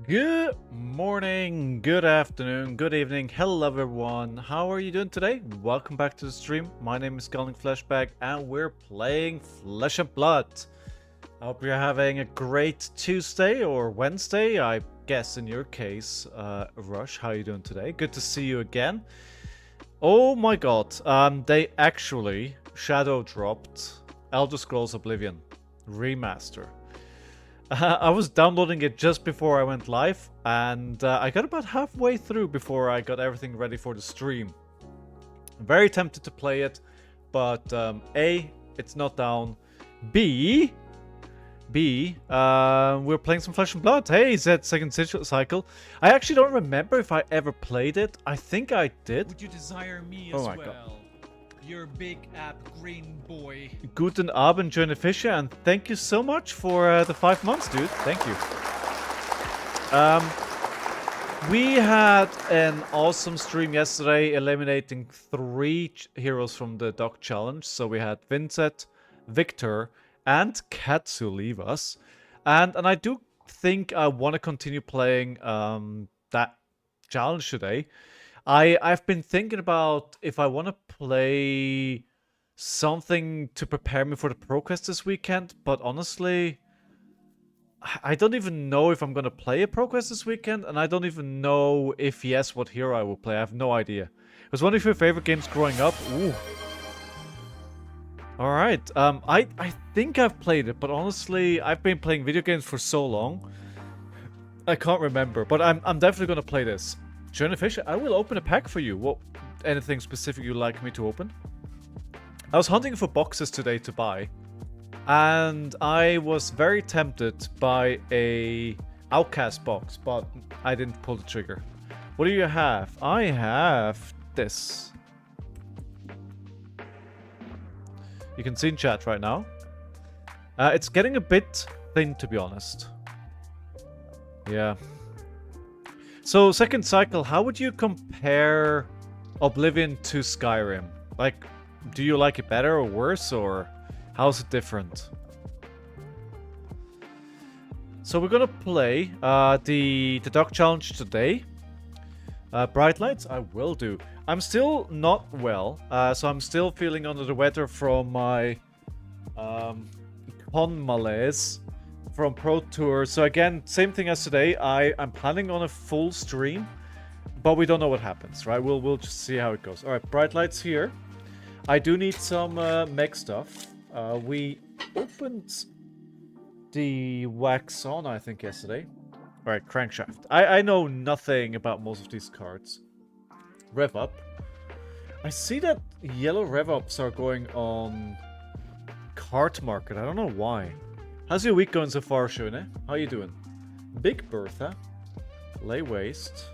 Good morning, good afternoon, good evening, hello everyone. How are you doing today? Welcome back to the stream. My name is ScowlingFleshBag and we're playing Flesh and Blood. I hope you're having a great Tuesday or Wednesday. I guess in your case, Rush, how are you doing today? Good to see you again. Oh my god, they actually shadow dropped Elder Scrolls Oblivion Remaster. I was downloading it just before I went live, and I got about halfway through before I got everything ready for the stream. I'm very tempted to play it, but A, it's not down. B, we're playing some Flesh and Blood. Hey, Zed second cycle. I actually don't remember if I ever played it. I think I did. Would you desire me as my well? God. Your big app green boy. Guten Abend, Johnny Fischer, and thank you so much for the 5 months, dude. Thank you. We had an awesome stream yesterday, eliminating 3 heroes from the Dock Challenge. So we had Vincent, Victor, and Katsu leave us. And I do think I want to continue playing that challenge today. I've been thinking about if I want to play something to prepare me for the ProQuest this weekend, but honestly, I don't even know if I'm going to play a ProQuest this weekend, and I don't even know if yes, what hero I will play. I have no idea. It was one of your favorite games growing up. Ooh. Alright, I think I've played it, but honestly, I've been playing video games for so long, I can't remember, but I'm definitely going to play this. Johnny Fisher, I will open a pack for you. What? Anything specific you'd like me to open? I was hunting for boxes today to buy, and I was very tempted by a Outcast box, but I didn't pull the trigger. What do you have? I have this. You can see in chat right now. It's getting a bit thin, to be honest. Yeah. So, second cycle, how would you compare Oblivion to Skyrim? Like, do you like it better or worse, or how's it different? So we're gonna play the Dock Challenge today. Bright lights, I will do. I'm still not well, so I'm still feeling under the weather from my con malaise from Pro Tour. So again, same thing as today. I'm planning on a full stream, but we don't know what happens, right? We'll just see how it goes. All right, bright lights here. I do need some mech stuff. We opened the wax on, I think, yesterday. All right, crankshaft. I know nothing about most of these cards. Rev up. I see that yellow rev ups are going on cart market. I don't know why. How's your week going so far, Shone? How you doing? Big Bertha, Lay Waste,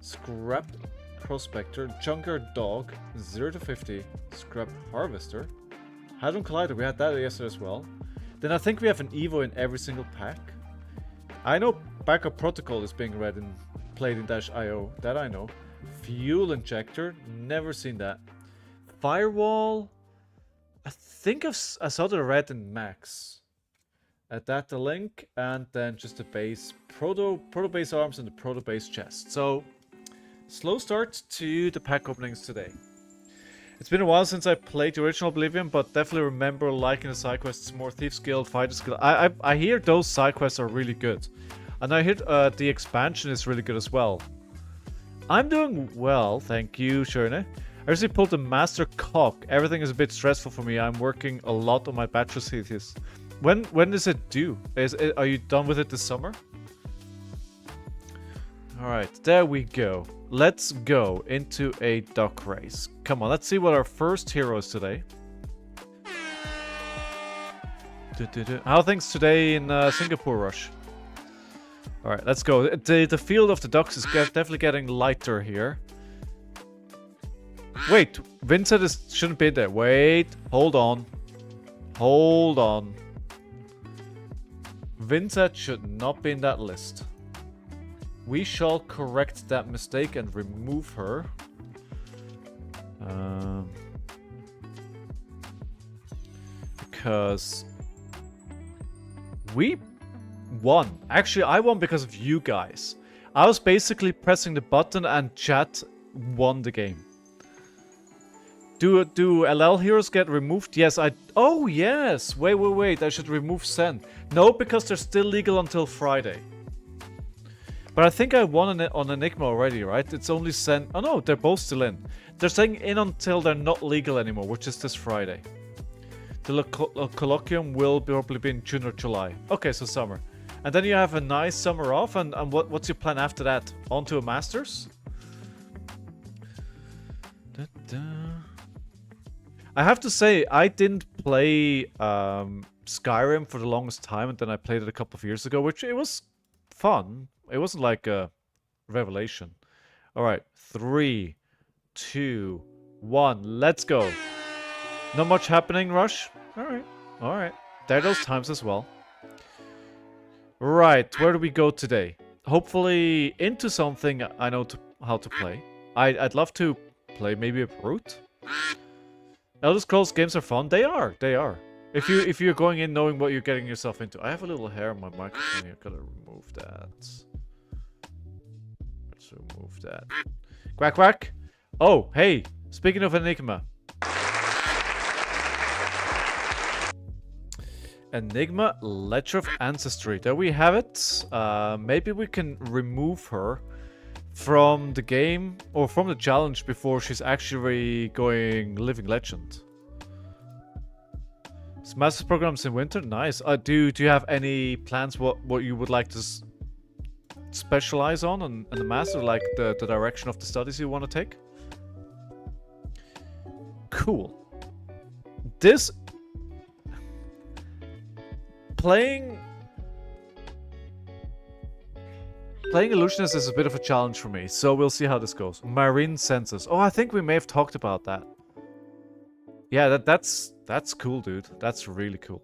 Scrap Prospector, Junker Dog, 0 to 50, Scrap Harvester, Hadron Collider, we had that yesterday as well. Then I think we have an Evo in every single pack. I know Backup Protocol is being read and played in -IO, that I know. Fuel Injector, never seen that. Firewall, I think I saw the red in Max. That the link, and then just the base proto base arms and the proto base chest. So slow start to the pack openings today. It's been a while since I played the original Oblivion, but definitely remember liking the side quests more. Thief Guild, Fighter Guild. I hear those side quests are really good, and I hear the expansion is really good as well. I'm doing well, thank you, Sherne. I recently pulled the Master Cock. Everything is a bit stressful for me. I'm working a lot on my bachelor's thesis. When is it due? Are you done with it this summer? Alright, there we go. Let's go into a duck race. Come on, let's see what our first hero is today. How are things today in Singapore, Rush? Alright, let's go. The field of the ducks is definitely getting lighter here. Wait, Vincent shouldn't be there. Wait, hold on. Hold on. Vincent should not be in that list. We shall correct that mistake and remove her. Because we won. Actually, I won because of you guys. I was basically pressing the button and chat won the game. Do LL heroes get removed? Yes, oh, yes. Wait. I should remove send. No, because they're still legal until Friday. But I think I won on Enigma already, right? It's only send. Oh, no, they're both still in. They're staying in until they're not legal anymore, which is this Friday. The colloquium will probably be in June or July. Okay, so summer. And then you have a nice summer off, and what's your plan after that? On to a Masters? I have to say, I didn't play Skyrim for the longest time, and then I played it a couple of years ago, which it was fun. It wasn't like a revelation. Alright, 3, 2, 1, let's go. Not much happening, Rush? Alright. There are those times as well. Right, where do we go today? Hopefully into something I know how to play. I'd love to play maybe a Brute. Elder Scrolls games are fun. They are. If you're going in knowing what you're getting yourself into. I have a little hair on my microphone here. Gotta remove that. Let's remove that. Quack quack. Oh, hey. Speaking of Enigma. Enigma, Ledger of Ancestry. There we have it. Maybe we can remove her from the game or from the challenge before she's actually going Living Legend. Master's programs in winter, nice. Do you have any plans? What you would like to specialize on in the master, like the direction of the studies you want to take? Cool. This playing Illusionist is a bit of a challenge for me, so we'll see how this goes. Marine Census. Oh, I think we may have talked about that. Yeah, that's cool, dude. That's really cool.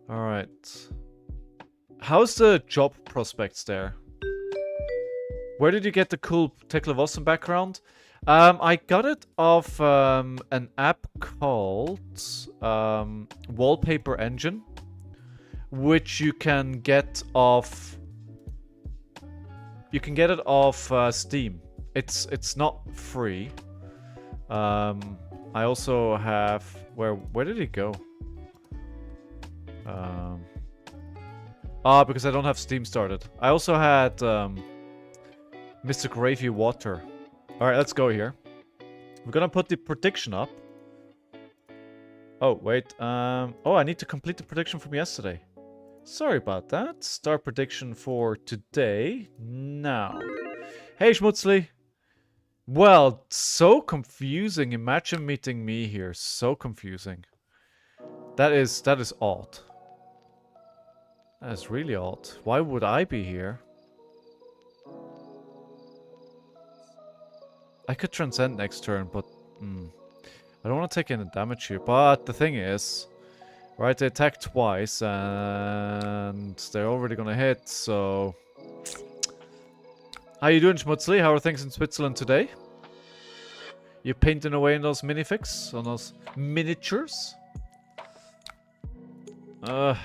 Alright. How's the job prospects there? Where did you get the cool Teklevossen background? I got it off an app called Wallpaper Engine, which you can get off. You can get it off Steam. It's not free. I also have where did it go? Because I don't have Steam started. I also had Mr. Gravy Water. Alright, let's go here. We're gonna put the prediction up. Oh, wait. Oh, I need to complete the prediction from yesterday. Sorry about that. Start prediction for today. Now. Hey, Schmutzli. Well, so confusing. Imagine meeting me here. So confusing. That is odd. That is really odd. Why would I be here? I could transcend next turn, but I don't want to take any damage here. But the thing is, right, they attack twice and they're already gonna hit, so... How you doing, Schmutzli? How are things in Switzerland today? You painting away on those minifigs? On those miniatures? This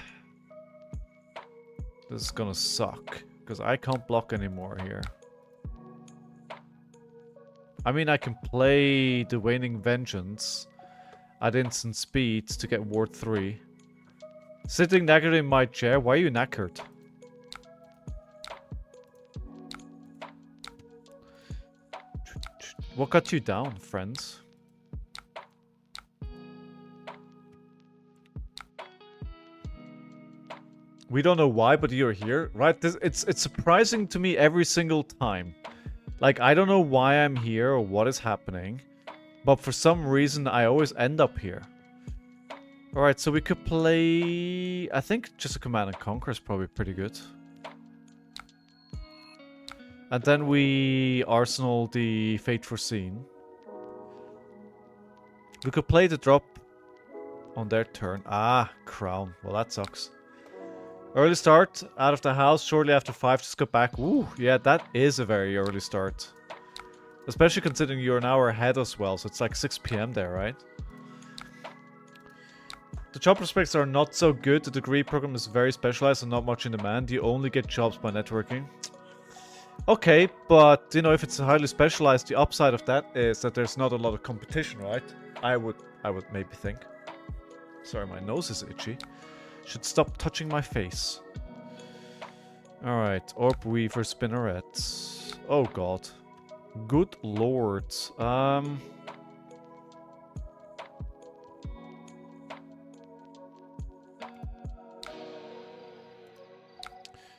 is gonna suck, because I can't block anymore here. I mean, I can play the Waning Vengeance at instant speed to get Ward 3. Sitting knackered in my chair? Why are you knackered? What got you down, friends? We don't know why, but you're here, right? It's surprising to me every single time. Like, I don't know why I'm here or what is happening, but for some reason I always end up here. Alright, so we could play... I think just a Command and Conquer is probably pretty good. And then we arsenal the Fate Foreseen. We could play the drop on their turn. Ah, Crown. Well, that sucks. Early start, out of the house, shortly after 5, just got back. Ooh, yeah, that is a very early start. Especially considering you're an hour ahead as well, so it's like 6 PM there, right? The job prospects are not so good. The degree program is very specialized and not much in demand. You only get jobs by networking. Okay, but, you know, if it's highly specialized, the upside of that is that there's not a lot of competition, right? I would maybe think. Sorry, my nose is itchy. Should stop touching my face. Alright, Orb Weaver Spinnerets. Oh god. Good lord.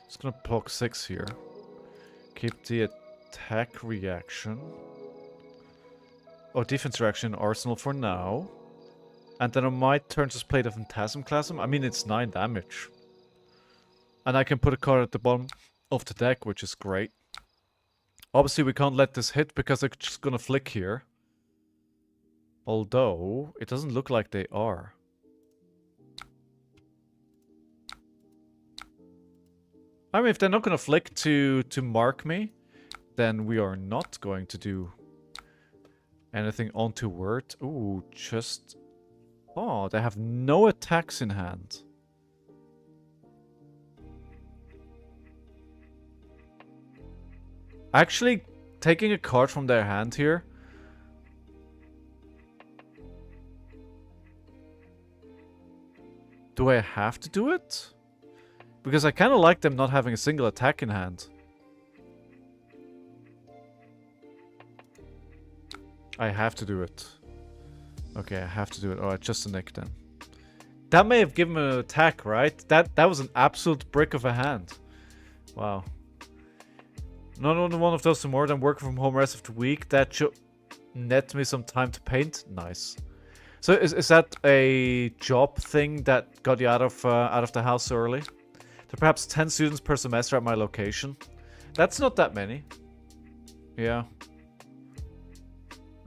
Just gonna block 6 here. Keep the attack reaction. Oh, defense reaction in Arsenal for now. And then I might turn to play the Phantasm Clasm. I mean, it's 9 damage. And I can put a card at the bottom of the deck, which is great. Obviously, we can't let this hit because they're just gonna flick here. Although, it doesn't look like they are. I mean, if they're not gonna flick to mark me, then we are not going to do anything untoward. Ooh, just... Oh, they have no attacks in hand. Actually, taking a card from their hand here... Do I have to do it? Because I kind of like them not having a single attack in hand. I have to do it. Okay, I have to do it. Alright, just a nick then. That may have given an attack, right? That was an absolute brick of a hand. Wow. Not only one of those more than working from home rest of the week. That should net me some time to paint. Nice. So is that a job thing that got you out of the house so early? There are perhaps 10 students per semester at my location. That's not that many. Yeah.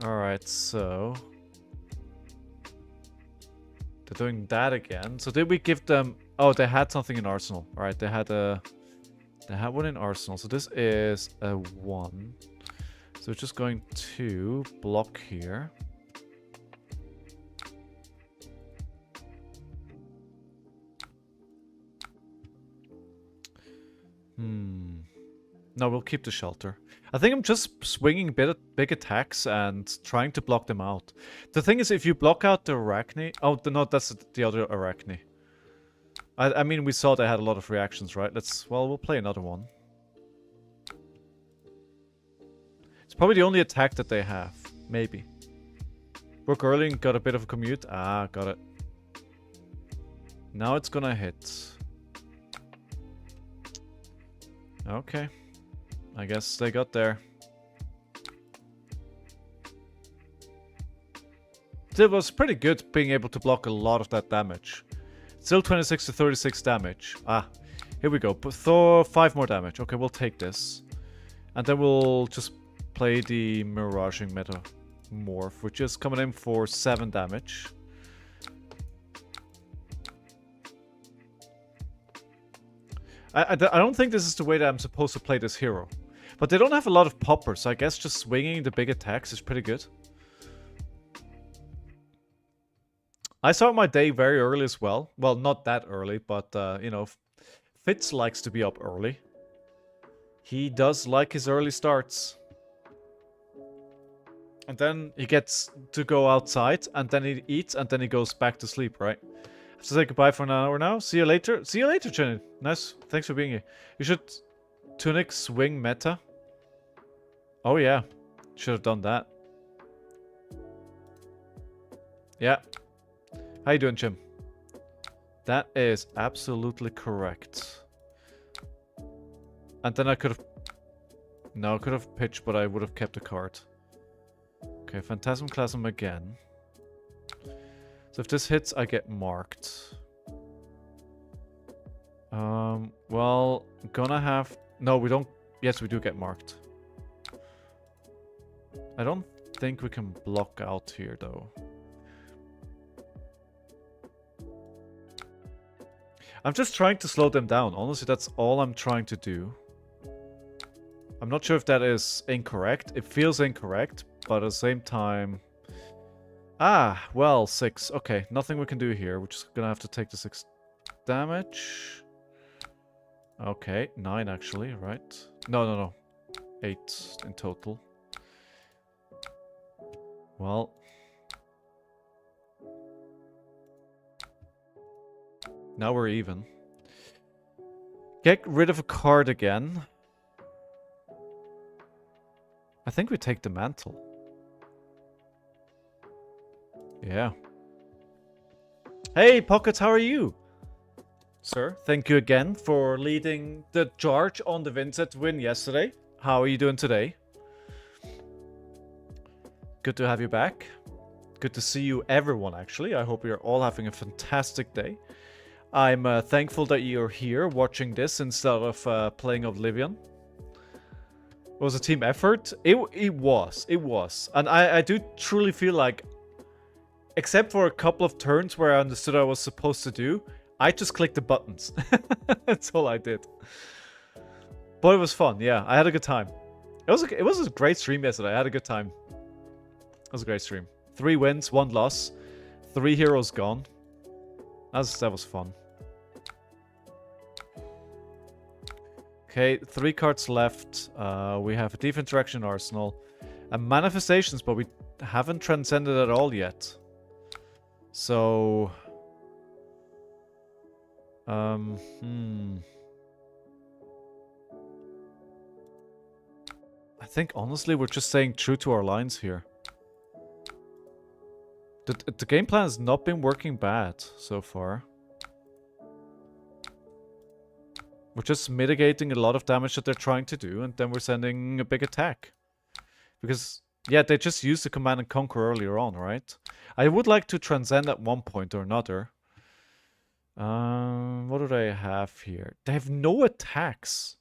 Alright, so... They're doing that again. So did we give them... Oh, they had something in Arsenal. Alright, they had one in Arsenal. So this is a 1. So we're just going to block here. No, we'll keep the shelter. I think I'm just swinging big attacks and trying to block them out. The thing is, if you block out the Arachne... Oh, no, that's the other Arachne. I mean, we saw they had a lot of reactions, right? Well, we'll play another one. It's probably the only attack that they have. Maybe. Work early and got a bit of a commute. Ah, got it. Now it's gonna hit. Okay. I guess they got there. It was pretty good being able to block a lot of that damage. Still 26 to 36 damage. Ah, here we go. 5 more damage. Okay, we'll take this. And then we'll just play the Miraging Metamorph, which is coming in for 7 damage. I don't think this is the way that I'm supposed to play this hero. But they don't have a lot of poppers, so I guess just swinging the big attacks is pretty good. I start my day very early as well. Well, not that early, but, you know, Fitz likes to be up early. He does like his early starts. And then he gets to go outside, and then he eats, and then he goes back to sleep, right? I have to say goodbye for an hour now. See you later. See you later, Jenny. Nice. Thanks for being here. You should Tunic swing meta. Oh, yeah. Should have done that. Yeah. How you doing, Jim? That is absolutely correct. And then I could have... No, I could have pitched, but I would have kept a card. Okay, Phantasm Clasm again. So if this hits, I get marked. Well, gonna have... No, we don't... Yes, we do get marked. I don't think we can block out here, though. I'm just trying to slow them down. Honestly, that's all I'm trying to do. I'm not sure if that is incorrect. It feels incorrect, but at the same time... Ah, well, 6. Okay, nothing we can do here. We're just gonna have to take the 6 damage. Okay, 9 actually, right? No. 8 in total. Well. Now we're even. Get rid of a card again. I think we take the mantle. Yeah. Hey, Pockets, how are you? Sir, thank you again for leading the charge on the Vincent win yesterday. How are you doing today? Good to have you back. Good to see you, everyone, actually. I hope you're all having a fantastic day. I'm thankful that you're here watching this instead of playing Oblivion. It was a team effort. It was. And I do truly feel like, except for a couple of turns where I understood what I was supposed to do, I just clicked the buttons. That's all I did. But it was fun, yeah. I had a good time. It was a great stream yesterday. I had a good time. It was a great stream. 3 wins, 1 loss. 3 heroes gone. That was fun. Okay, 3 cards left. We have a Deep Interaction Arsenal. And Manifestations, but we haven't transcended at all yet. So... I think, honestly, we're just staying true to our lines here. The game plan has not been working bad so far. We're just mitigating a lot of damage that they're trying to do, and then we're sending a big attack. Because, yeah, they just used the Command and Conquer earlier on, right? I would like to transcend at one point or another. What do they have here? They have no attacks.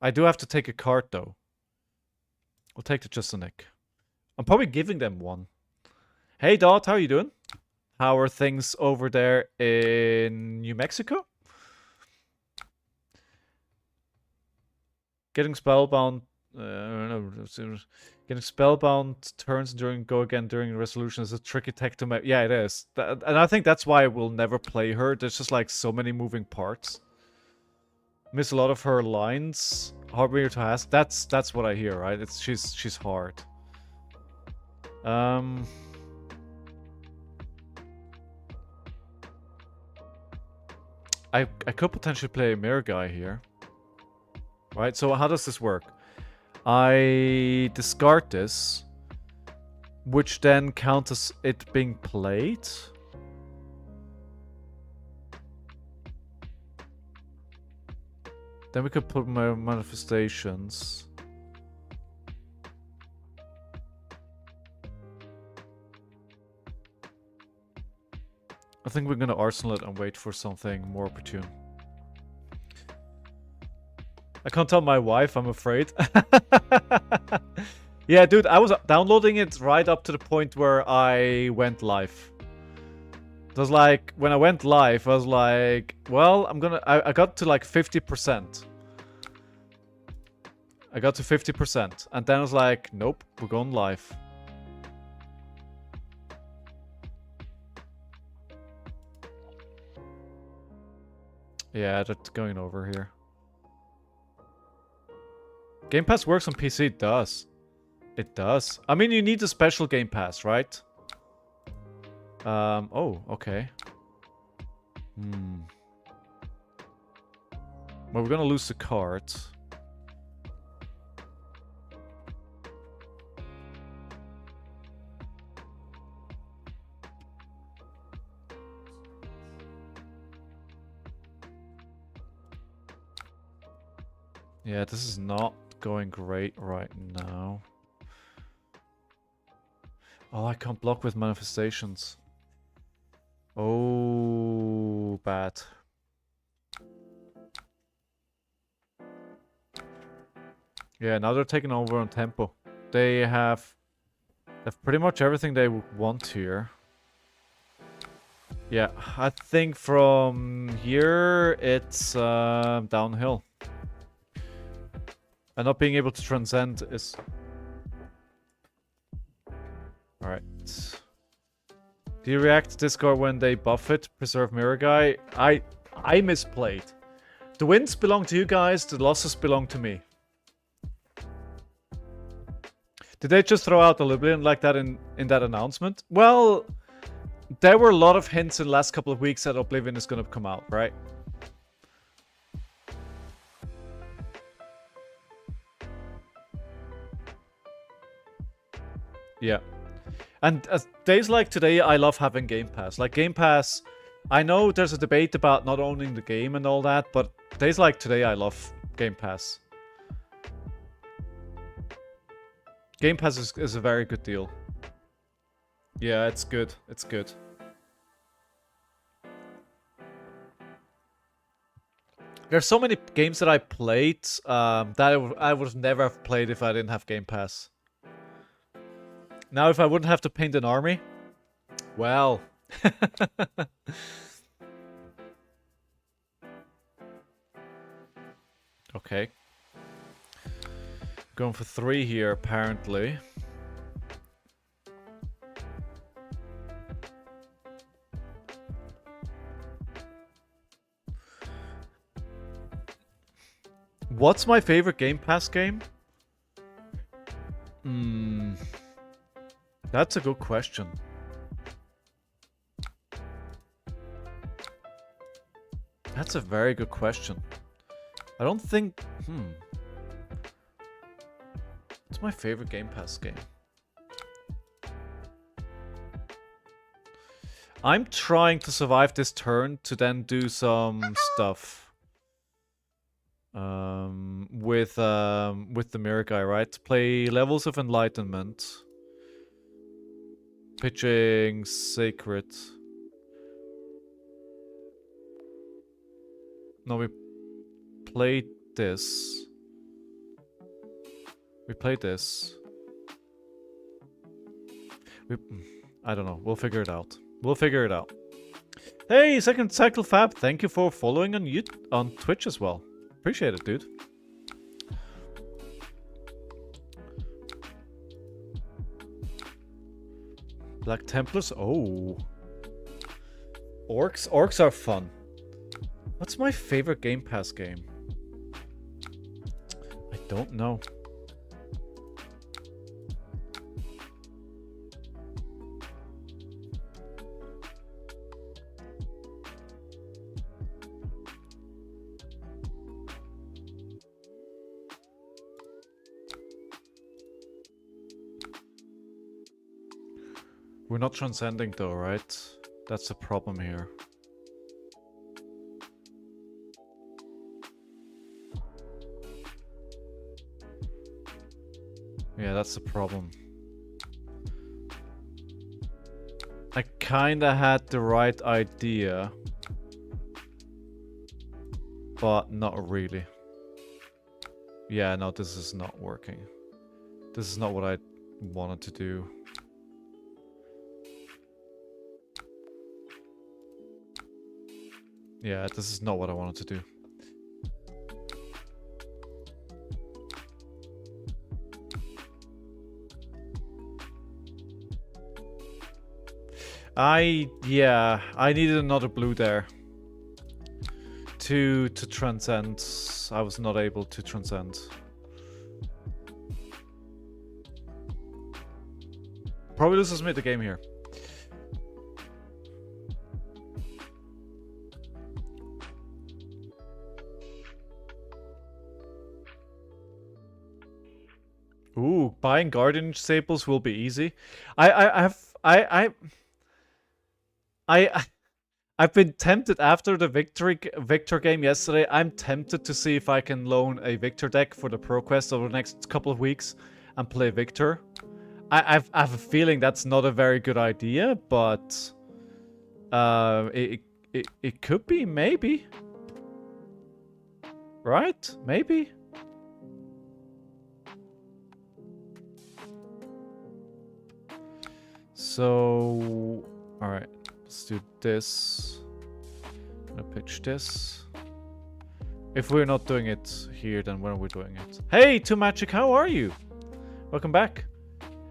I do have to take a card, though. We'll take the Justinic. I'm probably giving them one. Hey, Dot, how are you doing? How are things over there in New Mexico? Getting spellbound... Getting spellbound turns during go again during resolution is a tricky tech to make. Yeah, it is. And I think that's why I will never play her. There's just like so many moving parts. Miss a lot of her lines. Harbinger to ask. That's what I hear, right? She's hard. I could potentially play a mirror guy here. Right, so how does this work? I discard this, which then counts as it being played. Then we could put my manifestations. I think we're gonna arsenal it and wait for something more opportune. I can't tell my wife, I'm afraid. Yeah, dude, I was downloading it right up to the point where I went live. It was like, when I went live, I was like, well, I got to like 50%. I got to 50%. And then I was like, nope, we're going live. Yeah, that's going over here. Game Pass works on PC, it does. It does. I mean, you need a special Game Pass, right? Oh, okay. Well, we're gonna lose the card. Yeah, this is not going great right now. Oh, I can't block with manifestations. Oh, bad. Yeah, now they're taking over on tempo. They have pretty much everything they want here. Yeah, I think from here it's downhill. And not being able to transcend is... Alright. Do you react to Discord when they buff it? Preserve Mirror Guy? I misplayed. The wins belong to you guys, the losses belong to me. Did they just throw out Oblivion like that in that announcement? Well, there were a lot of hints in the last couple of weeks that Oblivion is going to come out, right? Yeah. And days like today, I love having Game Pass. Like, Game Pass, I know there's a debate about not owning the game and all that, but days like today, I love Game Pass. Game Pass is a very good deal. Yeah, it's good. It's good. There's so many games that I played that I would never have played if I didn't have Game Pass. Now, if I wouldn't have to paint an army, well. Okay. Going for 3 here, apparently. What's my favorite Game Pass game? That's a good question. That's a very good question. I don't think... What's my favorite Game Pass game? I'm trying to survive this turn to then do some stuff. With the Mirror Guy, right? Play Levels of Enlightenment. Pitching Sacred. No, we played this. We played this. I don't know. We'll figure it out. We'll figure it out. Hey, Second Cycle Fab. Thank you for following on Twitch as well. Appreciate it, dude. Black Templars? Oh. Orcs? Orcs are fun. What's my favorite Game Pass game? I don't know. We're not transcending though, right? That's the problem here. Yeah, that's the problem. I kinda had the right idea, but not really. Yeah, no, this is not working. This is not what I wanted to do. Yeah, this is not what I wanted to do. Yeah, I needed another blue there. To transcend. I was not able to transcend. Probably loses me the game here. Ooh, buying Guardian Sables will be easy. I've been tempted after the Victor game yesterday. I'm tempted to see if I can loan a Victor deck for the Pro Quest over the next couple of weeks and play Victor. I have a feeling that's not a very good idea, but it could be, maybe. Right? Maybe. So, all right, let's do this. I'm gonna pitch this. If we're not doing it here, then when are we doing it? Hey, 2Magic, how are you? Welcome back.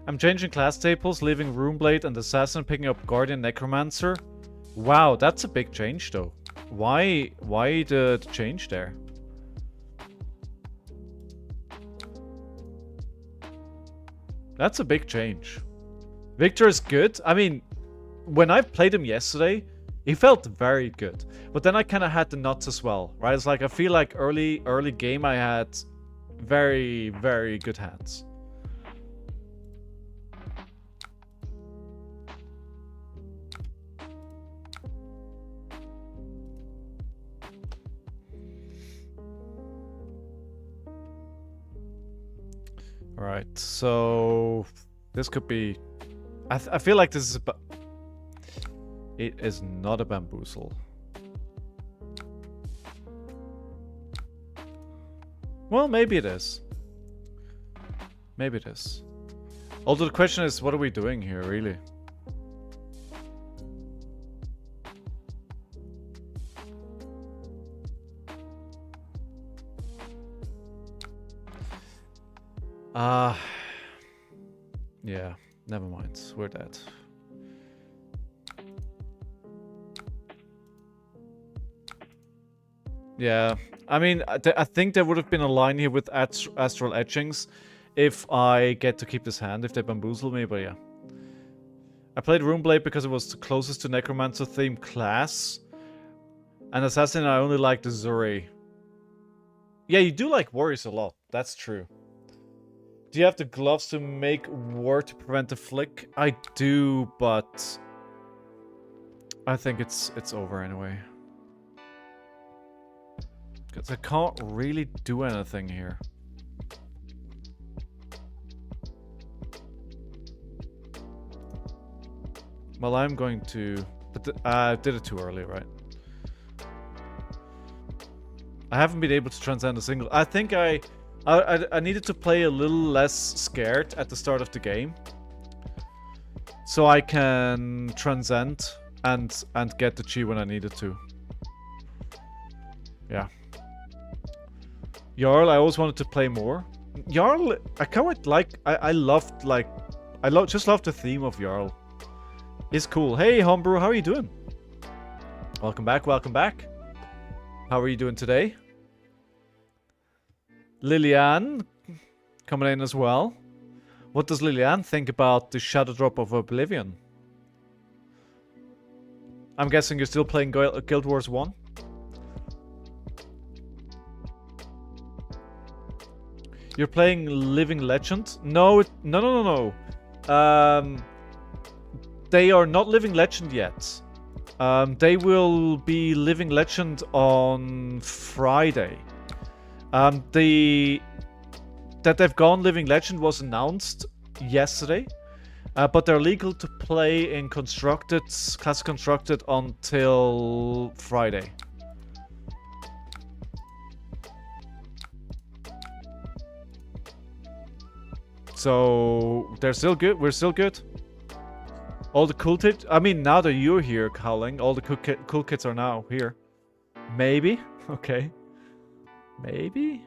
I'm changing class staples, leaving Runeblade and Assassin, picking up Guardian Necromancer. Wow, that's a big change though. Why the change there? That's a big change. Victor is good. I mean, when I played him yesterday, he felt very good. But then I kind of had the nuts as well, right? It's like I feel like early game I had very, very good hands. Alright, so this could be... I feel like this is a... It is not a bamboozle. Well, maybe it is. Maybe it is. Although the question is, what are we doing here, really? Yeah, never mind. We're dead. Yeah, I mean, I think there would have been a line here with Astral Etchings if I get to keep this hand, if they bamboozle me, but yeah. I played Runeblade because it was the closest to Necromancer theme class. And Assassin, I only like the Zuri. Yeah, you do like Warriors a lot. That's true. Do you have the gloves to make war to prevent the flick? I do, but I think it's over anyway. Because I can't really do anything here. Well, I'm going to... But I did it too early, right? I haven't been able to transcend a single... I think I needed to play a little less scared at the start of the game. So I can transcend and get the chi when I needed to. Yeah. Jarl, I always wanted to play more. Jarl, I kind of like... I loved, like... just love the theme of Jarl. It's cool. Hey, Homebrew, how are you doing? Welcome back, welcome back. How are you doing today? Liliane, coming in as well. What does Liliane think about the Shadow Drop of Oblivion? I'm guessing you're still playing Guild Wars 1? You're playing Living Legend? No, no. They are not Living Legend yet. They will be Living Legend on Friday. That they've gone Living Legend was announced yesterday, but they're legal to play in Constructed, Classic Constructed until Friday. So they're still good. We're still good. All the cool kits. I mean, now that you're here, Cowling, all the cool kits are now here. Maybe. Okay. Maybe.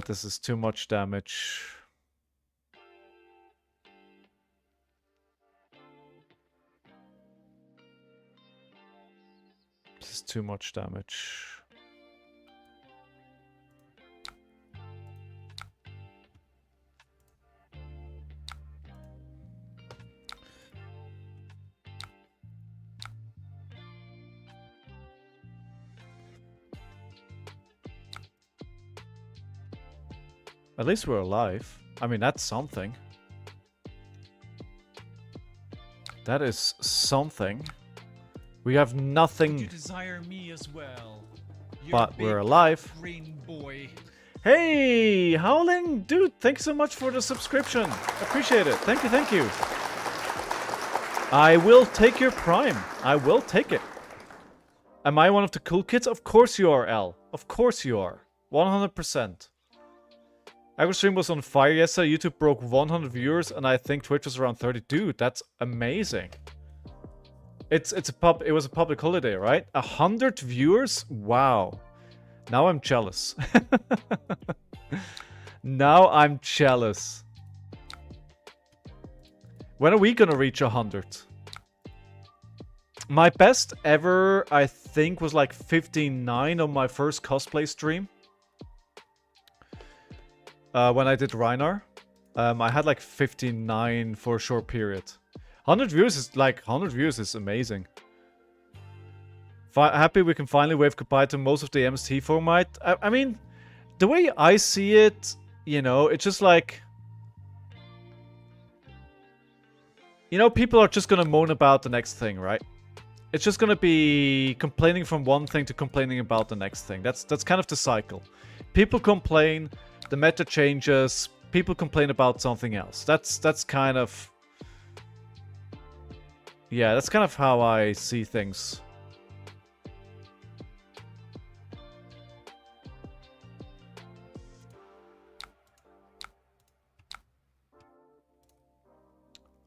This is too much damage. This is too much damage. At least we're alive. I mean, that's something. That is something. We have nothing. You desire me as well. But we're alive. Green boy. Hey, Howling, dude! Thanks so much for the subscription. Appreciate it. Thank you. I will take your Prime. I will take it. Am I one of the cool kids? Of course you are, L. Of course you are. 100%. AgroStream was on fire yesterday. YouTube broke 100 viewers, and I think Twitch was around 30. Dude, that's amazing. It was a public holiday, right? 100 viewers? Wow. Now I'm jealous. Now I'm jealous. When are we gonna reach 100? My best ever, I think, was like 59 on my first cosplay stream. When I did Reinar. I had like 59 for a short period. 100 views is amazing. Happy we can finally wave goodbye to most of the MST format. I mean, the way I see it, you know, it's just like... You know, people are just gonna moan about the next thing, right? It's just gonna be complaining from one thing to complaining about the next thing. That's kind of the cycle. People complain, the meta changes, people complain about something else. That's kind of... Yeah, that's kind of how I see things.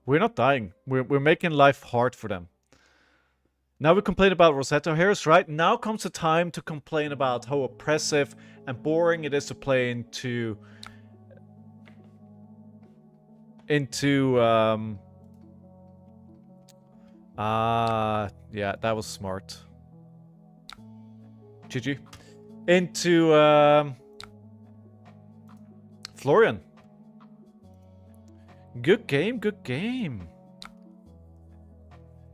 We're not dying. We're making life hard for them. Now we complain about Rosetta hairs, right? Now comes the time to complain about how oppressive and boring it is to play into yeah, that was smart. GG. Into Florian. Good game, good game.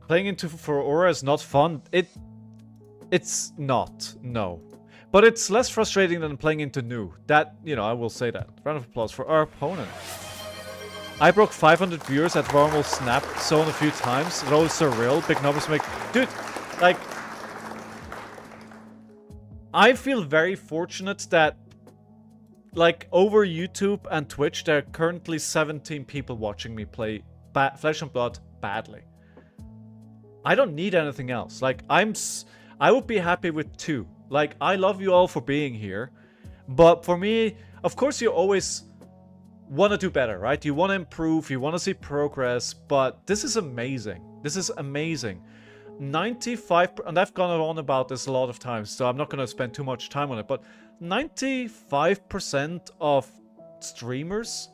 Playing into for Aura is not fun. It's not, no. But it's less frustrating than playing into new. That, you know, I will say that. Round of applause for our opponent. I broke 500 viewers at Vormal Snap Zone a few times. It always surreal. Big numbers make... Dude, like... I feel very fortunate that, like, over YouTube and Twitch, there are currently 17 people watching me play Flesh and Blood badly. I don't need anything else. Like, I would be happy with 2. Like, I love you all for being here. But for me, of course, you always want to do better, right? You want to improve, you want to see progress. But this is amazing. This is amazing. 95%, and I've gone on about this a lot of times, so I'm not going to spend too much time on it. But 95% of streamers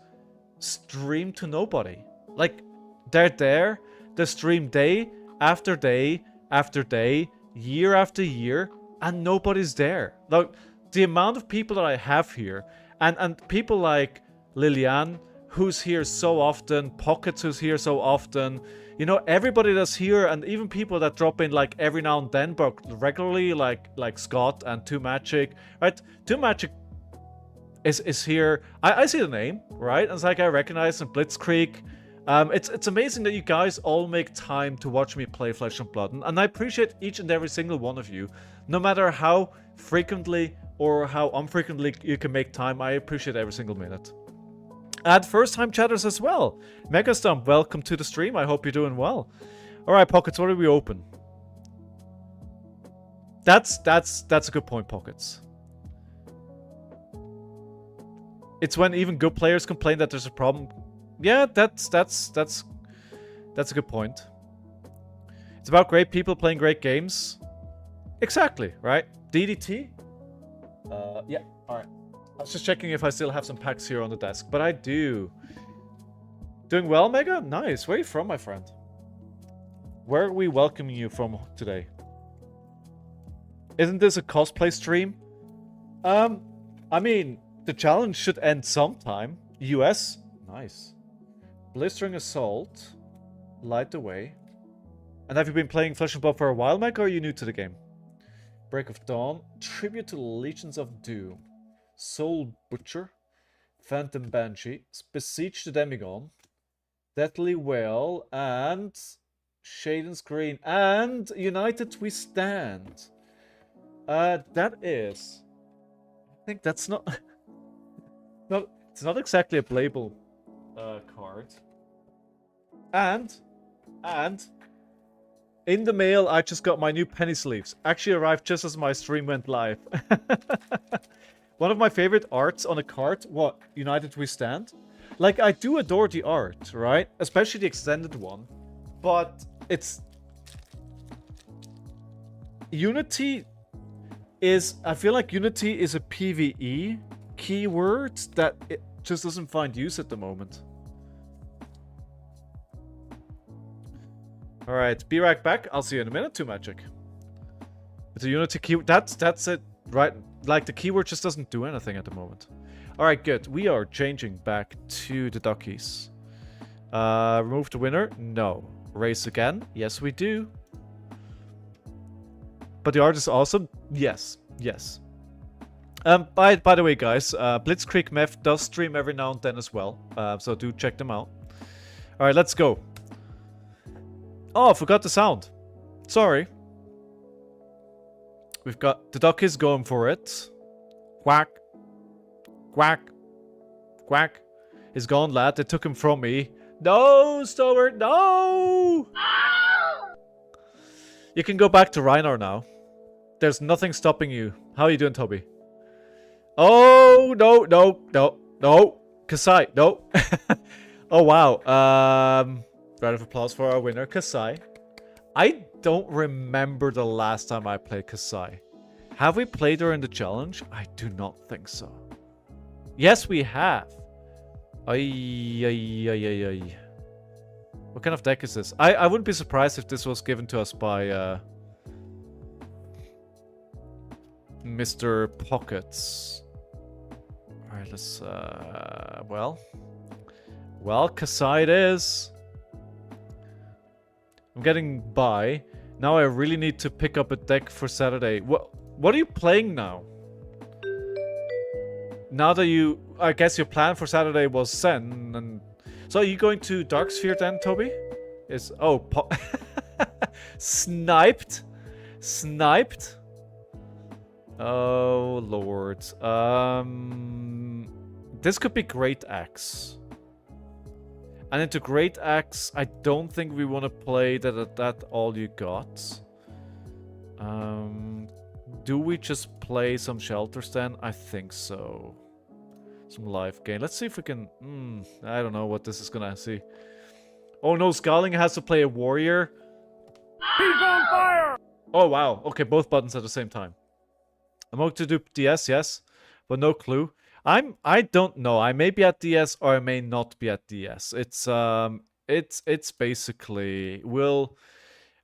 stream to nobody. Like, they're there, they stream day after day after day, year after year, and nobody's there. Like, the amount of people that I have here, and people like Liliane, who's here so often, Pockets, who's here so often, you know, everybody that's here, and even people that drop in like every now and then, but regularly, like Scott and 2Magic, right? 2Magic is here. I see the name, right? And it's like I recognize in Blitzkrieg. It's amazing that you guys all make time to watch me play Flesh and Blood, and I appreciate each and every single one of you, no matter how frequently or how unfrequently you can make time. I appreciate every single minute. And first-time chatters as well. Megastump, welcome to the stream. I hope you're doing well. All right, Pockets, what do we open? That's a good point, Pockets. It's when even good players complain that there's a problem. Yeah, that's a good point. It's about great people playing great games. Exactly, right? DDT? Yeah, all right. I was just checking if I still have some packs here on the desk, but I do. Doing well, Mega? Nice. Where are you from, my friend? Where are we welcoming you from today? Isn't this a cosplay stream? I mean, the challenge should end sometime. US? Nice. Blistering Assault. Light Away. And have you been playing Flesh and Blood for a while, Mega, or are you new to the game? Break of Dawn. Tribute to the Legions of Doom. Soul Butcher, Phantom Banshee, Besiege the Demigon, Deathly Whale, and Shaden's Green, and United We Stand. That is... I think that's not... it's not exactly a playable card. And... in the mail, I just got my new penny sleeves. Actually arrived just as my stream went live. One of my favorite arts on a card, what? United We Stand? Like, I do adore the art, right? Especially the extended one. But it's... Unity is... I feel like Unity is a PvE keyword that it just doesn't find use at the moment. Alright, be right back. I'll see you in a minute. 2 magic. It's a Unity keyword. That's it, right? Like, the keyword just doesn't do anything at the moment. Alright, good. We are changing back to the duckies. Remove the winner? No. Race again? Yes, we do. But the art is awesome? Yes. Yes. By the way, guys, Blitzkrieg Meth does stream every now and then as well. So do check them out. Alright, let's go. Oh, I forgot the sound. Sorry. We've got the duckies going for it. Quack. Quack. Quack. He's gone, lad. They took him from me. No, Stover, no! You can go back to Reinar now. There's nothing stopping you. How are you doing, Toby? Oh, no, no, no, no. Kasai, no. Oh, wow. Round of applause for our winner, Kasai. I don't remember the last time I played Kasai. Have we played her in the challenge? I do not think so. Yes, we have. Ay. What kind of deck is this? I wouldn't be surprised if this was given to us by Mr. Pockets. Alright, let's well, Kasai it is. I'm getting by. Now I really need to pick up a deck for Saturday. What are you playing now? Now that you... I guess your plan for Saturday was Zen, and... So are you going to Darksphere then, Toby? Oh, sniped? Sniped? Oh, Lord. This could be Great Axe. And into Great Axe, I don't think we want to play that all you got. Do we just play some shelters then? I think so. Some life gain. Let's see if we can... I don't know what this is gonna see. Oh no, Scowling has to play a warrior. He's on fire! Oh wow. Okay, both buttons at the same time. I'm going to do DS, yes. But no clue. I don't know. I may be at DS or I may not be at DS. It's basically...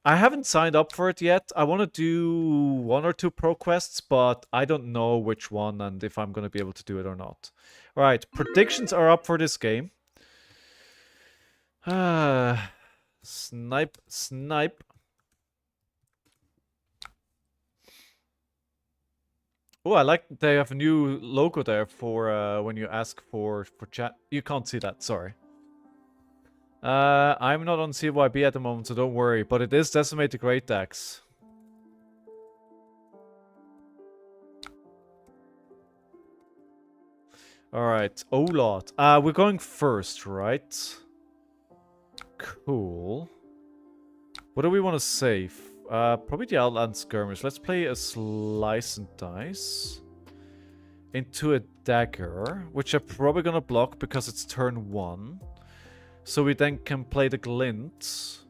I haven't signed up for it yet. I want to do 1 or 2 pro quests, but I don't know which one and if I'm going to be able to do it or not. Alright, predictions are up for this game. Snipe. Oh, I like they have a new logo there for when you ask for chat. You can't see that, sorry. I'm not on CYB at the moment, so don't worry. But it is Decimate the Great Axe. Alright, Olot. We're going first, right? Cool. What do we want to save? Probably the Outland Skirmish. Let's play a Slice and Dice. Into a Dagger, which I'm probably gonna block because it's turn 1. So we then can play the Glint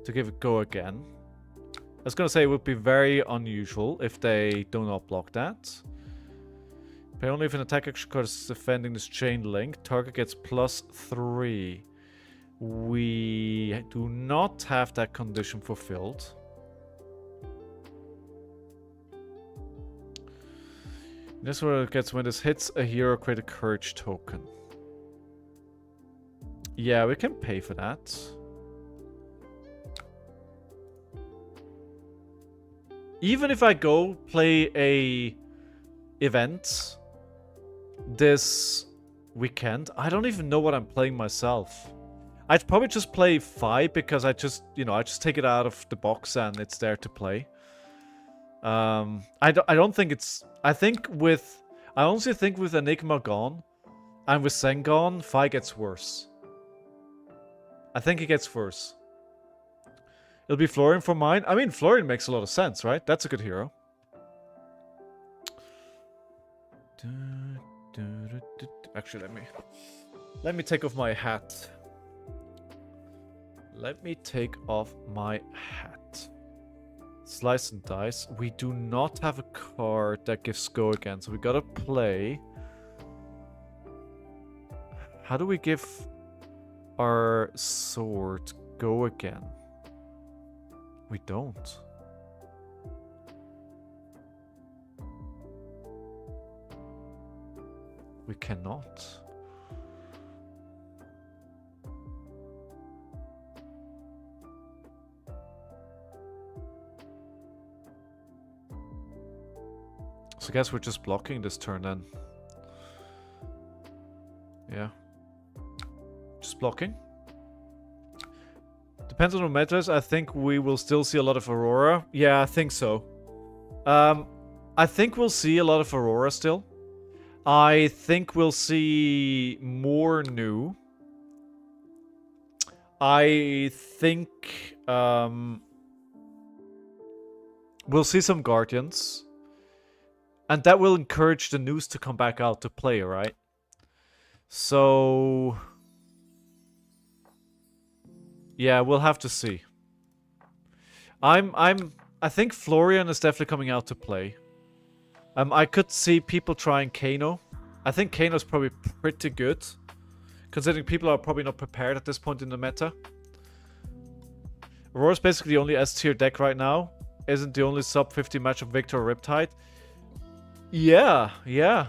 to give it a go again. I was going to say it would be very unusual if they do not block that. But only if an attack action card is defending this chain link, target gets +3. We do not have that condition fulfilled. This is what it gets when this hits a hero, create a courage token. Yeah, we can pay for that. Even if I go play a event this weekend, I don't even know what I'm playing myself. I'd probably just play 5 because I just take it out of the box and it's there to play. I don't think it's... I honestly think with Enigma gone and with Zen gone, 5 gets worse. I think it gets worse. It'll be Florian for mine. I mean, Florian makes a lot of sense, right? That's a good hero. Actually, let me take off my hat. Let me take off my hat. Slice and dice. We do not have a card that gives go again, so we gotta play. How do we give our sword go again? We don't. We cannot. So I guess we're just blocking this turn then. Yeah. Just blocking. Depends on the metas. I think we will still see a lot of Aurora. Yeah, I think so. I think we'll see a lot of Aurora still. I think we'll see more new. I think we'll see some Guardians. And that will encourage the news to come back out to play, right? So... yeah, we'll have to see. I think Florian is definitely coming out to play. I could see people trying Kano. I think Kano's probably pretty good. Considering people are probably not prepared at this point in the meta. Aurora's basically the only S tier deck right now. Isn't the only sub 50 matchup Victor or Riptide. Yeah.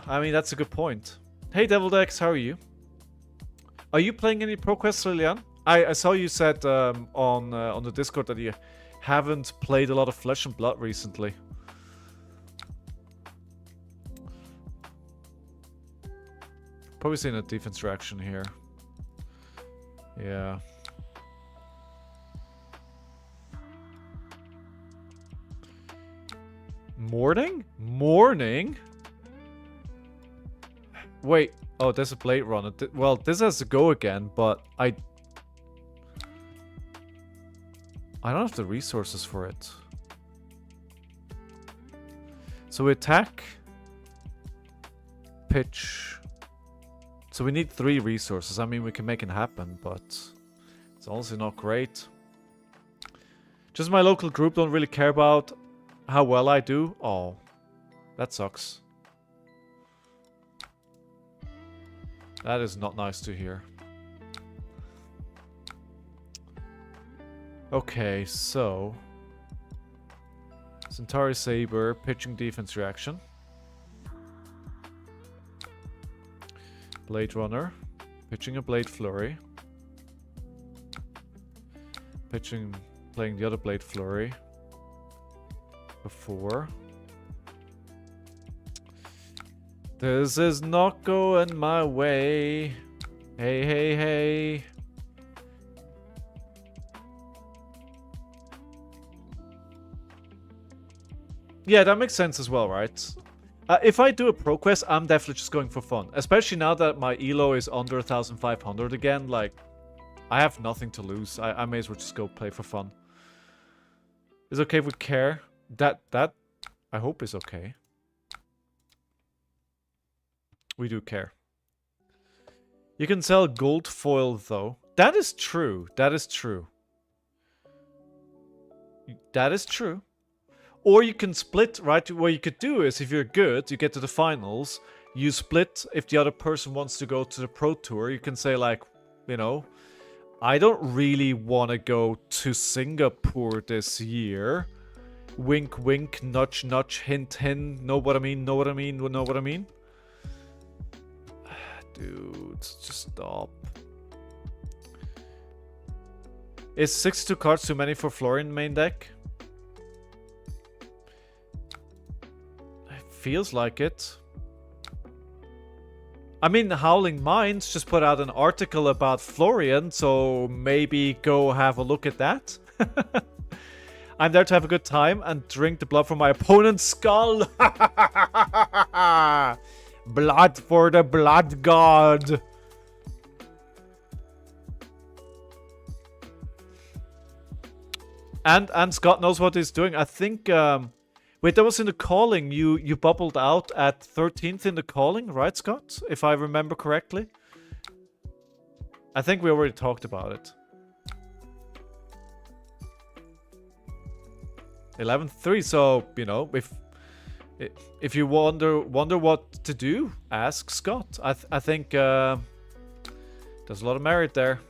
I mean, that's a good point. Hey, Devil Dex, how are you? Are you playing any ProQuest, Lilian? I saw you said on the Discord that you haven't played a lot of Flesh and Blood recently. Probably seeing a defense reaction here. Yeah. Morning? Morning? Wait. Oh, there's a Blade Runner. Well, this has to go again, but I don't have the resources for it. So we attack. Pitch. So we need 3 resources. I mean, we can make it happen, but it's also not great. Just my local group don't really care about how well I do. Oh, that sucks. That is not nice to hear. Okay, so Centauri Saber, pitching defense reaction. Blade Runner, pitching a Blade Flurry. Playing the other Blade Flurry. Before. This is not going my way. Hey. Yeah, that makes sense as well, right? If I do a ProQuest, I'm definitely just going for fun. Especially now that my elo is under 1,500 again. Like, I have nothing to lose. I may as well just go play for fun. Is it okay if we care? That I hope is okay. We do care. You can sell gold foil though. That is true. That is true. That is true. Or you can split, right? What you could do is, if you're good, you get to the finals, you split. If the other person wants to go to the Pro Tour, you can say like, you know, I don't really want to go to Singapore this year. Wink, wink, nudge, nudge, hint, hint. Know what I mean? Know what I mean? Know what I mean? Dude, just stop. Is 62 cards too many for Florian main deck? It feels like it. I mean, Howling Minds just put out an article about Florian, so maybe go have a look at that. I'm there to have a good time and drink the blood from my opponent's skull. Blood for the blood god. And Scott knows what he's doing. I think wait, that was in the calling. You bubbled out at 13th in the calling, right, Scott? If I remember correctly. I think we already talked about it. 11-3. So, you know, if you wonder what to do, ask Scott. I think there's a lot of merit there.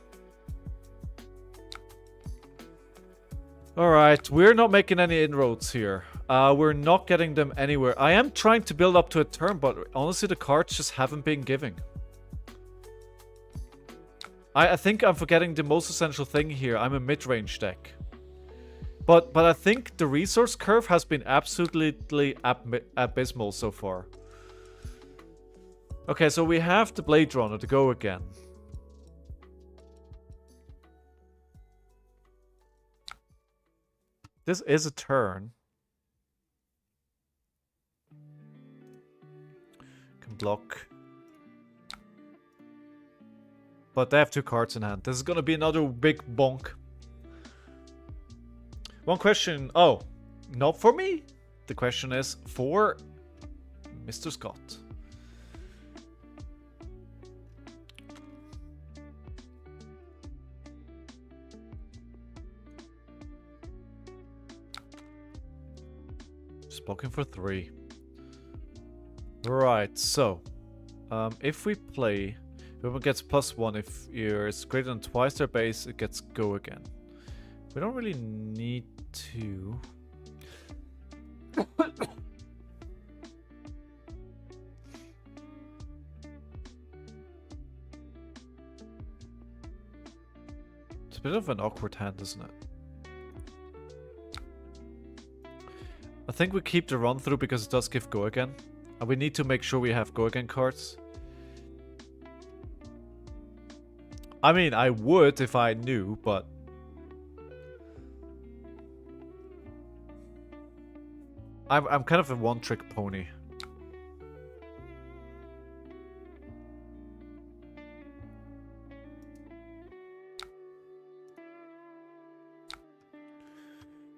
All right, we're not making any inroads here. We're not getting them anywhere. I am trying to build up to a turn, but honestly, the cards just haven't been giving. I think I'm forgetting the most essential thing here. I'm a mid-range deck. But I think the resource curve has been absolutely abysmal so far. Okay, so we have the Blade Runner to go again. This is a turn. Can block. But they have 2 cards in hand. This is gonna be another big bonk. One question. Oh, not for me. The question is for Mr. Scott. Just blocking for 3. Right, so if we play, whoever gets +1, if it's greater than twice their base, it gets go again. We don't really need to. It's a bit of an awkward hand, isn't it? I think we keep the run through because it does give go again. And we need to make sure we have go again cards. I mean, I would if I knew, but I'm kind of a one-trick pony.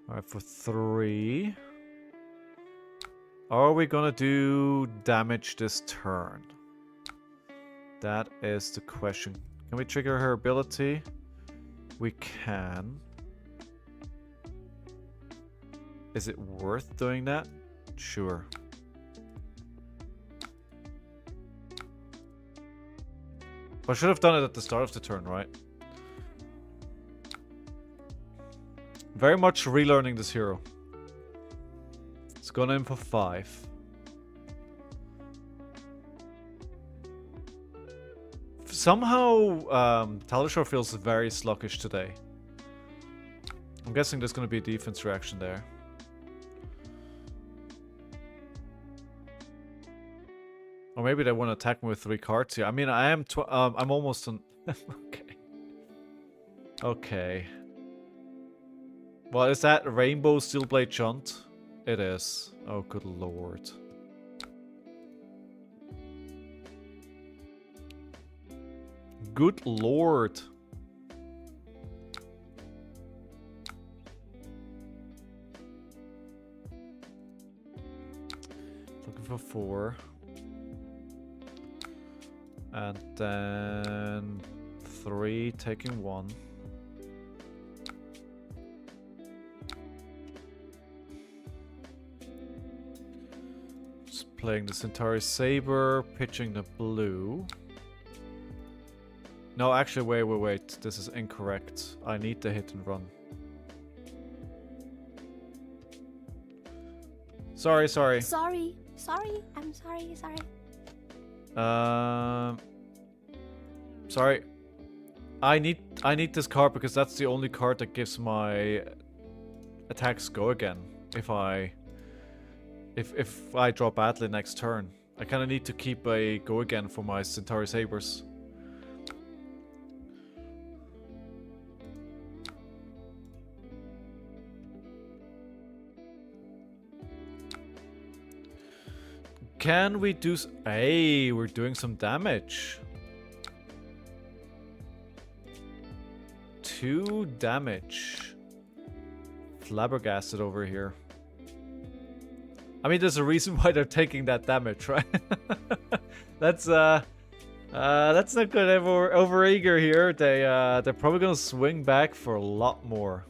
Alright, for 3. Are we gonna do damage this turn? That is the question. Can we trigger her ability? We can. Is it worth doing that? Sure. I should have done it at the start of the turn, right? Very much relearning this hero. It's gone in for 5. Somehow, Talishar feels very sluggish today. I'm guessing there's going to be a defense reaction there. Or maybe they want to attack me with 3 cards here. I mean, I'm almost on... Okay. Okay. Well, is that Rainbow Steelblade Chunt? It is. Oh, good lord. Good lord. Looking for 4. And then 3, taking 1. Just playing the Centauri Saber, pitching the blue. No, actually, wait. This is incorrect. I need the hit and run. Sorry. Sorry. I'm sorry. Sorry. I need this card because that's the only card that gives my attacks go again. If I draw badly next turn, I kind of need to keep a go again for my Centauri Sabers. Can we do... Hey, we're doing some damage. 2 damage. Flabbergasted over here. I mean, there's a reason why they're taking that damage, right? That's not good. Over eager here. They're probably gonna swing back for a lot more.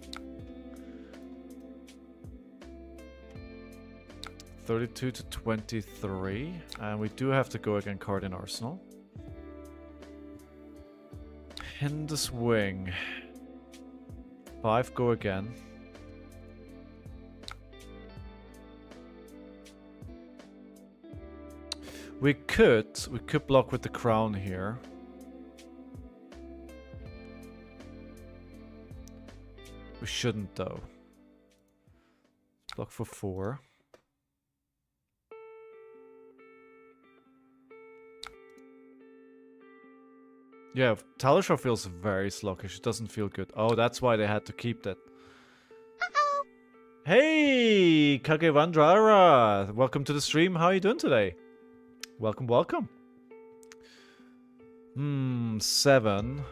32 to 23. And we do have to go again card in Arsenal. In the swing. 5 go again. We could block with the crown here. We shouldn't though. Block for 4. Yeah, Talisha feels very sluggish. It doesn't feel good. Oh, that's why they had to keep that. Uh-oh. Hey, Kage Vandrara! Welcome to the stream. How are you doing today? Welcome, welcome. 7.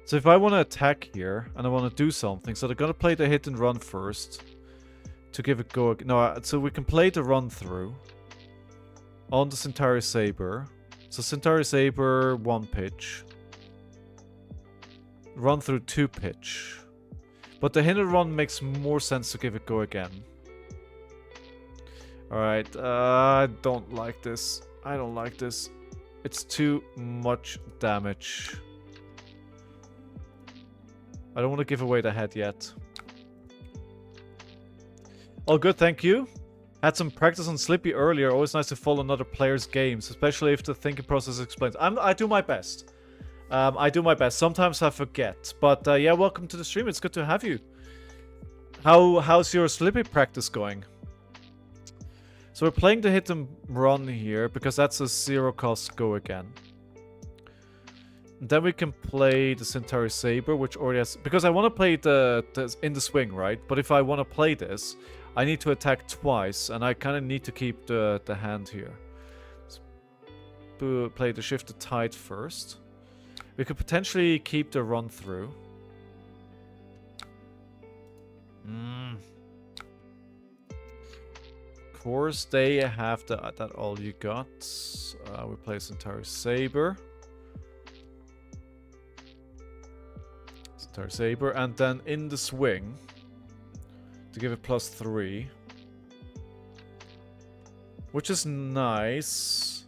So if I want to attack here, and I want to do something, so they're going to play the hit and run first. To give it go... No, so we can play the run through. On the Centauri Saber. So Centauri Saber, 1 pitch. Run through 2 pitch. But the hit and run makes more sense to give it go again. Alright, I don't like this. I don't like this. It's too much damage. I don't want to give away the head yet. All good, thank you. Had some practice on Slippy earlier. Always nice to follow another player's games, especially if the thinking process explains. I do my best. I do my best. Sometimes I forget. But yeah, welcome to the stream. It's good to have you. How's your Slippy practice going? So we're playing the hit and run here, because that's a 0 cost go again. And then we can play the Centauri Saber, which already has... Because I want to play the in the swing, right? But if I want to play this, I need to attack twice, and I kind of need to keep the hand here. Let's play the Shifted Tide first. We could potentially keep the run through. Of course, they have that all you got. We play Centauri Saber. Centauri Saber, and then in the swing, to give it +3. Which is nice.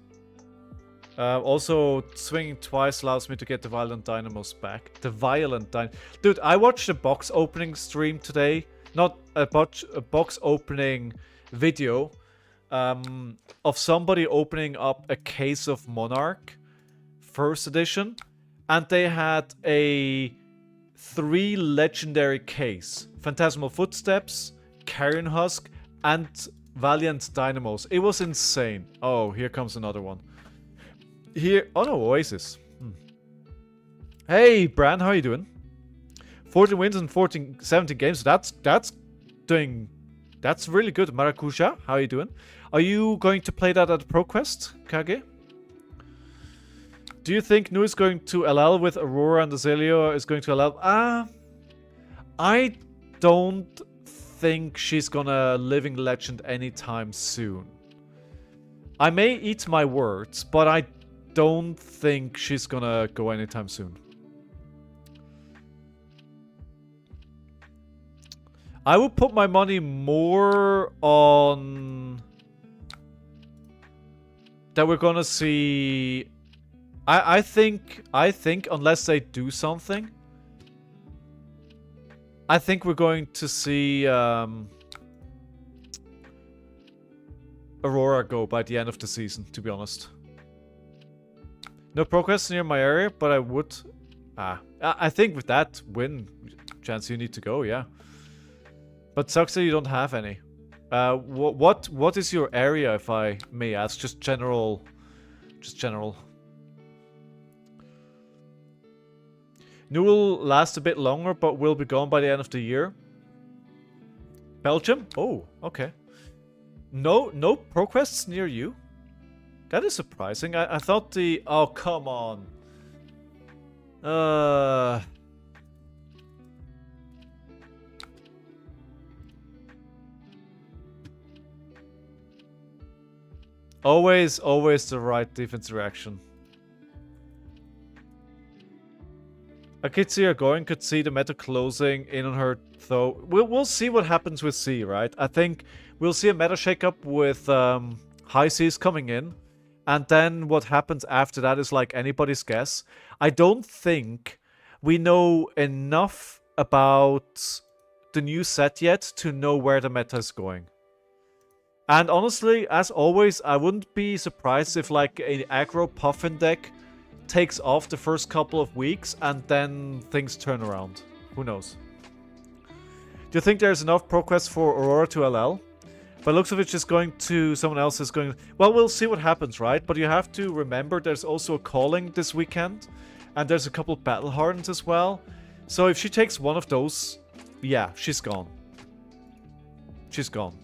Also, swinging twice allows me to get the Violent Dynamos back. The Violent Dynamo... Dude, I watched a box opening stream today. Not a box opening video of somebody opening up a case of Monarch, 1st edition. And they had a 3 legendary case. Phantasmal Footsteps, Carrion Husk, and Valiant Dynamos. It was insane. Oh, here comes another one. Here... Oh no, Oasis. Hey, Bran, how are you doing? 14 wins in 17 games. That's doing... That's really good. Maracuja, how are you doing? Are you going to play that at ProQuest, Kage? Do you think Nu is going to LL with Aurora and Azalea is going to LL? I don't think she's gonna Living Legend anytime soon. I may eat my words, but I don't think she's gonna go anytime soon. I would put my money more on that we're gonna see. I think unless they do something, I think we're going to see Aurora go by the end of the season, to be honest. No progress near my area, but I would... I think with that win chance you need to go, yeah. But sucks that you don't have any. What is your area, if I may ask? Just general... Just general. New will last a bit longer, but will be gone by the end of the year. Belgium? Oh, okay. No ProQuests near you? That is surprising. I thought the... Oh, come on. Always the right defense reaction. I could see her going, could see the meta closing in on her, though. We'll see what happens with C, right? I think we'll see a meta shakeup with high C's coming in. And then what happens after that is like anybody's guess. I don't think we know enough about the new set yet to know where the meta is going. And honestly, as always, I wouldn't be surprised if like an aggro puffin deck takes off the first couple of weeks and then things turn around. Who knows? Do you think there's enough ProQuest for Aurora to LL? By looks of it, just going to someone else is going... Well, we'll see what happens, right? But you have to remember there's also a calling this weekend. And there's a couple of Battle Hardens as well. So if she takes one of those, yeah, she's gone. She's gone.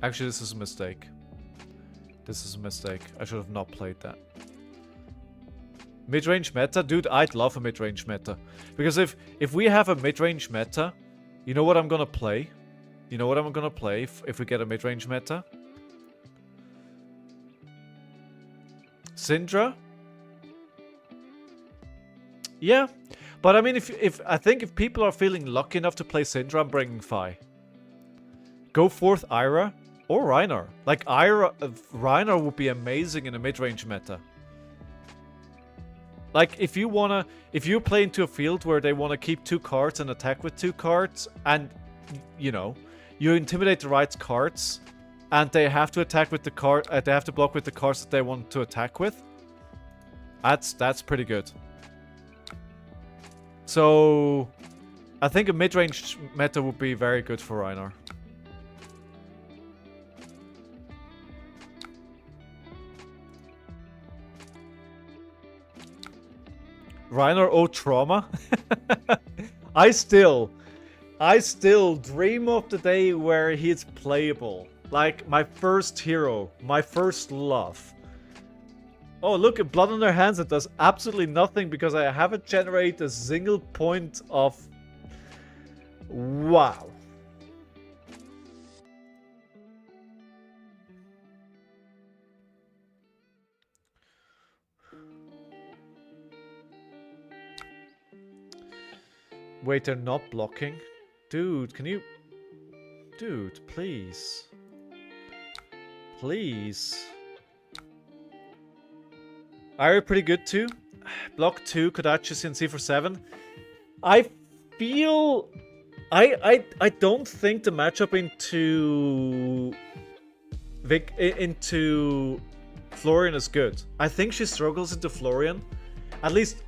Actually, this is a mistake. This is a mistake. I should have not played that. Mid-range meta? Dude, I'd love a mid-range meta. Because if we have a mid-range meta, you know what I'm gonna play? You know what I'm gonna play if we get a mid-range meta? Syndra? Yeah. But I mean, I think if people are feeling lucky enough to play Syndra, I'm bringing Fi. Go forth Ira or Reiner. Like, Reiner would be amazing in a mid-range meta. Like, if you play into a field where they want to keep 2 cards and attack with 2 cards, and, you know, you intimidate the right cards, and they have to attack with the card, they have to block with the cards that they want to attack with, that's pretty good. So, I think a mid-range meta would be very good for Reiner. Reiner O Trauma? I still dream of the day where he's playable. Like, my first hero, my first love. Oh, look, at blood on their hands. It does absolutely nothing because I haven't generated a single point of... Wow. Wait, they're not blocking? Dude, can you... Dude, please. Please. Ira pretty good too. Block 2, Kodachi CNC for 7. I feel... I don't think the matchup into Florian is good. I think she struggles into Florian. At least,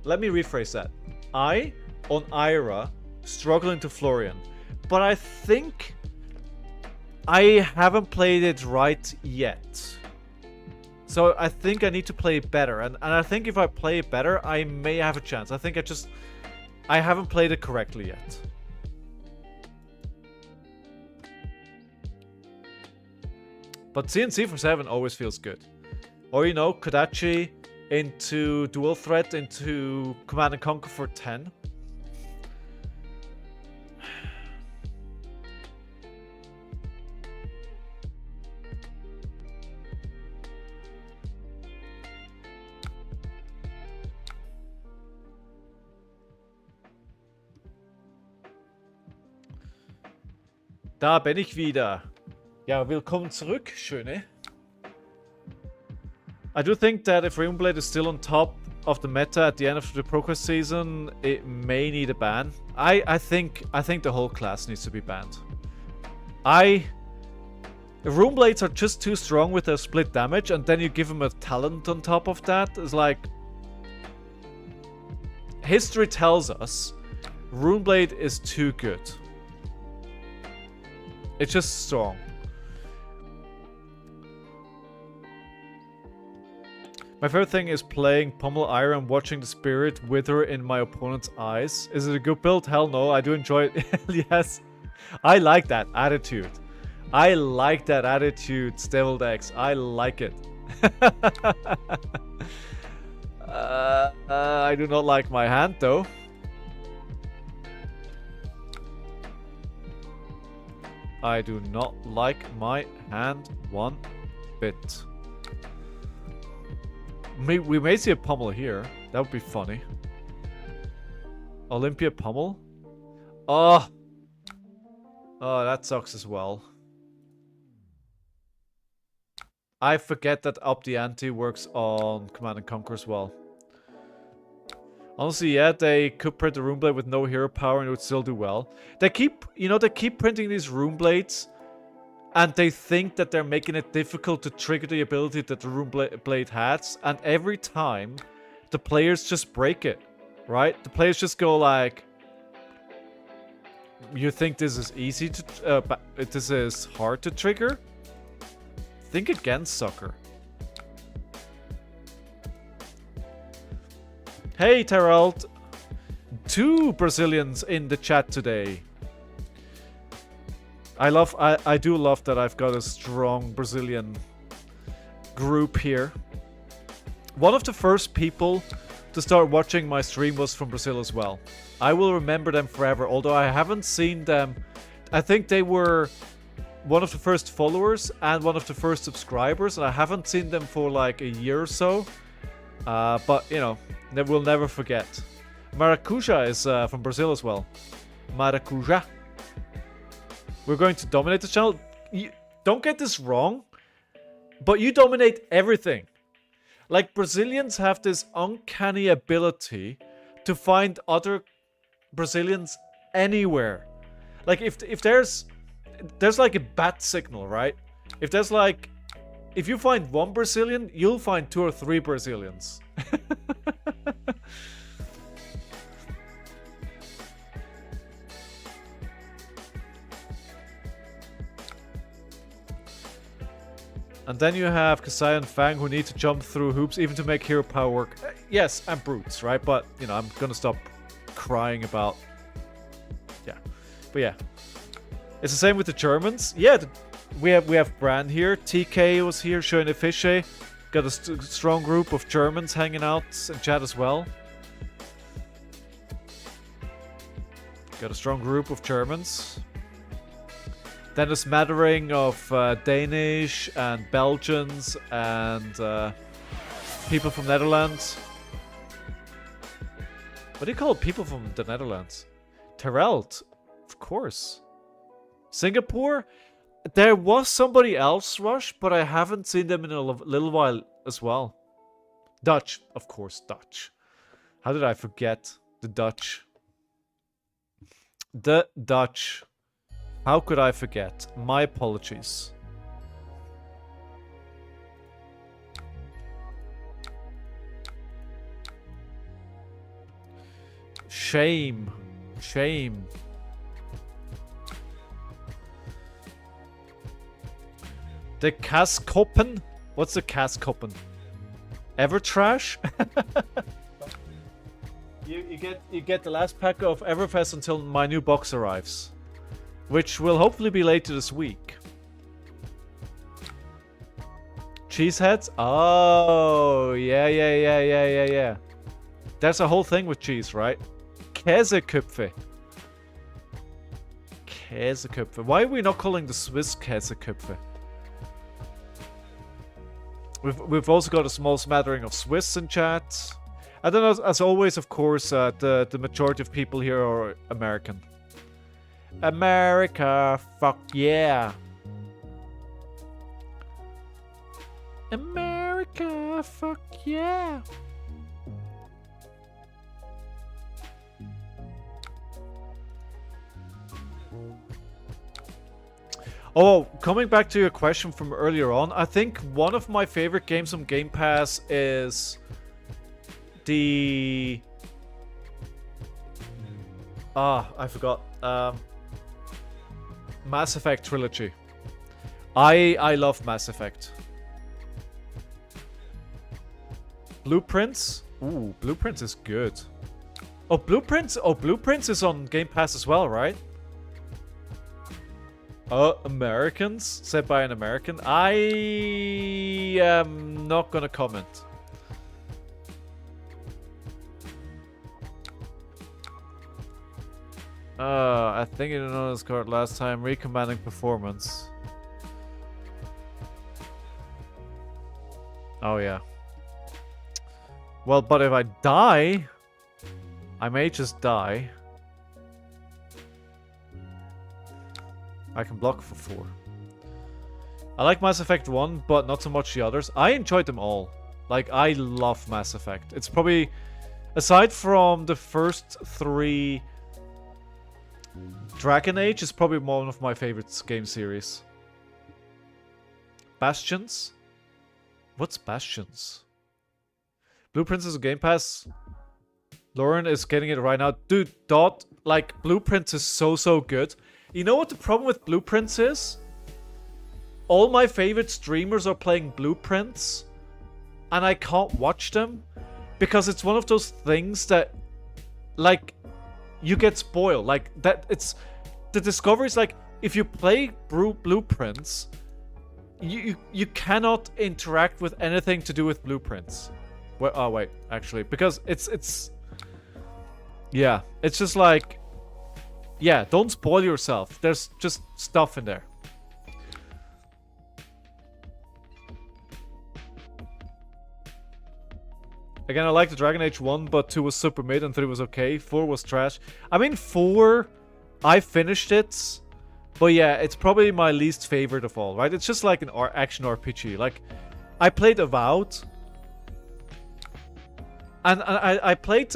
let me rephrase that. On Ira, struggling to Florian. But I think I haven't played it right yet. So I think I need to play it better. And I think if I play it better, I may have a chance. I think I haven't played it correctly yet. But CNC for 7 always feels good. Or, you know, Kodachi into Dual Threat into Command and Conquer for 10. Da bin ich wieder. Ja, willkommen zurück, Schöne. I do think that if Runeblade is still on top of the meta at the end of the ProQuest season, it may need a ban. I think the whole class needs to be banned. Runeblades are just too strong with their split damage, and then you give them a talent on top of that. It's like... History tells us Runeblade is too good. It's just strong. My favorite thing is playing Pummel Ira and watching the spirit wither in my opponent's eyes. Is it a good build? Hell no, I do enjoy it. Yes. I like that attitude. I like that attitude, Deviled X. I like it. I do not like my hand though. I do not like my hand one bit. We may see a pummel here. That would be funny. Olympia pummel? Oh! Oh, that sucks as well. I forget that Up the Ante works on Command & Conquer as well. Honestly, yeah, they could print a Rune Blade with no hero power and it would still do well. They keep, you know, they keep printing these Rune Blades and they think that they're making it difficult to trigger the ability that the Rune Blade has. And every time, the players just break it, right? The players just go like, you think this is easy to, this is hard to trigger? Think again, sucker. Hey, Terrell. 2 Brazilians in the chat today. I do love that I've got a strong Brazilian group here. One of the first people to start watching my stream was from Brazil as well. I will remember them forever, although I haven't seen them. I think they were one of the first followers and one of the first subscribers, and I haven't seen them for like a year or so. But, you know, we'll never forget. Maracuja is from Brazil as well. Maracuja. We're going to dominate the channel. Don't get this wrong, but you dominate everything. Like, Brazilians have this uncanny ability to find other Brazilians anywhere. Like, if there's like a bat signal, right? If you find one Brazilian, you'll find 2 or 3 Brazilians. And then you have Kasai and Fang who need to jump through hoops even to make hero power work. Yes, and brutes, right? But, you know, I'm gonna stop crying about... Yeah. But yeah. It's the same with the Germans. Yeah, we have Bran here. TK was here, showing a fishy. Got a strong group of Germans hanging out in chat as well. Got a strong group of Germans. Then a smattering of Danish and Belgians and people from Netherlands. What do you call people from the Netherlands? Terelt, of course. Singapore? There was somebody else, Rush, but I haven't seen them in a little while as well. Dutch, of course, Dutch. How did I forget the Dutch? The Dutch. How could I forget? My apologies. Shame. Shame. The Kaskoppen? What's the Kaskoppen? Evertrash? you get the last pack of Everfest until my new box arrives. Which will hopefully be later this week. Cheeseheads? Oh, yeah. There's a whole thing with cheese, right? Käseköpfe. Käseköpfe. Why are we not calling the Swiss Käseköpfe? We've also got a small smattering of Swiss in chat. And then as always, of course, the majority of people here are American. America, fuck yeah. America, fuck yeah. Oh, coming back to your question from earlier on, I think one of my favorite games on Game Pass is the... I forgot. Mass Effect trilogy. I love Mass Effect. Blueprints? Ooh, Blueprints is good. Oh, Blueprints is on Game Pass as well, right? Americans? Said by an American? I am not gonna comment. I think you didn't know this card last time. Recommanding performance. Oh yeah. Well, but if I die, I may just die. I can block for 4. I like Mass Effect 1, but not so much the others. I enjoyed them all. Like, I love Mass Effect. It's probably, aside from the first 3, Dragon Age is probably one of my favorite game series. Bastions? What's Bastions? Blueprints is a Game Pass. Lauren is getting it right now. Dude, Dot, like, Blueprints is so good. You know what the problem with Blueprints is? All my favorite streamers are playing Blueprints, and I can't watch them because it's one of those things that, like, you get spoiled. Like, that, it's, the discovery is like, if you play Blueprints, you cannot interact with anything to do with Blueprints. Well, oh wait, actually, because it's yeah, it's just like, yeah, don't spoil yourself. There's just stuff in there. Again, I like the Dragon Age 1, but 2 was super mid and 3 was okay. 4 was trash. I mean, 4, I finished it, but yeah, it's probably my least favorite of all, right? It's just like an action RPG. Like, I played Avowed, and I played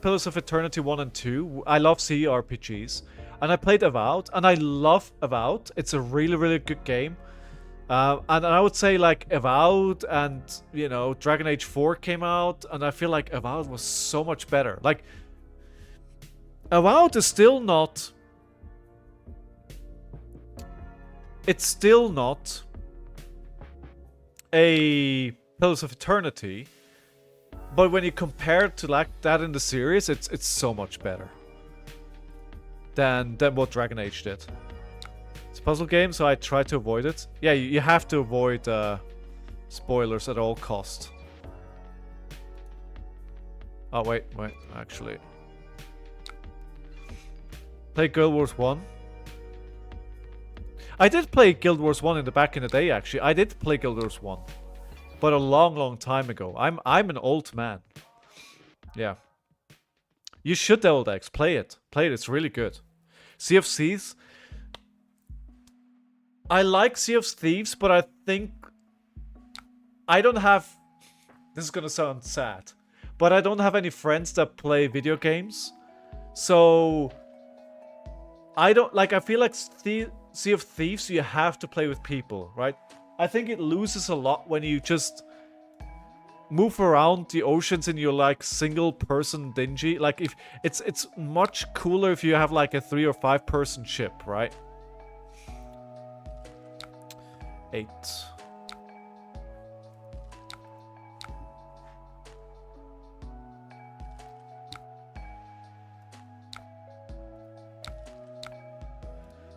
Pillars of Eternity 1 and 2. I love CRPGs. And I played Avowed, and I love Avowed. It's a really good game. And I would say, like, Avowed and, you know, Dragon Age 4 came out, and I feel like Avowed was so much better. Like, Avowed is still not... It's still not a Pillars of Eternity, but when you compare it to like that in the series, it's so much better than what Dragon Age did. It's a puzzle game, so I try to avoid it. Yeah, you have to avoid spoilers at all cost. Oh wait, actually, play Guild Wars 1. I did play Guild Wars 1 in the back in the day. Actually, I did play Guild Wars 1. But a long time ago. I'm an old man. Yeah. You should, Old X. Play it. Play it. It's really good. Sea of Thieves. I like Sea of Thieves, but I think... I don't have... This is gonna sound sad. But I don't have any friends that play video games. So... I don't... Like, I feel like Sea of Thieves, you have to play with people, right? I think it loses a lot when you just move around the oceans in your like single person dingy. Like if it's much cooler if you have like a 3 or 5 person ship, right? 8.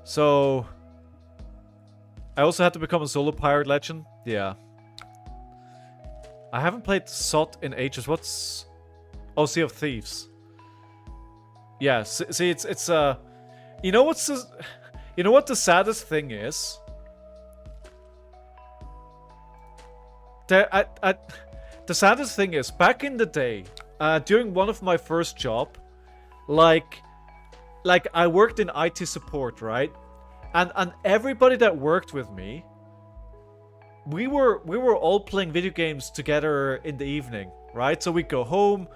So I also had to become a solo pirate legend. Yeah. I haven't played SOT in ages. What's... Oh, Sea of Thieves. Yeah, see, it's you know what's the... You know what the saddest thing is? The saddest thing is, back in the day, during one of my first job, like I worked in IT support, right? And everybody that worked with me, we were all playing video games together in the evening, right? So we go home,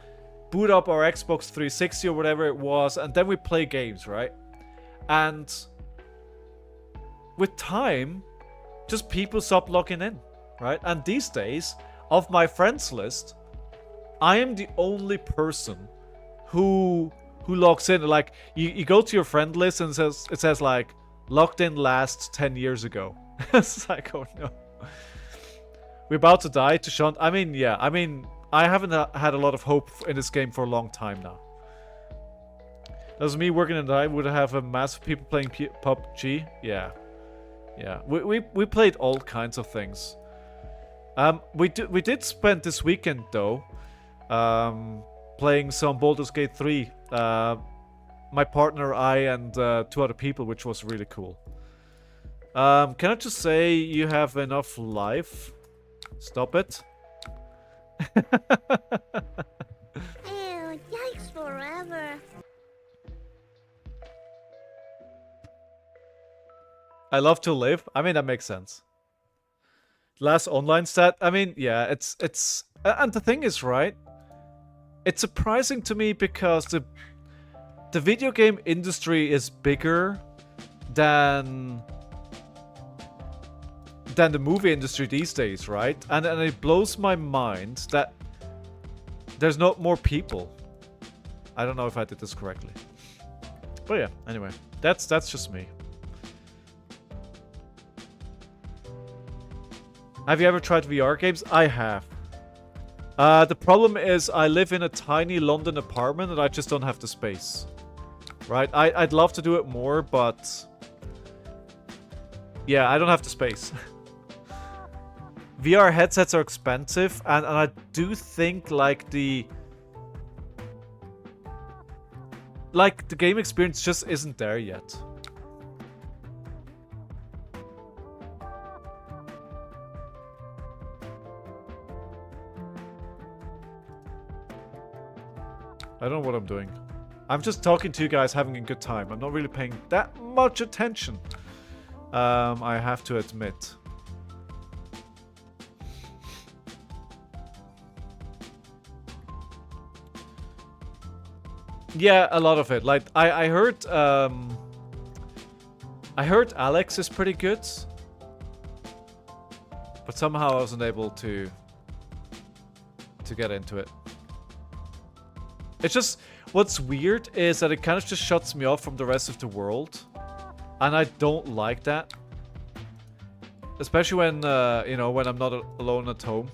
boot up our Xbox 360 or whatever it was, and then we play games, right? And with time, just people stop logging in, right? And these days, of my friends list, I am the only person who logs in. Like, you go to your friend list and it says like, logged in last 10 years ago. It's like, oh no. We're about to die to Sean. I mean, yeah. I mean, I haven't had a lot of hope in this game for a long time now. Does me working in the night would have a mass of people playing PUBG? Yeah. Yeah. We played all kinds of things. We did spend this weekend though. playing some Baldur's Gate 3. My partner, I, and 2 other people, which was really cool. Can I just say you have enough life? Stop it. Ew, yikes forever. I love to live. I mean, that makes sense. Last online stat. I mean, yeah, it's and the thing is, right? It's surprising to me because the video game industry is bigger than the movie industry these days, right? And it blows my mind that there's not more people. I don't know if I did this correctly. But yeah, anyway, that's just me. Have you ever tried VR games? I have. The problem is I live in a tiny London apartment and I just don't have the space. Right? I'd love to do it more, but yeah, I don't have the space. VR headsets are expensive, and I do think like the game experience just isn't there yet. I don't know what I'm doing. I'm just talking to you guys, having a good time. I'm not really paying that much attention. I have to admit. Yeah, a lot of it. Like I heard Alex is pretty good. But somehow I wasn't able to get into it. It's just, what's weird is that it kind of just shuts me off from the rest of the world. And I don't like that. Especially when, you know, when I'm not alone at home.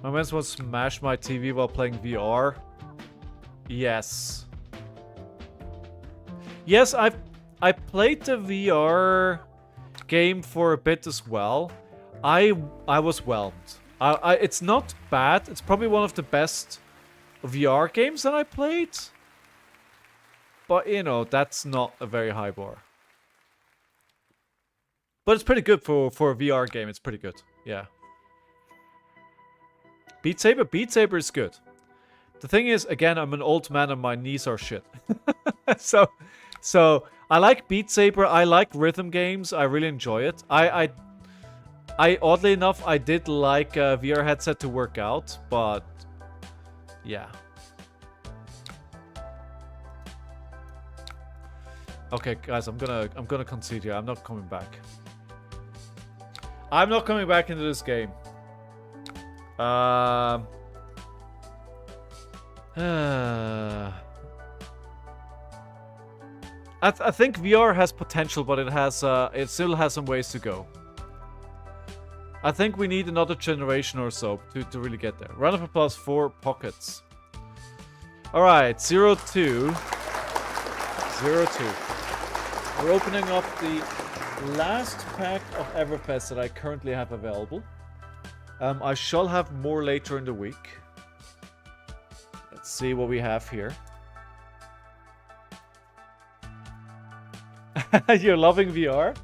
My friends want to smash my TV while playing VR. Yes. Yes, I played the VR game for a bit as well. I was whelmed. It's not bad. It's probably one of the best VR games that I played. But, you know, that's not a very high bar. But it's pretty good for a VR game. It's pretty good. Yeah. Beat Saber is good. The thing is, again, I'm an old man and my knees are shit. So I like Beat Saber. I like rhythm games. I really enjoy it. I oddly enough, I did like a VR headset to work out, but yeah. Okay, guys, I'm gonna concede here. I'm not coming back. I'm not coming back into this game. I think VR has potential, but it still has some ways to go. I think we need another generation or so to really get there. Round of applause for Pockets. Alright, 0-2. 0-2. We're opening up the last pack of Everfest that I currently have available. I shall have more later in the week. Let's see what we have here. You're loving VR?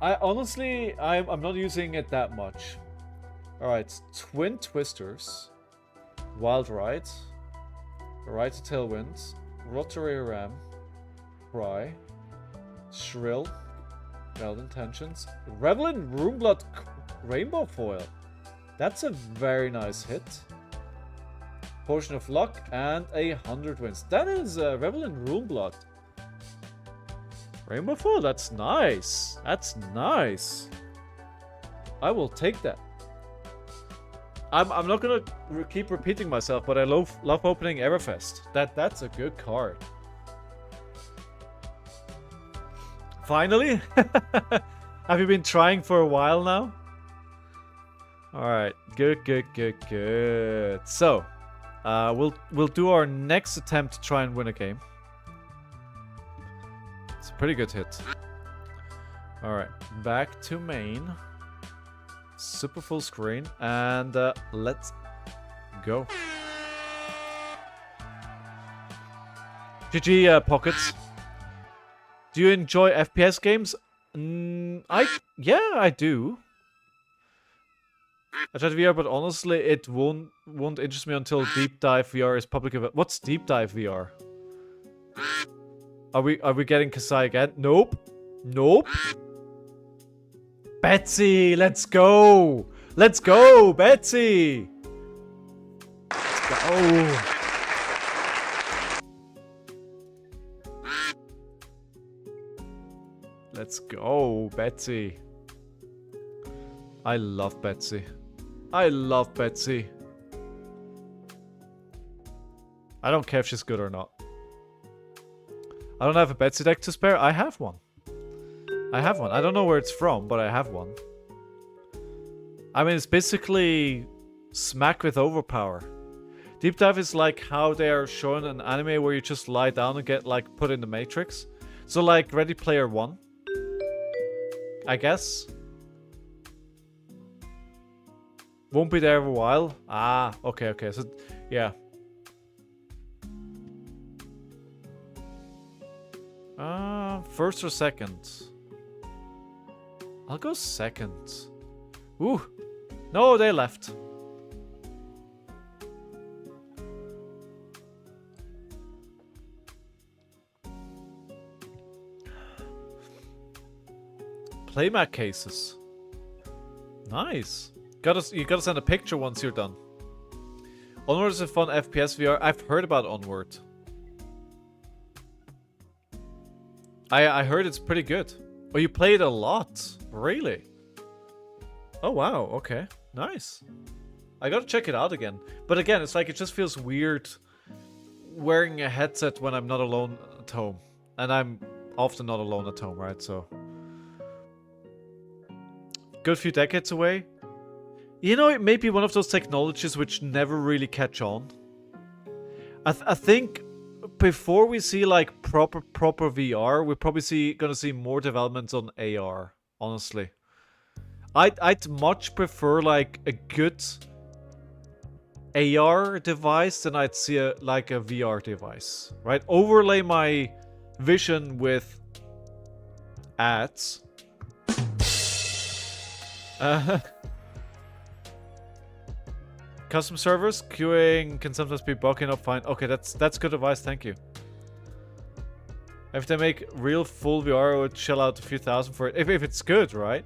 I honestly, I'm not using it that much. Alright, Twin Twisters, Wild Ride, Ride to Tailwind, Rotary Ram, Cry, Shrill, Wild Intentions, Revel in Roomblood Rainbow Foil. That's a very nice hit. Potion of Luck and 100 wins. That is Revel in Roomblood. Rainbow Foil, that's nice. That's nice. I will take that. I'm not gonna keep repeating myself, but I love opening Everfest. That's a good card. Finally? Have you been trying for a while now? Alright, good. So, we'll do our next attempt to try and win a game. It's a pretty good hit. Alright, back to main. super full screen, and let's go. GG, Pockets. Do you enjoy FPS games? Yeah, I do. I tried VR, but honestly, it won't interest me until Deep Dive VR is public. What's Deep Dive VR? Are we getting Kasai again? Nope. Nope. Betsy, let's go. Let's go, Betsy. Let's go. Let's go, Betsy. I love Betsy. I love Betsy. I don't care if she's good or not. I don't have a Betsy deck to spare. I have one. I have one. I don't know where it's from, but I have one. I mean, it's basically smack with overpower. Deep Dive is like how they are showing an anime where you just lie down and get like put in the Matrix. So like Ready Player One, I guess. Won't be there for a while. Ah, okay, okay. So, yeah. First or second? I'll go second. Ooh. No, they left. Playmat cases. Nice. You gotta send a picture once you're done. Onward is a fun FPS VR. I've heard about Onward. I heard it's pretty good. Oh, you played a lot? Really? Oh wow, okay. Nice. I gotta check it out again. But again, it's like it just feels weird wearing a headset when I'm not alone at home. And I'm often not alone at home, right? So good few decades away. You know, it may be one of those technologies which never really catch on. I think before we see like proper VR, we're probably gonna see more developments on AR. Honestly, I'd much prefer like a good AR device than I'd see like a VR device. Right? Overlay my vision with ads. Custom servers queuing can sometimes be bugging up fine. Okay, that's good advice. Thank you. If they make real full VR, I would shell out a few thousand for it. If it's good, right?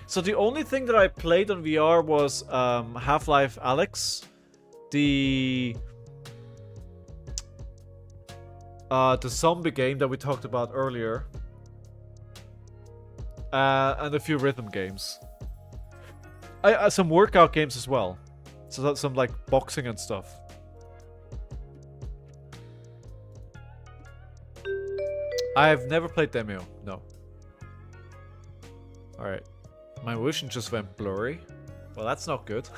So the only thing that I played on VR was Half-Life Alyx, the zombie game that we talked about earlier, and a few rhythm games. Some workout games as well. So that's some like boxing and stuff. I've never played Demio, no. Alright. My vision just went blurry. Well, that's not good.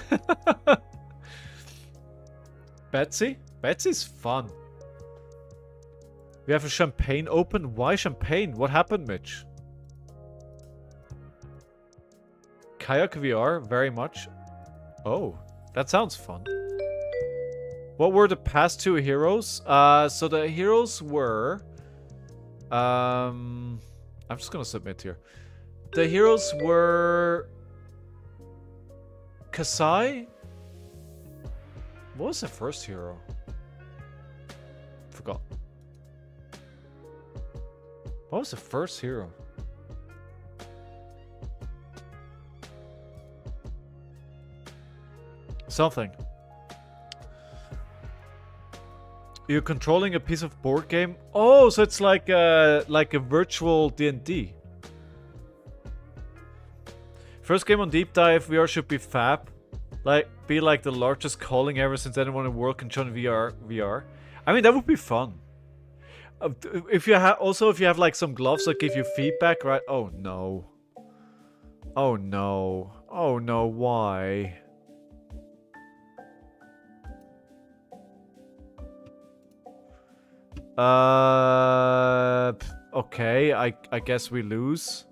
Betsy? Betsy's fun. We have a champagne open? Why champagne? What happened, Mitch? Kayak VR, very much. Oh, that sounds fun. What were the past two heroes? So the heroes were... I'm just gonna submit here. The heroes were... Kasai? What was the first hero? Forgot. What was the first hero? Something. You're controlling a piece of board game? Oh, so it's like a virtual D&D. First game on Deep Dive VR should be fab. Be like the largest calling ever since anyone in the world can join VR. I mean, that would be fun. If you have like some gloves that give you feedback, right? Oh no. Oh no. Oh no, why? Okay, I guess we lose.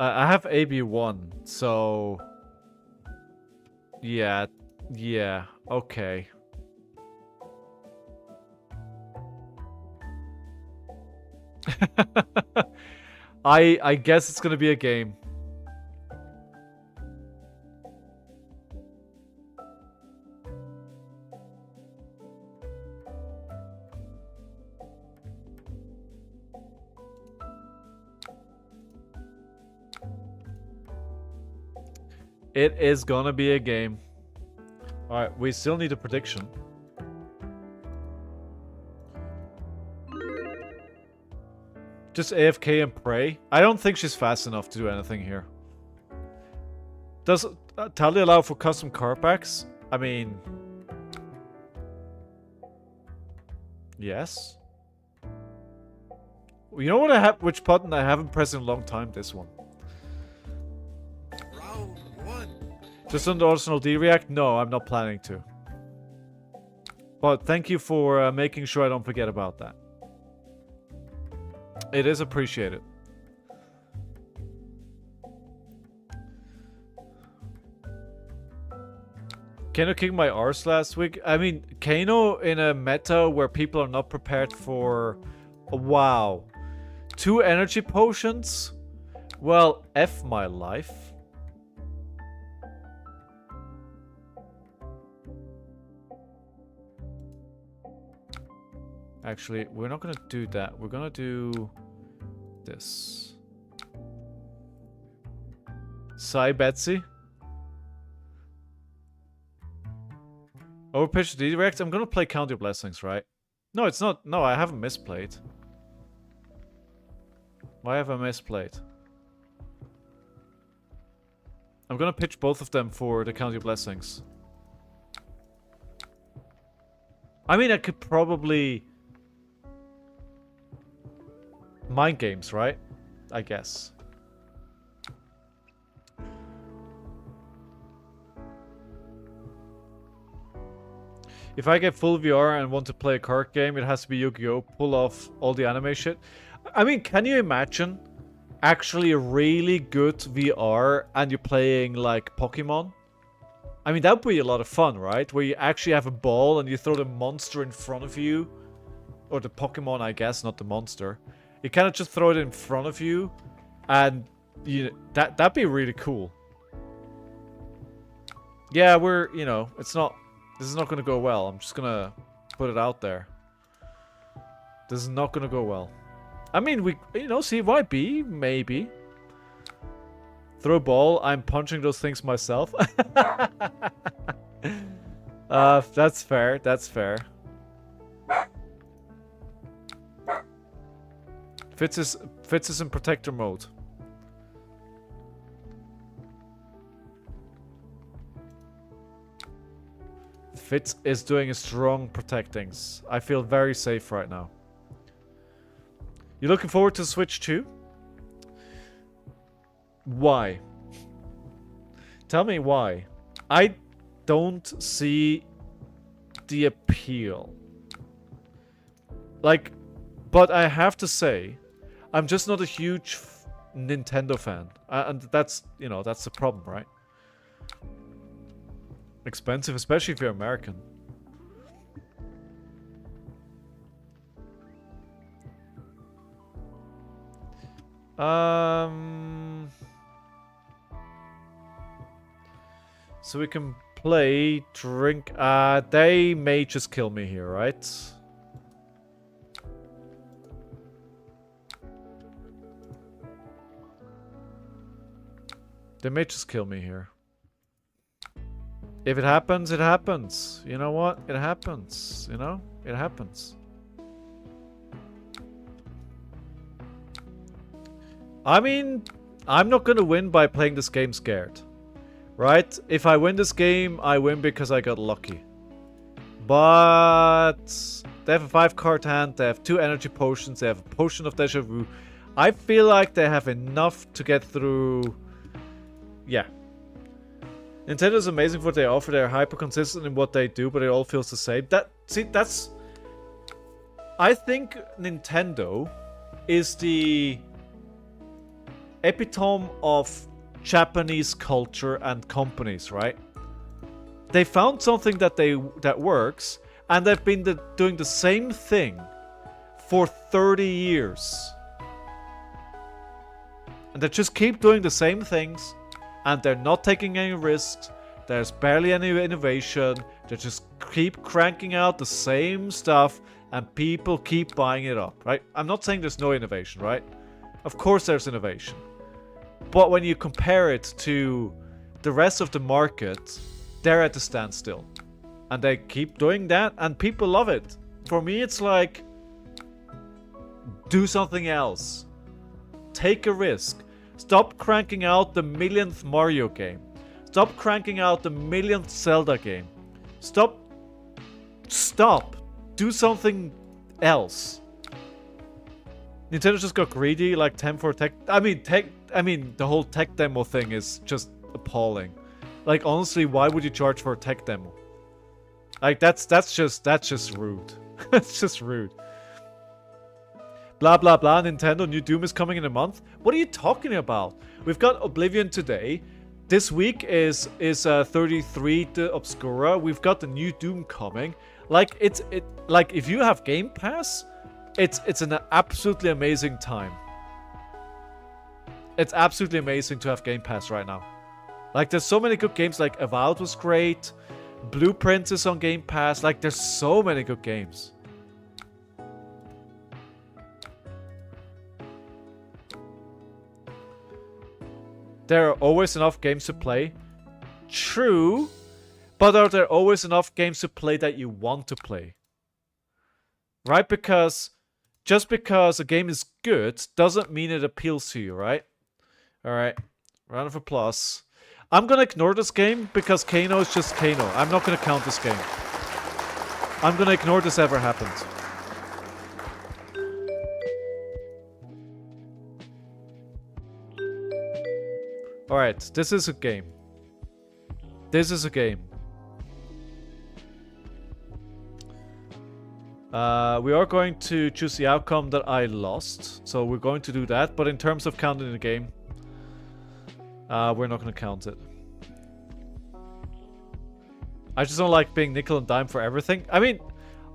I have AB1, so... Yeah, okay. I guess it's gonna be a game. It is gonna be a game. Alright, we still need a prediction. Just AFK and pray. I don't think she's fast enough to do anything here. Does Tally allow for custom card packs? I mean... Yes. You know what I have? Which button I haven't pressed in a long time? This one. Round one. Just on the Arsenal D react? No, I'm not planning to. But thank you for making sure I don't forget about that. It is appreciated. Kano kicked my arse last week. I mean, Kano in a meta where people are not prepared for... Wow. 2 energy potions? Well, F my life. Actually, we're not gonna do that. We're gonna do this. Sigh, Betsy. Overpitch the direct. I'm gonna play Count Your Blessings, right? No, it's not. No, I haven't misplayed. Why have I misplayed? I'm gonna pitch both of them for the Count Your Blessings. I mean, I could probably... Mind games, right? I guess. If I get full VR and want to play a card game, it has to be Yu-Gi-Oh! Pull off all the anime shit. I mean, can you imagine actually a really good VR and you're playing like Pokemon? I mean, that would be a lot of fun, right? Where you actually have a ball and you throw the monster in front of you. Or the Pokemon, I guess, not the monster. You kind of just throw it in front of you, and that'd be really cool. Yeah, it's not. This is not gonna go well. I'm just gonna put it out there. This is not gonna go well. I mean, CYB maybe. Throw ball. I'm punching those things myself. That's fair. That's fair. Fitz is in protector mode. Fitz is doing a strong protectings. I feel very safe right now. You looking forward to Switch 2? Why? Tell me why. I don't see the appeal. Like, but I have to say, I'm just not a huge Nintendo fan. And that's, that's the problem, right? Expensive, especially if you're American. So we can play, drink. They may just kill me here, right? They may just kill me here. If it happens, it happens. You know what? It happens. It happens. I mean, I'm not gonna win by playing this game scared. Right? If I win this game, I win because I got lucky. But they have a 5-card hand, they have 2 energy potions, they have a potion of deja vu. I feel like they have enough to get through. Yeah. Nintendo's amazing for what they offer. They're hyper consistent in what they do, but it all feels the same. That's... I think Nintendo is the epitome of Japanese culture and companies, right? They found something that works, and they've been doing the same thing for 30 years. And they just keep doing the same things, and they're not taking any risks. There's barely any innovation. They just keep cranking out the same stuff, and people keep buying it up, right? I'm not saying there's no innovation, right? Of course there's innovation. But when you compare it to the rest of the market, they're at a standstill. And they keep doing that, and people love it. For me, it's like, do something else. Take a risk. Stop cranking out the millionth Mario game. Stop cranking out the millionth Zelda game. Stop. Do something else. Nintendo just got greedy, like time for tech. I mean, the whole tech demo thing is just appalling. Like, honestly, why would you charge for a tech demo? Like, that's just rude. That's just rude. Blah blah blah. Nintendo new Doom is coming in a month. What are you talking about? We've got Oblivion today. This week is 33 to Obscura. We've got the new Doom coming. Like like if you have Game Pass, it's an absolutely amazing time. It's absolutely amazing to have Game Pass right now. Like there's so many good games. Like Avowed was great. Blueprints is on Game Pass. Like there's so many good games. There are always enough games to play. True. But are there always enough games to play that you want to play? Right? Because just because a game is good doesn't mean it appeals to you, right? Alright. Round of applause. I'm gonna ignore this game because Kano is just Kano. I'm not gonna count this game. I'm gonna ignore this ever happened. Alright, this is a game. This is a game. We are going to choose the outcome that I lost. So we're going to do that. But in terms of counting the game, we're not going to count it. I just don't like being nickel and dime for everything. I mean,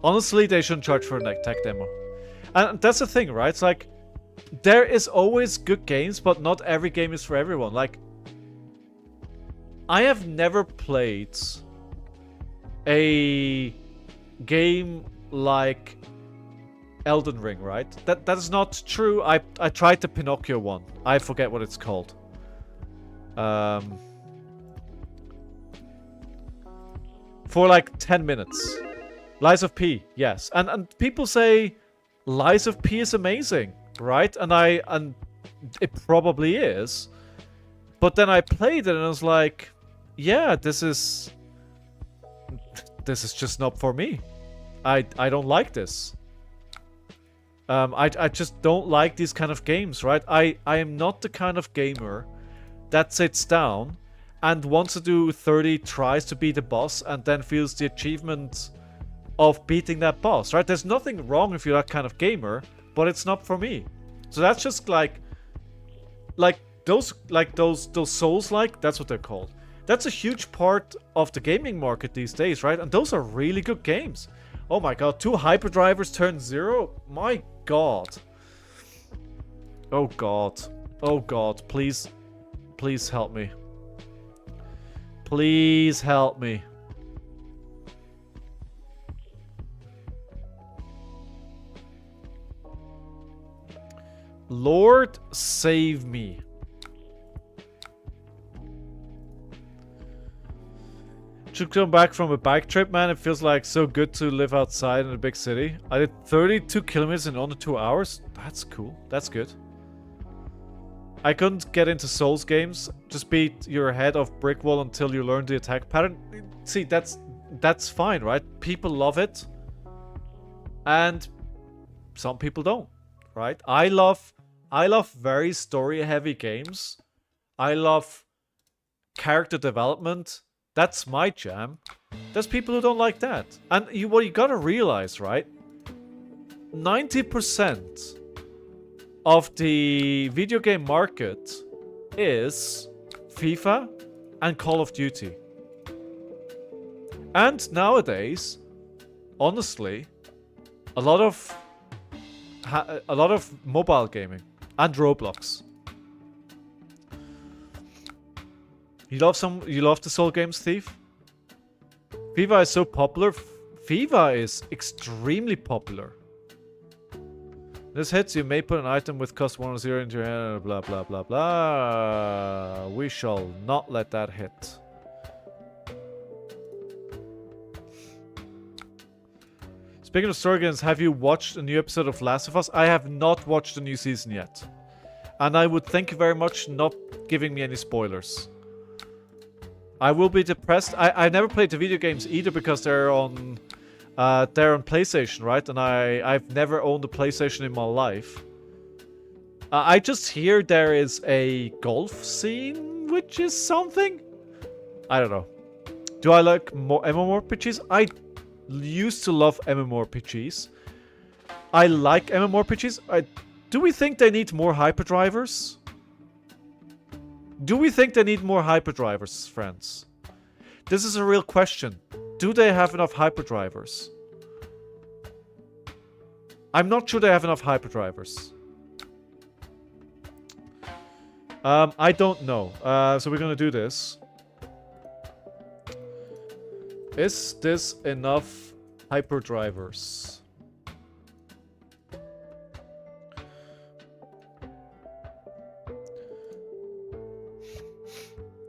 honestly, they shouldn't charge for a tech demo. And that's the thing, right? It's like, there is always good games, but not every game is for everyone. Like, I have never played a game like Elden Ring, right? That is not true. I tried the Pinocchio one. I forget what it's called. For like 10 minutes. Lies of P, yes. And people say Lies of P is amazing, right? And it probably is. But then I played it and I was like, yeah, this is just not for me. I don't like this. I just don't like these kind of games, right? I am not the kind of gamer that sits down and wants to do 30 tries to beat a boss and then feels the achievement of beating that boss, right? There's nothing wrong if you're that kind of gamer, but it's not for me. So that's just like those Souls-like, that's what they're called. That's a huge part of the gaming market these days, right? And those are really good games. Oh my god, 2 hyperdrivers turn 0? My god. Oh god. Oh god, please. Please help me. Please help me. Lord, save me. Should come back from a bike trip, man. It feels like so good to live outside in a big city. I did 32 kilometers in under 2 hours. That's cool. That's good. I couldn't get into Souls games. Just beat your head off brick wall until you learn the attack pattern. See, that's fine, right? People love it. And some people don't, right? I love very story-heavy games. I love character development. That's my jam. There's people who don't like that. And what you gotta realize, right? 90% of the video game market is FIFA and Call of Duty. And nowadays, honestly, a lot of mobile gaming and Roblox. You love the Soul games, Thief? FIFA is so popular. FIFA is extremely popular. This hits, you may put an item with cost 1 or 0 into your hand, blah blah blah blah. We shall not let that hit. Speaking of story games, have you watched a new episode of Last of Us? I have not watched the new season yet. And I would thank you very much not giving me any spoilers. I will be depressed. I never played the video games either because they're on PlayStation, right? And I've never owned a PlayStation in my life. I just hear there is a golf scene, which is something. I don't know. Do I like more MMORPGs? I used to love MMORPGs. I like MMORPGs. Do we think they need more hyperdrivers? Do we think they need more hyperdrivers, friends? This is a real question. Do they have enough hyperdrivers? I'm not sure they have enough hyperdrivers. I don't know. So we're gonna do this. Is this enough hyperdrivers?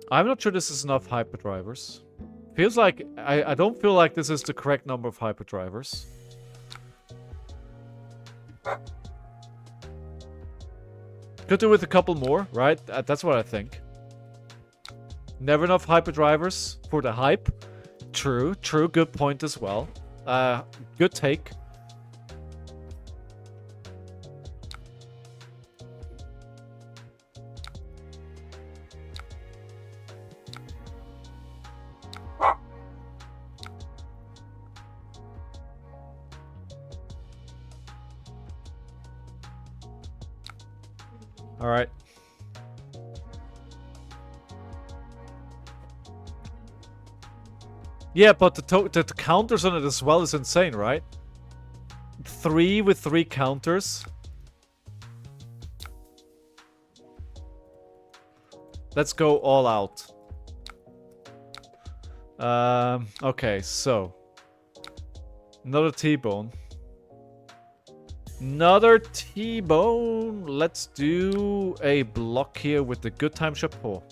I'm not sure this is enough hyperdrivers. Feels like... I don't feel like this is the correct number of hyperdrivers. Could do with a couple more, right? That's what I think. Never enough hyperdrivers for the hype. True, true. Good point as well. Good take. All right. Yeah, but the counters on it as well is insane, right? 3 with 3 counters. Let's go all out. Okay, so another T-bone. Another T-bone. Let's do a block here with the good time chapeau.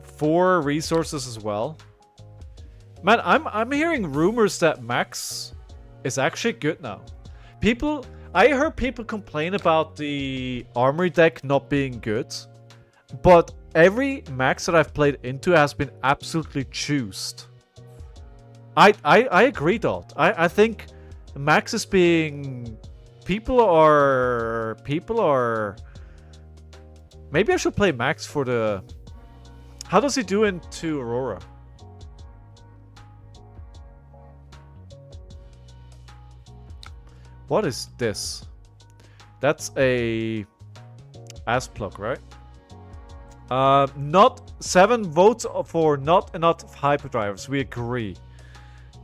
4 resources as well. Man, I'm hearing rumors that Max is actually good now. I heard people complain about the armory deck not being good, but every Max that I've played into has been absolutely juiced. I agree, Dot. I think Max is being... People are... Maybe I should play Max for the... How does he do into Aurora? What is this? That's a ass plug, right? Not 7 votes for not enough hyperdrivers. We agree.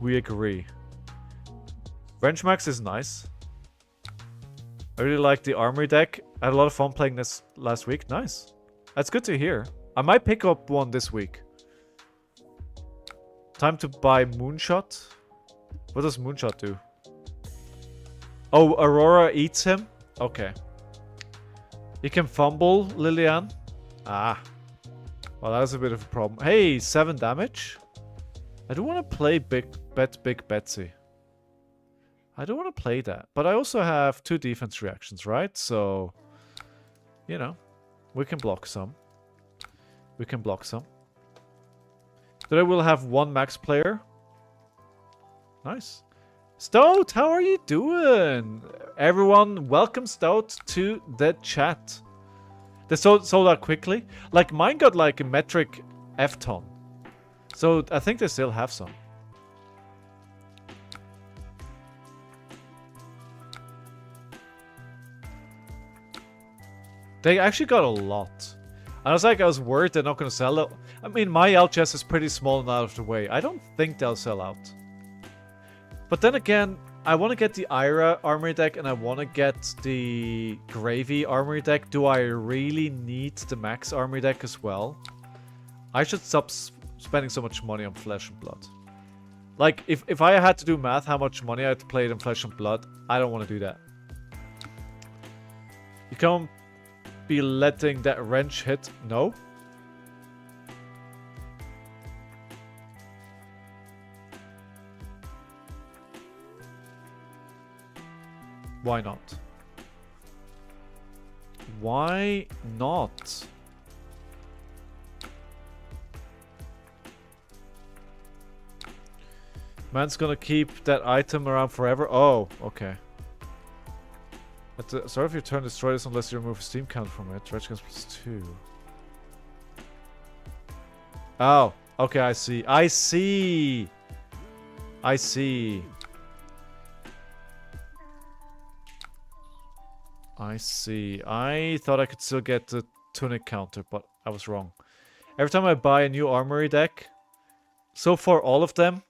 We agree. Wrench Max is nice. I really like the armory deck. I had a lot of fun playing this last week. Nice. That's good to hear. I might pick up one this week. Time to buy Moonshot. What does Moonshot do? Oh, Aurora eats him? Okay. He can fumble, Lilian. Ah. Well, that's a bit of a problem. Hey, 7 damage? I do want to play Big Betsy. I don't want to play that. But I also have 2 defense reactions, right? So, you know, we can block some. We can block some. Today we'll have 1 max player. Nice. Stout, how are you doing? Everyone, welcome Stout to the chat. They sold out quickly. Like, mine got like a metric F-ton. So, I think they still have some. They actually got a lot. And I was worried they're not going to sell it. I mean, my out chest is pretty small and out of the way. I don't think they'll sell out. But then again, I want to get the Ira armory deck and I want to get the Gravy armory deck. Do I really need the Max armory deck as well? I should stop spending so much money on Flesh and Blood. Like, if I had to do math how much money I had to play it in Flesh and Blood, I don't want to do that. You can't be letting that wrench hit. No. Why not? Why not? Man's gonna keep that item around forever. Oh, okay. At the start of your turn, destroy this unless you remove a steam count from it. Stretch against +2. Oh, okay, I see. I see. I see. I see. I thought I could still get the tunic counter, but I was wrong. Every time I buy a new armory deck, so far all of them,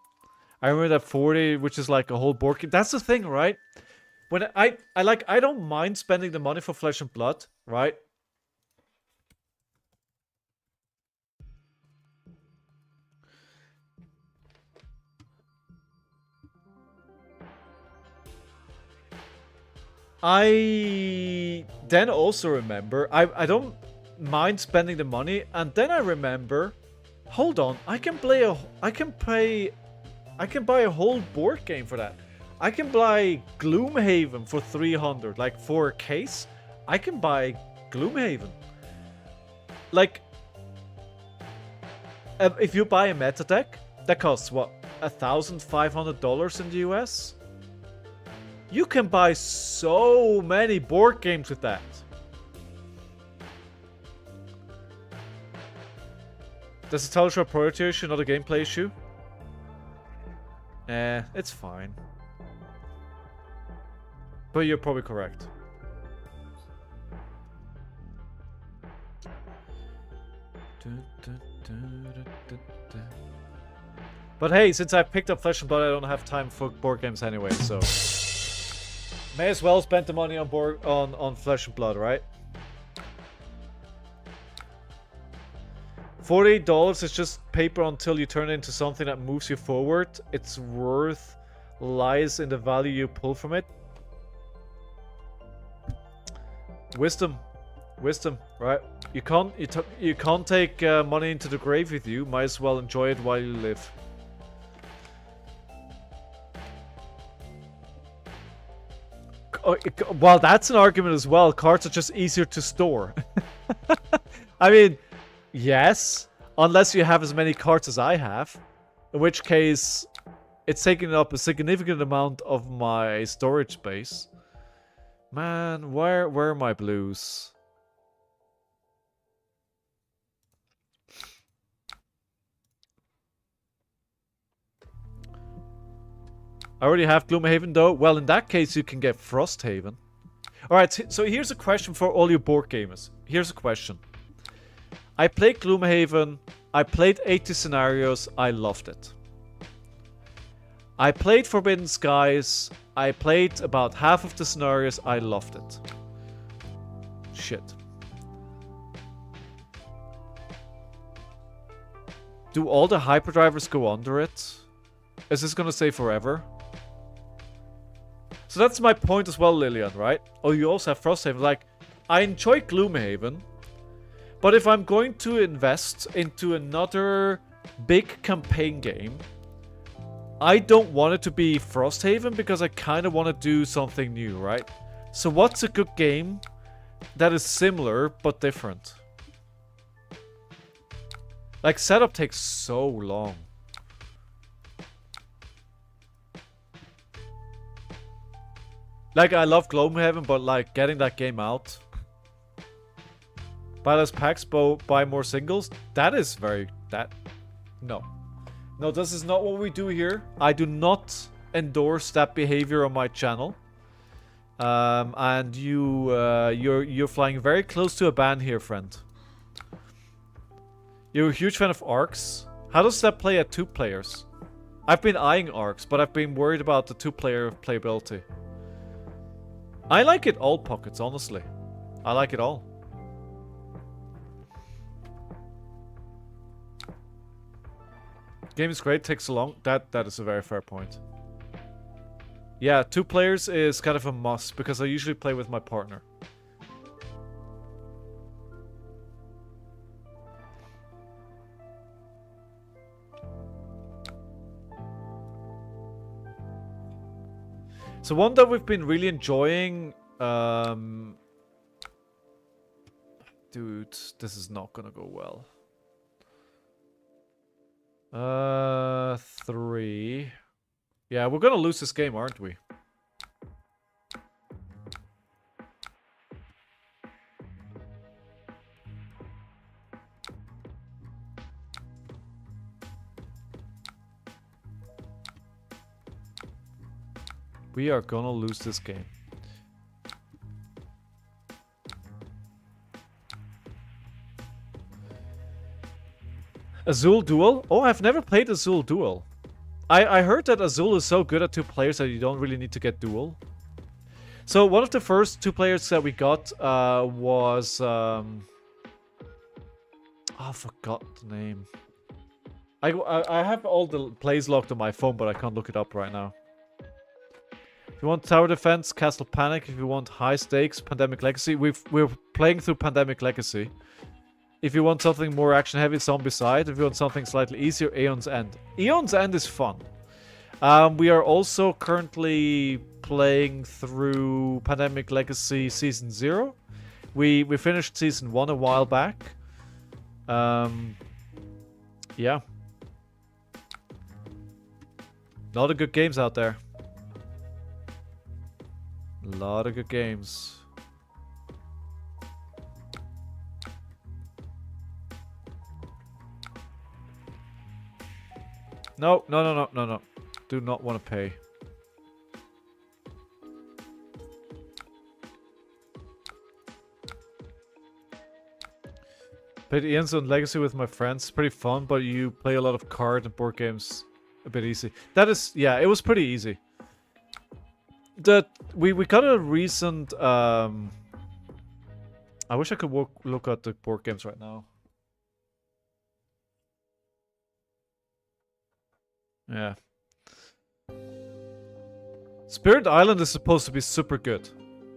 I remember that 40, which is like a whole board game. That's the thing, right? When I don't mind spending the money for Flesh and Blood, right? I then also remember, I don't mind spending the money, and then I remember, hold on, I can buy a whole board game for that. I can buy Gloomhaven for 300, like for a case. I can buy Gloomhaven. Like, if you buy a meta deck, that costs what, $1,500 in the US? You can buy so many board games with that. Does it tell us a priority issue, not a gameplay issue? It's fine. But you're probably correct. But hey, since I picked up Flesh and Blood, I don't have time for board games anyway, so may as well spend the money on Flesh and Blood, right? $48 is just paper until you turn it into something that moves you forward. Its worth lies in the value you pull from it. Wisdom, right? You can't take money into the grave with you. Might as well enjoy it while you live. Well, that's an argument as well. Cards are just easier to store. I mean, yes, unless you have as many cards as I have, in which case it's taking up a significant amount of my storage space. Man, where are my blues? I already have Gloomhaven though. Well, in that case, you can get Frosthaven. Alright, so here's a question for all you board gamers. Here's a question. I played Gloomhaven. I played 80 scenarios. I loved it. I played Forbidden Skies. I played about half of the scenarios. I loved it. Shit. Do all the hyperdrivers go under it? Is this gonna stay forever? So that's my point as well, Lillian, right? Oh, you also have Frosthaven. Like, I enjoy Gloomhaven, but if I'm going to invest into another big campaign game, I don't want it to be Frosthaven because I kind of want to do something new, right? So what's a good game that is similar but different? Like, setup takes so long. Like, I love Gloomhaven, but like, getting that game out. Buy less packs, buy more singles. That is very... No. No, this is not what we do here. I do not endorse that behavior on my channel. And you're flying very close to a ban here, friend. You're a huge fan of arcs. How does that play at 2 players? I've been eyeing arcs, but I've been worried about the 2-player playability. I like it all, Pockets, honestly. I like it all. Game is great, takes so long. That is a very fair point. Yeah, 2 players is kind of a must, because I usually play with my partner. So one that we've been really enjoying... Dude, this is not gonna go well. 3. Yeah, we're gonna lose this game, aren't we? We are gonna lose this game. Azul Duel? Oh, I've never played Azul Duel. I heard that Azul is so good at 2 players that you don't really need to get Duel. So one of the first 2 players that we got was... I forgot the name. I have all the plays locked on my phone, but I can't look it up right now. If you want Tower Defense, Castle Panic. If you want high stakes, Pandemic Legacy. We're playing through Pandemic Legacy. If you want something more action heavy, Zombicide. If you want something slightly easier, Aeon's End. Aeon's End is fun. We are also currently playing through Pandemic Legacy Season 0. We finished Season 1 a while back. Yeah. A lot of good games out there. A lot of good games. No. Do not want to pay. Played Ian's on Legacy with my friends. Pretty fun, but you play a lot of card and board games. A bit easy. That is, yeah, it was pretty easy. We got a recent. I wish I could look at the board games right now. Yeah. Spirit Island is supposed to be super good.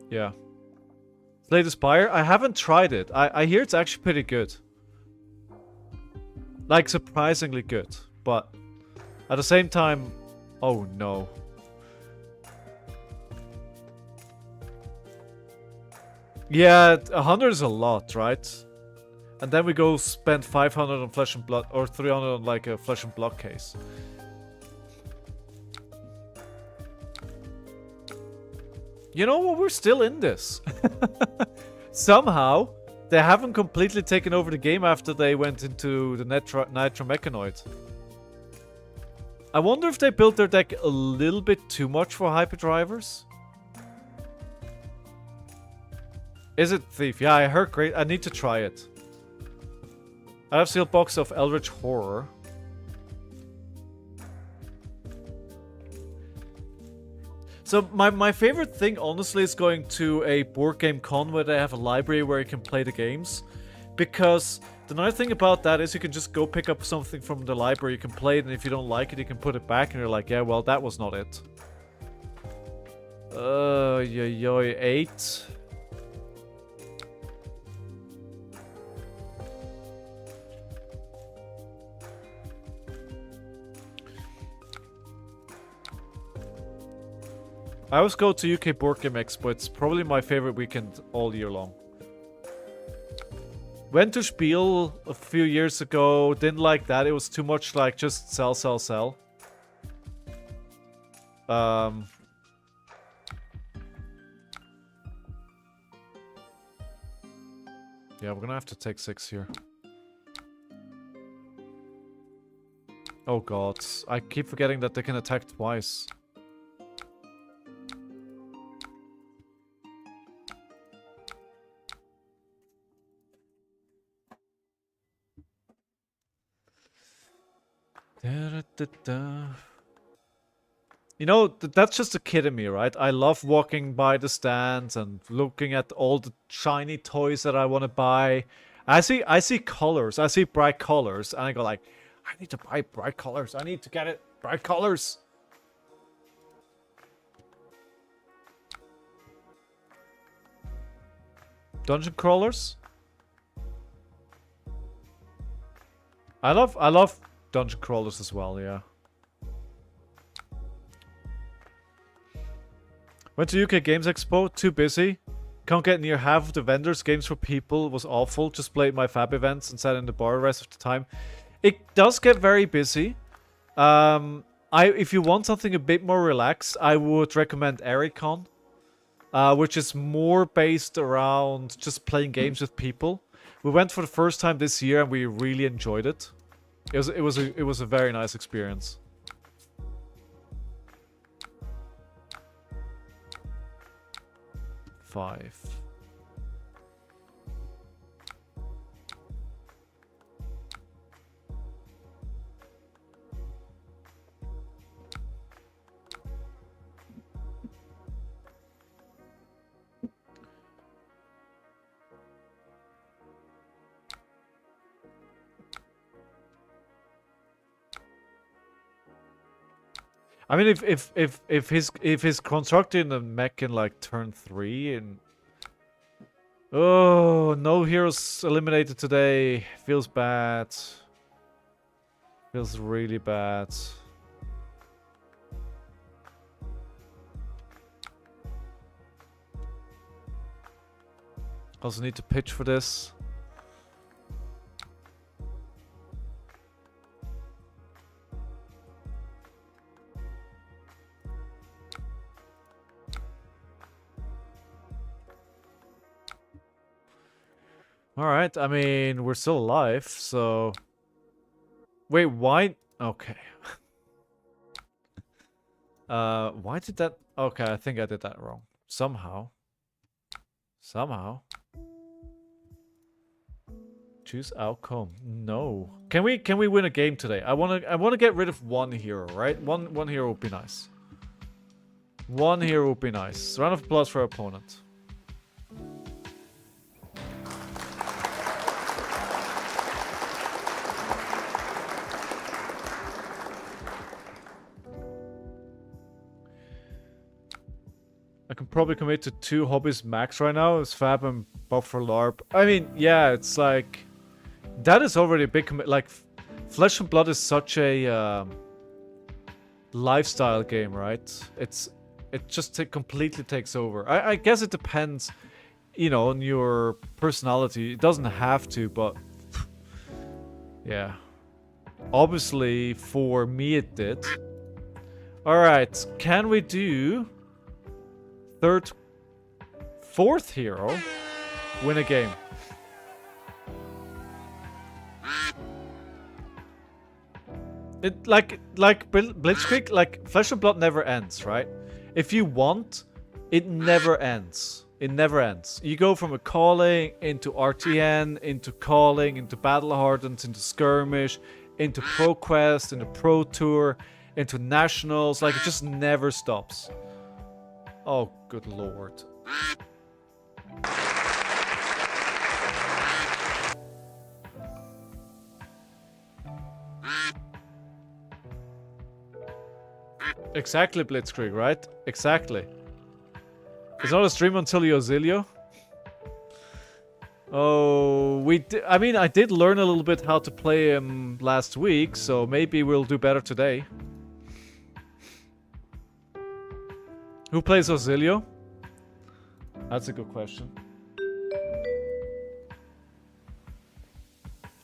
Yeah. Slay the Spire? I haven't tried it. I hear it's actually pretty good. Like, surprisingly good. But at the same time... Oh, no. Yeah, 100 is a lot, right? And then we go spend 500 on Flesh and Blood, or 300 on like a Flesh and Blood case. You know what? We're still in this. Somehow, they haven't completely taken over the game after they went into the Nitromechanoid. I wonder if they built their deck a little bit too much for hyperdrivers. Is it Thief? Yeah, I heard great. I need to try it. I have sealed box of Eldritch Horror. So my favorite thing, honestly, is going to a board game con where they have a library where you can play the games. Because the nice thing about that is you can just go pick up something from the library, you can play it, and if you don't like it, you can put it back, and you're like, yeah, well, that was not it. 8. I always go to UK Board Game Expo. It's probably my favorite weekend all year long. Went to Spiel a few years ago. Didn't like that. It was too much like just sell, sell, sell. Yeah, we're gonna have to take 6 here. Oh god. I keep forgetting that they can attack twice. Da-da-da-da. You know, that's just a kid in me, right? I love walking by the stands and looking at all the shiny toys that I want to buy. I see colors. I see bright colors, and I go like, I need to buy bright colors. I need to get it. Bright colors. Dungeon crawlers. I love dungeon crawlers as well, yeah. Went to UK Games Expo, too busy. Can't get near half of the vendors. Games for People was awful. Just played my fab events and sat in the bar the rest of the time. It does get very busy. If you want something a bit more relaxed, I would recommend Ericon, which is more based around just playing games with people. We went for the first time this year and we really enjoyed it. It was a very nice experience. Five. I mean, if he's constructing a mech in like turn 3 and oh, no heroes eliminated today. Feels bad. Feels really bad. Also need to pitch for this. Alright, I mean, we're still alive, so... Wait, why... Okay. Why did that... Okay, I think I did that wrong. Somehow. Choose outcome. No. Can we win a game today? I wanna get rid of one hero, right? One hero would be nice. One hero would be nice. Round of applause for our opponent. I can probably commit to 2 hobbies max right now. It's Fab and Buff for LARP. I mean, yeah, it's like... That is already a big commit. Like, Flesh and Blood is such a lifestyle game, right? It just completely takes over. I guess it depends, you know, on your personality. It doesn't have to, but... Yeah. Obviously, for me it did. Alright, can we do... fourth hero, win a game. It like Blitzkrieg, like Flesh and Blood never ends, right? If you want, it never ends. It never ends. You go from a calling into RTN, into calling, into battle hardens, into skirmish, into pro quest, into pro tour, into nationals. Like it just never stops. Oh, good lord. Exactly, Blitzkrieg, right? Exactly. It's not a stream until Yozilio. Oh, I mean, I did learn a little bit how to play him last week, so maybe we'll do better today. Who plays Auxilio? That's a good question.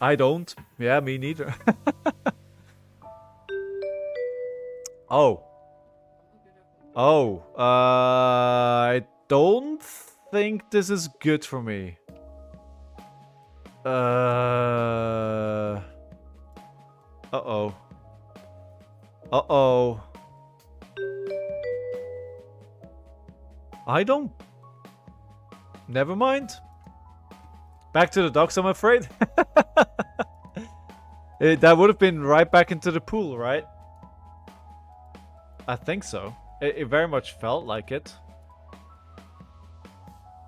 I don't. Yeah, me neither. Oh. Oh. I don't think this is good for me. Uh-oh. Uh-oh. I don't... Never mind. Back to the docks, I'm afraid. That would have been right back into the pool, right? I think so. It very much felt like it.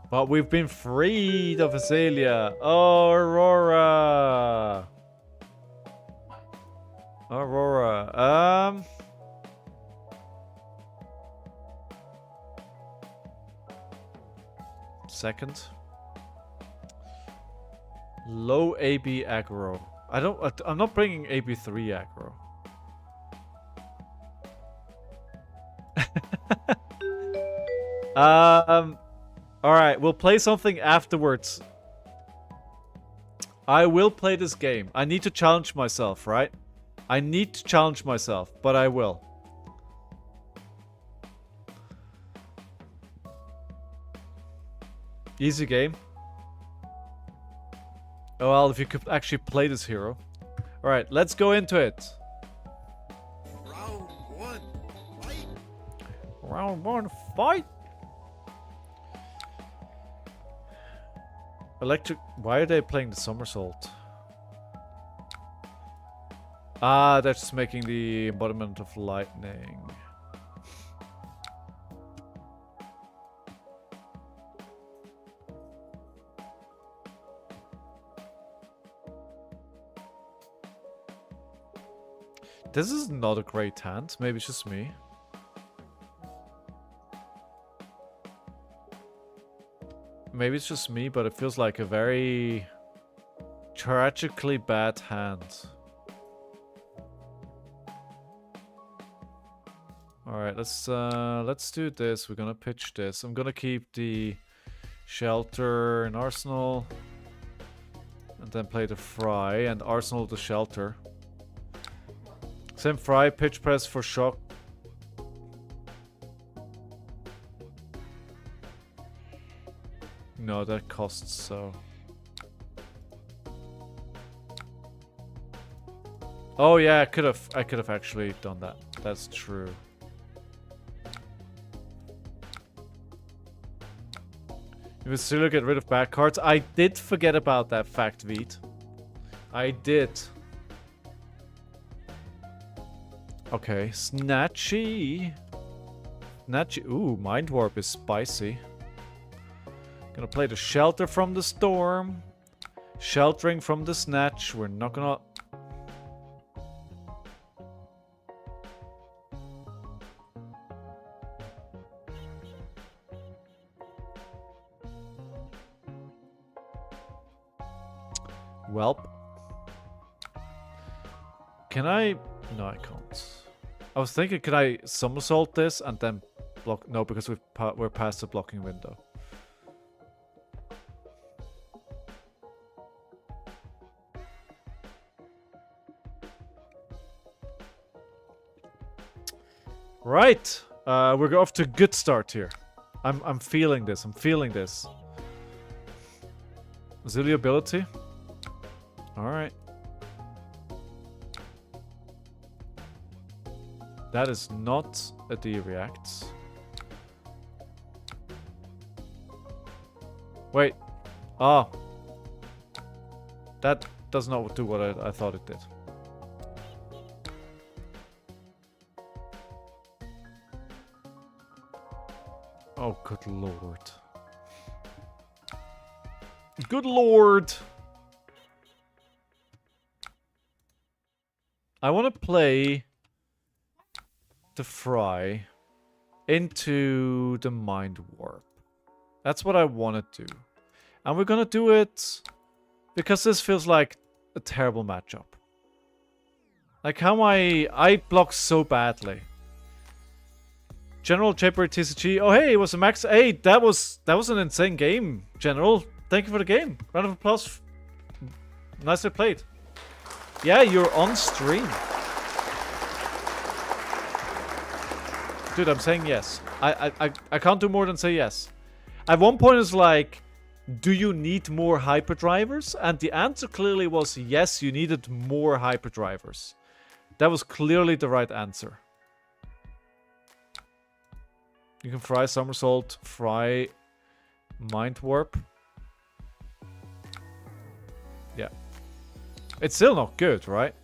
But we've been freed of Azalea. Oh, Aurora. Aurora. Second. Low AB aggro. I'm not bringing AB3 aggro. Alright, we'll play something afterwards. I will play this game. I need to challenge myself, right? I need to challenge myself, but I will. Easy game. Oh well, if you could actually play this hero. Alright, let's go into it. Round one, fight! Round one, fight! Electric... Why are they playing the somersault? Ah, they're just making the embodiment of lightning. This is not a great hand. Maybe it's just me. Maybe it's just me, but it feels like a very tragically bad hand. Alright, let's do this. We're gonna pitch this. I'm gonna keep the shelter in Arsenal. And then play the Fry and Arsenal the shelter. Same Fry, pitch press for shock. No, that costs so. Oh yeah, I could have actually done that. That's true. You will still get rid of bad cards. I did forget about that fact, Veet. I did. Okay, Snatchy. Snatchy. Ooh, Mind Warp is spicy. Gonna play the Shelter from the Storm. Sheltering from the Snatch. We're not gonna... Welp. Can I... No, I can't. I was thinking, can I somersault this and then block... No, because we're past the blocking window. Right. We're off to a good start here. I'm feeling this. I'm feeling this. Zilly ability. Alright. That is not a D reacts. Wait. Ah. That does not do what I thought it did. Oh, good lord. Good lord! I want to play the Fry into the Mind Warp. That's what I want to do. And we're gonna do it because this feels like a terrible matchup. Like how I block so badly. General Japer TCG. Oh hey, it was a max. Hey, that was an insane game, General. Thank you for the game. Round of applause. Nicely played. Yeah, you're on stream. Dude, I'm saying yes. I can't do more than say yes. At one point it's like, do you need more hyperdrivers? And the answer clearly was yes, you needed more hyperdrivers. That was clearly the right answer. You can Fry somersault, Fry Mind Warp. Yeah. It's still not good, right?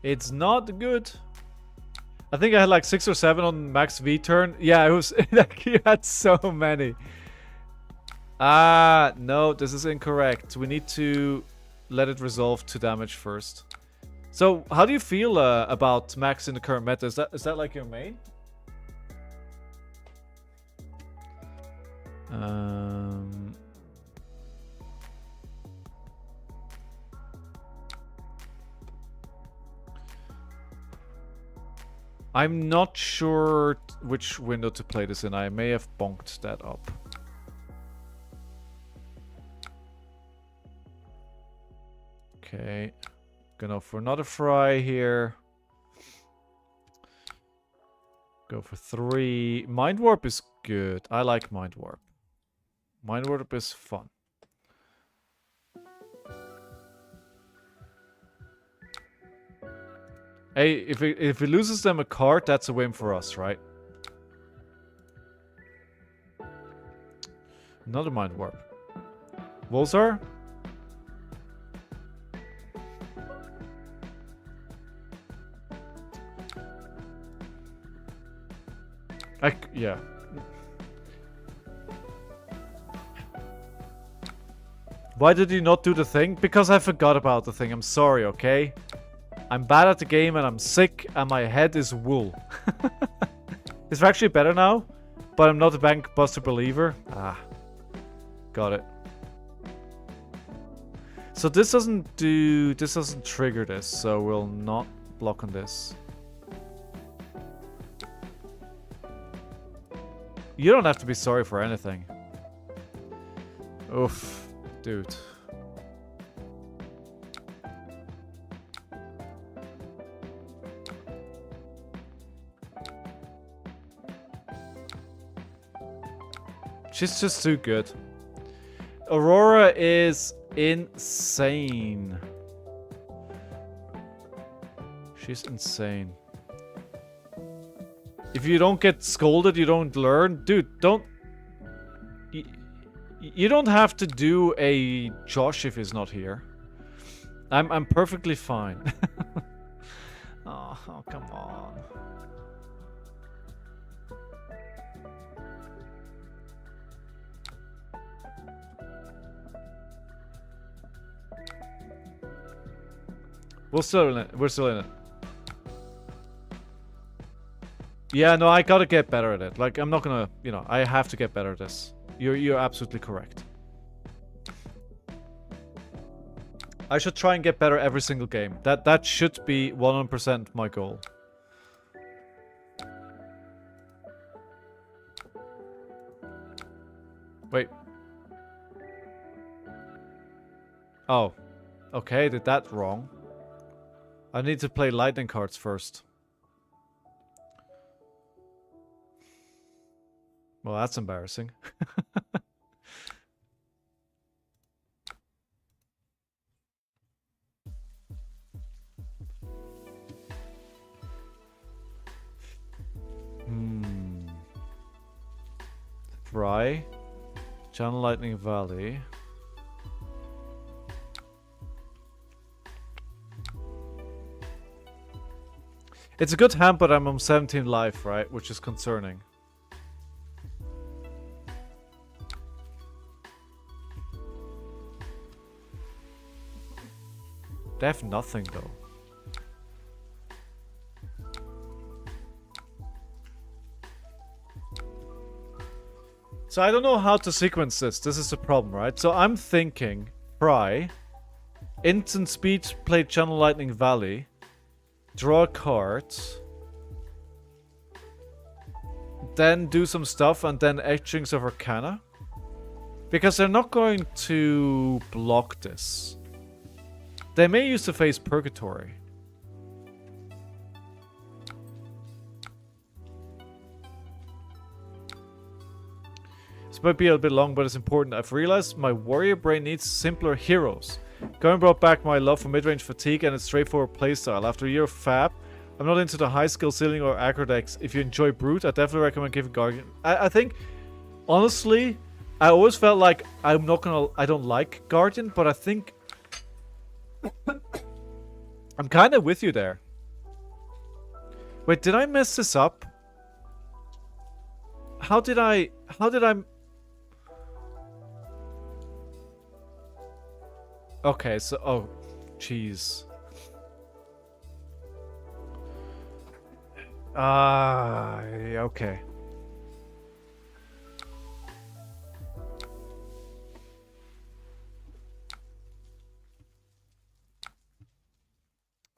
It's not good. I think I had like 6 or 7 on max V turn. Yeah, it was like you had so many. Ah, no, this is incorrect. We need to let it resolve to damage first. So, how do you feel about Max in the current meta? Is that like your main? I'm not sure which window to play this in. I may have bonked that up. Okay. Gonna for another fry here. Go for 3. Mind Warp is good. I like Mind Warp. Mind Warp is fun. Hey, if it loses them a card, that's a win for us, right? Another Mind Warp. Volzar? Yeah. Why did you not do the thing? Because I forgot about the thing. I'm sorry, okay? I'm bad at the game and I'm sick and my head is wool. It's actually better now, but I'm not a bank buster believer. Ah. Got it. So this doesn't trigger this, so we'll not block on this. You don't have to be sorry for anything. Oof, dude. She's just too good. Aurora is insane. She's insane. If you don't get scolded, you don't learn. Dude, don't... You don't have to do a Josh if he's not here. I'm perfectly fine. Oh, come on. We're still in it. We're still in it. Yeah, no, I gotta get better at it. Like, I'm not gonna, you know, I have to get better at this. You're absolutely correct. I should try and get better every single game. That should be 100% my goal. Wait. Oh. Okay, did that wrong. I need to play lightning cards first. Well, that's embarrassing. Fry. Channel Lightning Valley. It's a good hand, but I'm on 17 life, right? Which is concerning. They have nothing, though. So I don't know how to sequence this. This is the problem, right? So I'm thinking, Fry, instant speed, play Channel Lightning Valley, draw a card, then do some stuff, and then Etchings of Arcana. Because they're not going to block this. They may use the phase Purgatory. This might be a bit long, but it's important. I've realized my warrior brain needs simpler heroes. Going brought back my love for mid-range fatigue and its straightforward playstyle. After a year of Fab, I'm not into the high skill ceiling or aggro decks. If you enjoy Brute, I definitely recommend giving Guardian. I think, honestly, I always felt like I don't like Guardian, but I think I'm kind of with you there. Wait, did I mess this up? How did I... Okay, so... Oh, jeez. Ah, okay.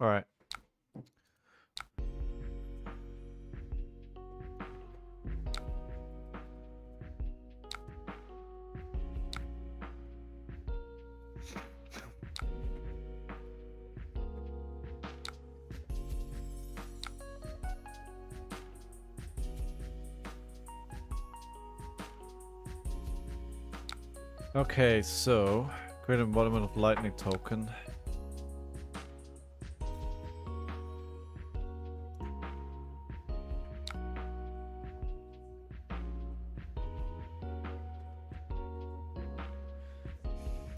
All right. Okay, so create embodiment of lightning token.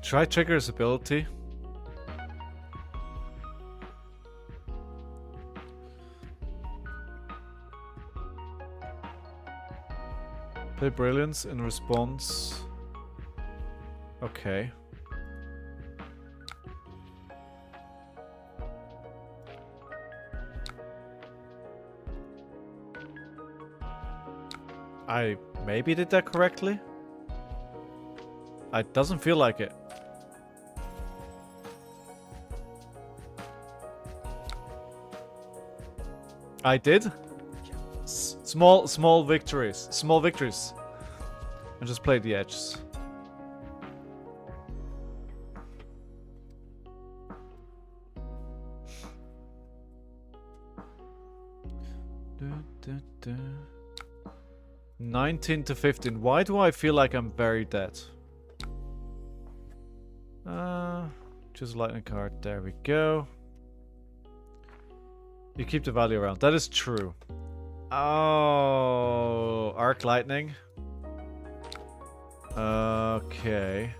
Try trigger his ability. Play brilliance in response. Okay. I maybe did that correctly? It doesn't feel like it. I did? Small victories. Small victories. I just played the edges. Du, du. 19 to 15. Why do I feel like I'm very dead? Just lightning card. There we go. You keep the value around. That is true. Oh, arc lightning. Okay.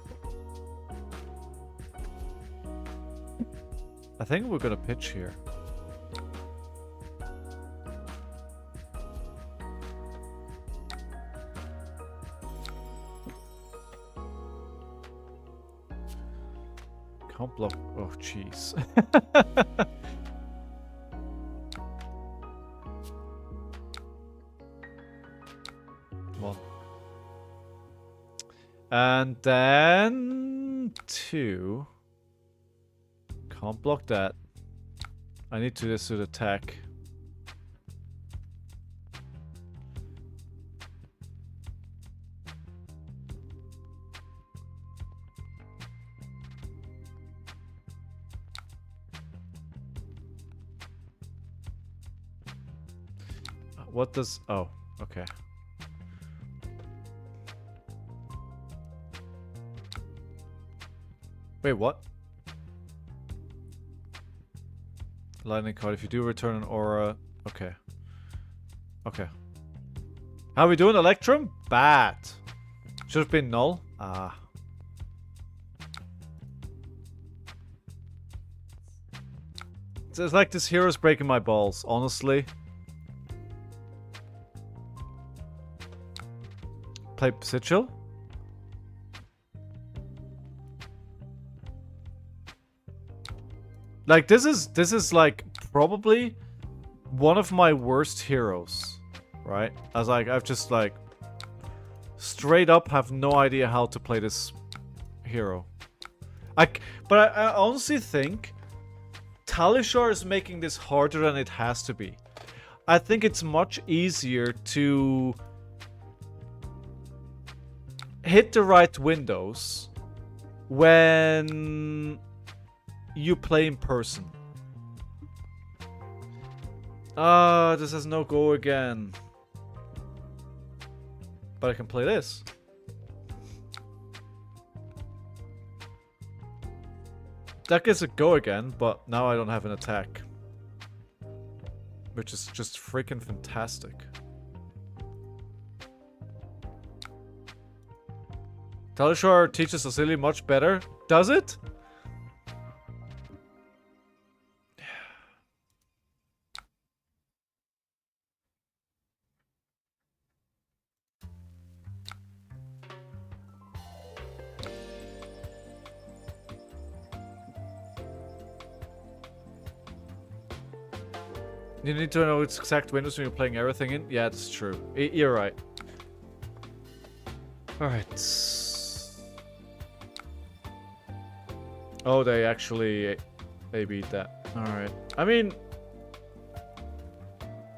I think we're gonna pitch here. Can't block. Oh, jeez. Come on. And then 2. Can't block that. I need to do this to attack. What does... Oh, okay. Wait, what? Lightning card. If you do return an aura... Okay. Okay. How are we doing, Electrum? Bad. Should have been null. Ah. It's like this hero's breaking my balls, honestly. Play Sigil? Like this is like probably one of my worst heroes, right? As like I've just like straight up have no idea how to play this hero. But I honestly think Talishar is making this harder than it has to be. I think it's much easier to hit the right windows when you play in person. This has no go again. But I can play this. That gets a go again, but now I don't have an attack. Which is just freaking fantastic. Talishar teaches Asili much better. Does it? You need to know its exact windows when you're playing everything in. Yeah, it's true. You're right. Alright. Oh, they beat that. Alright. I mean,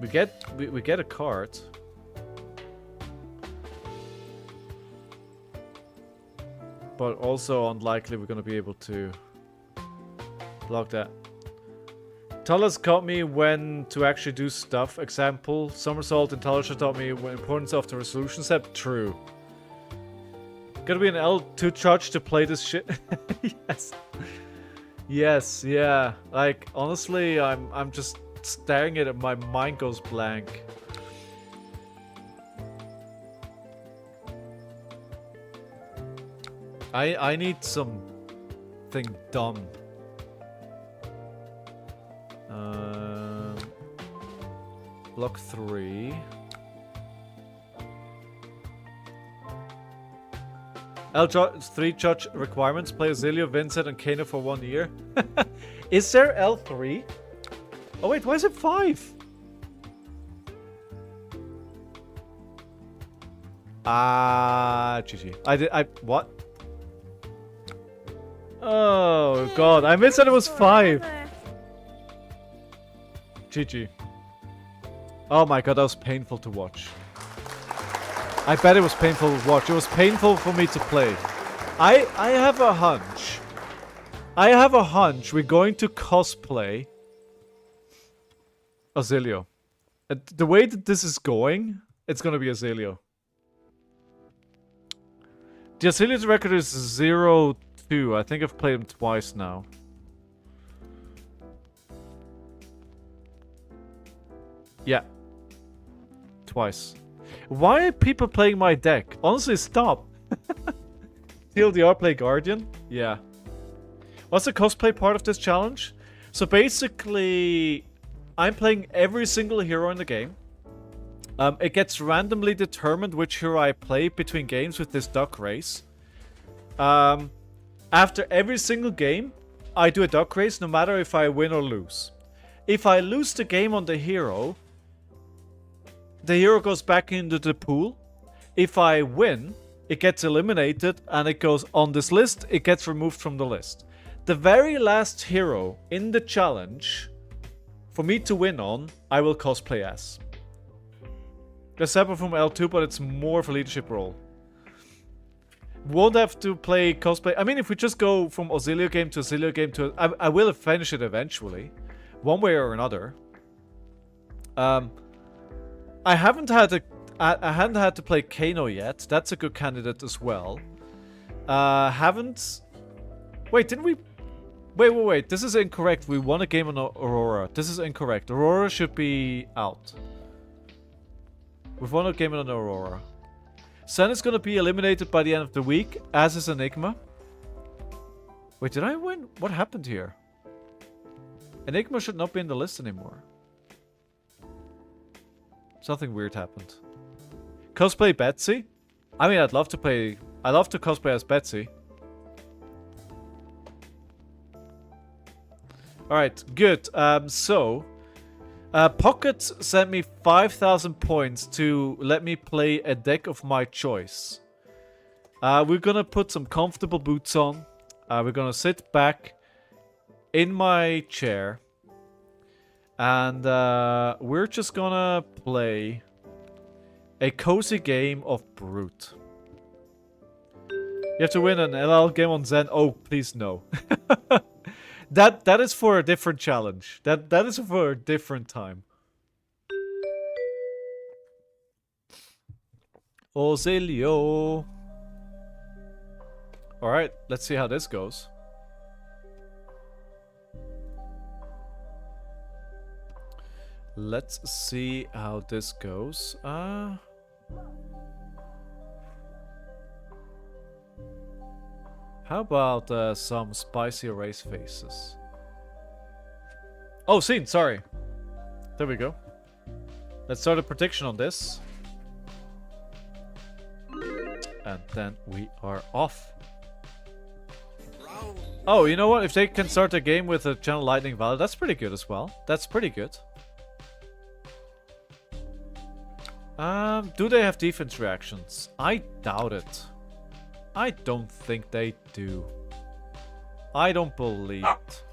we get a card. But also unlikely we're gonna be able to block that. Talas taught me when to actually do stuff. Example, Somersault and Talasha taught me the importance of the resolution step. True. Gotta be an L2 charge to play this shit. Yes. Yes, yeah. Like, honestly, I'm just staring at it, my mind goes blank. I need something dumb. Block 3. L3 charge requirements. Play Azalea, Vincent, and Kano for 1 year. Is there L3? Oh wait, why is it 5? GG. What? Oh god, I missed that it was 5. GG. Oh my god, that was painful to watch. I bet it was painful to watch. It was painful for me to play. I have a hunch. I have a hunch we're going to cosplay Azalea. The way that this is going, it's gonna be Azalea. The Azalea's record is 0-2. I think I've played him twice now. Yeah. Twice. Why are people playing my deck? Honestly, stop. TLDR play Guardian? Yeah. What's the cosplay part of this challenge? So basically, I'm playing every single hero in the game. It gets randomly determined which hero I play between games with this duck race. After every single game, I do a duck race no matter if I win or lose. If I lose the game on the hero goes back into the pool. If I win, it gets eliminated and it goes on this list, it gets removed from the list. The very last hero in the challenge, for me to win on, I will cosplay as. They're separate from L2, but it's more of a leadership role. Won't have to play cosplay. I mean, if we just go from Azalea game to Azalea game to... I will finish it eventually. One way or another. I haven't had to play Kano yet. That's a good candidate as well. Wait, didn't we... Wait. This is incorrect. We won a game on Aurora. This is incorrect. Aurora should be out. We've won a game on Aurora. Sen is going to be eliminated by the end of the week, as is Enigma. Wait, did I win? What happened here? Enigma should not be in the list anymore. Something weird happened. Cosplay Betsy? I mean, I'd love to cosplay as Betsy. Alright, good. Pocket sent me 5,000 points to let me play a deck of my choice. We're gonna put some comfortable boots on. We're gonna sit back in my chair. And we're just gonna play a cozy game of Brute. You have to win an LL game on Zen. Oh, please no. That is for a different challenge. That is for a different time. Ozilio. Alright, let's see how this goes. Let's see how this goes. How about some spicy race faces? Oh, scene, sorry. There we go. Let's start a prediction on this. And then we are off. Oh, you know what? If they can start a game with a Channel Lightning Valor, that's pretty good as well. That's pretty good. Do they have defense reactions? I doubt it. I don't think they do. I don't believe it.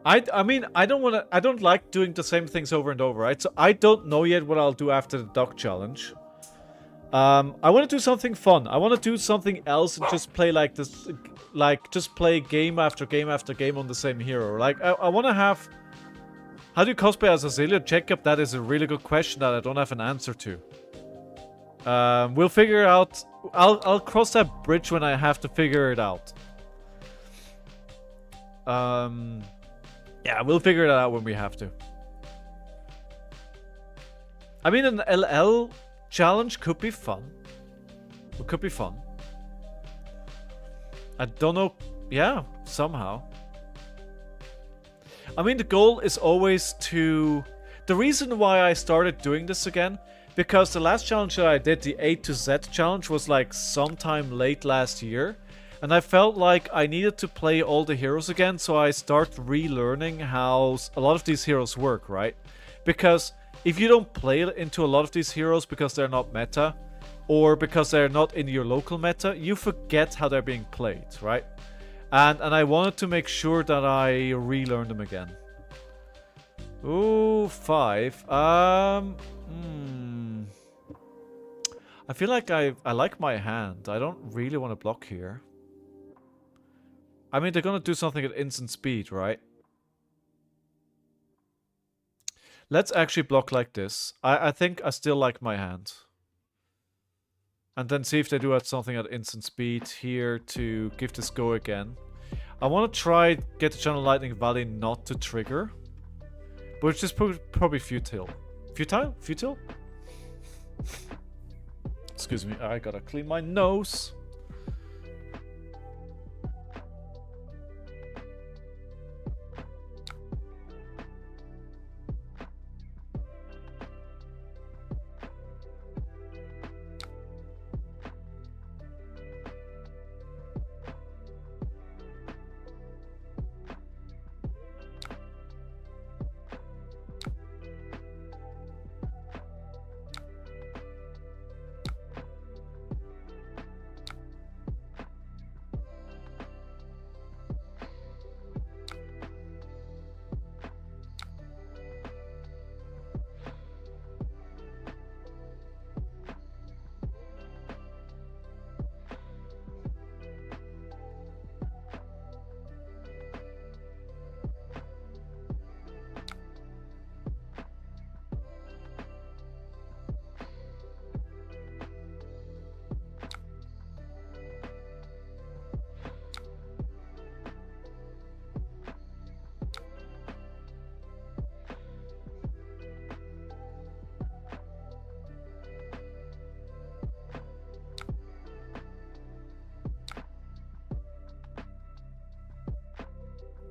I mean, I don't like doing the same things over and over, right? So I don't know yet what I'll do after the duck challenge. I want to do something fun. I want to do something else and just play like this, like just play game after game after game on the same hero. Like I want to have. How do you cosplay as Azalea? Jacob, that is a really good question that I don't have an answer to. We'll figure it out. I'll cross that bridge when I have to figure it out. Yeah, we'll figure it out when we have to. I mean, an LL challenge could be fun. It could be fun. I don't know. Yeah, somehow. I mean, the goal is always to... The reason why I started doing this again, because the last challenge that I did, the A to Z challenge, was like sometime late last year. And I felt like I needed to play all the heroes again, so I start relearning how a lot of these heroes work, right? Because if you don't play into a lot of these heroes because they're not meta, or because they're not in your local meta, you forget how they're being played, right? And I wanted to make sure that I relearn them again. Ooh, 5. I feel like I like my hand. I don't really want to block here. I mean, they're gonna do something at instant speed, right? Let's actually block like this. I think I still like my hand. And then see if they do something at instant speed here to give this go again. I want to try get the Channel Lightning Valley not to trigger. Which is probably futile. Futile? Excuse me, I gotta clean my nose.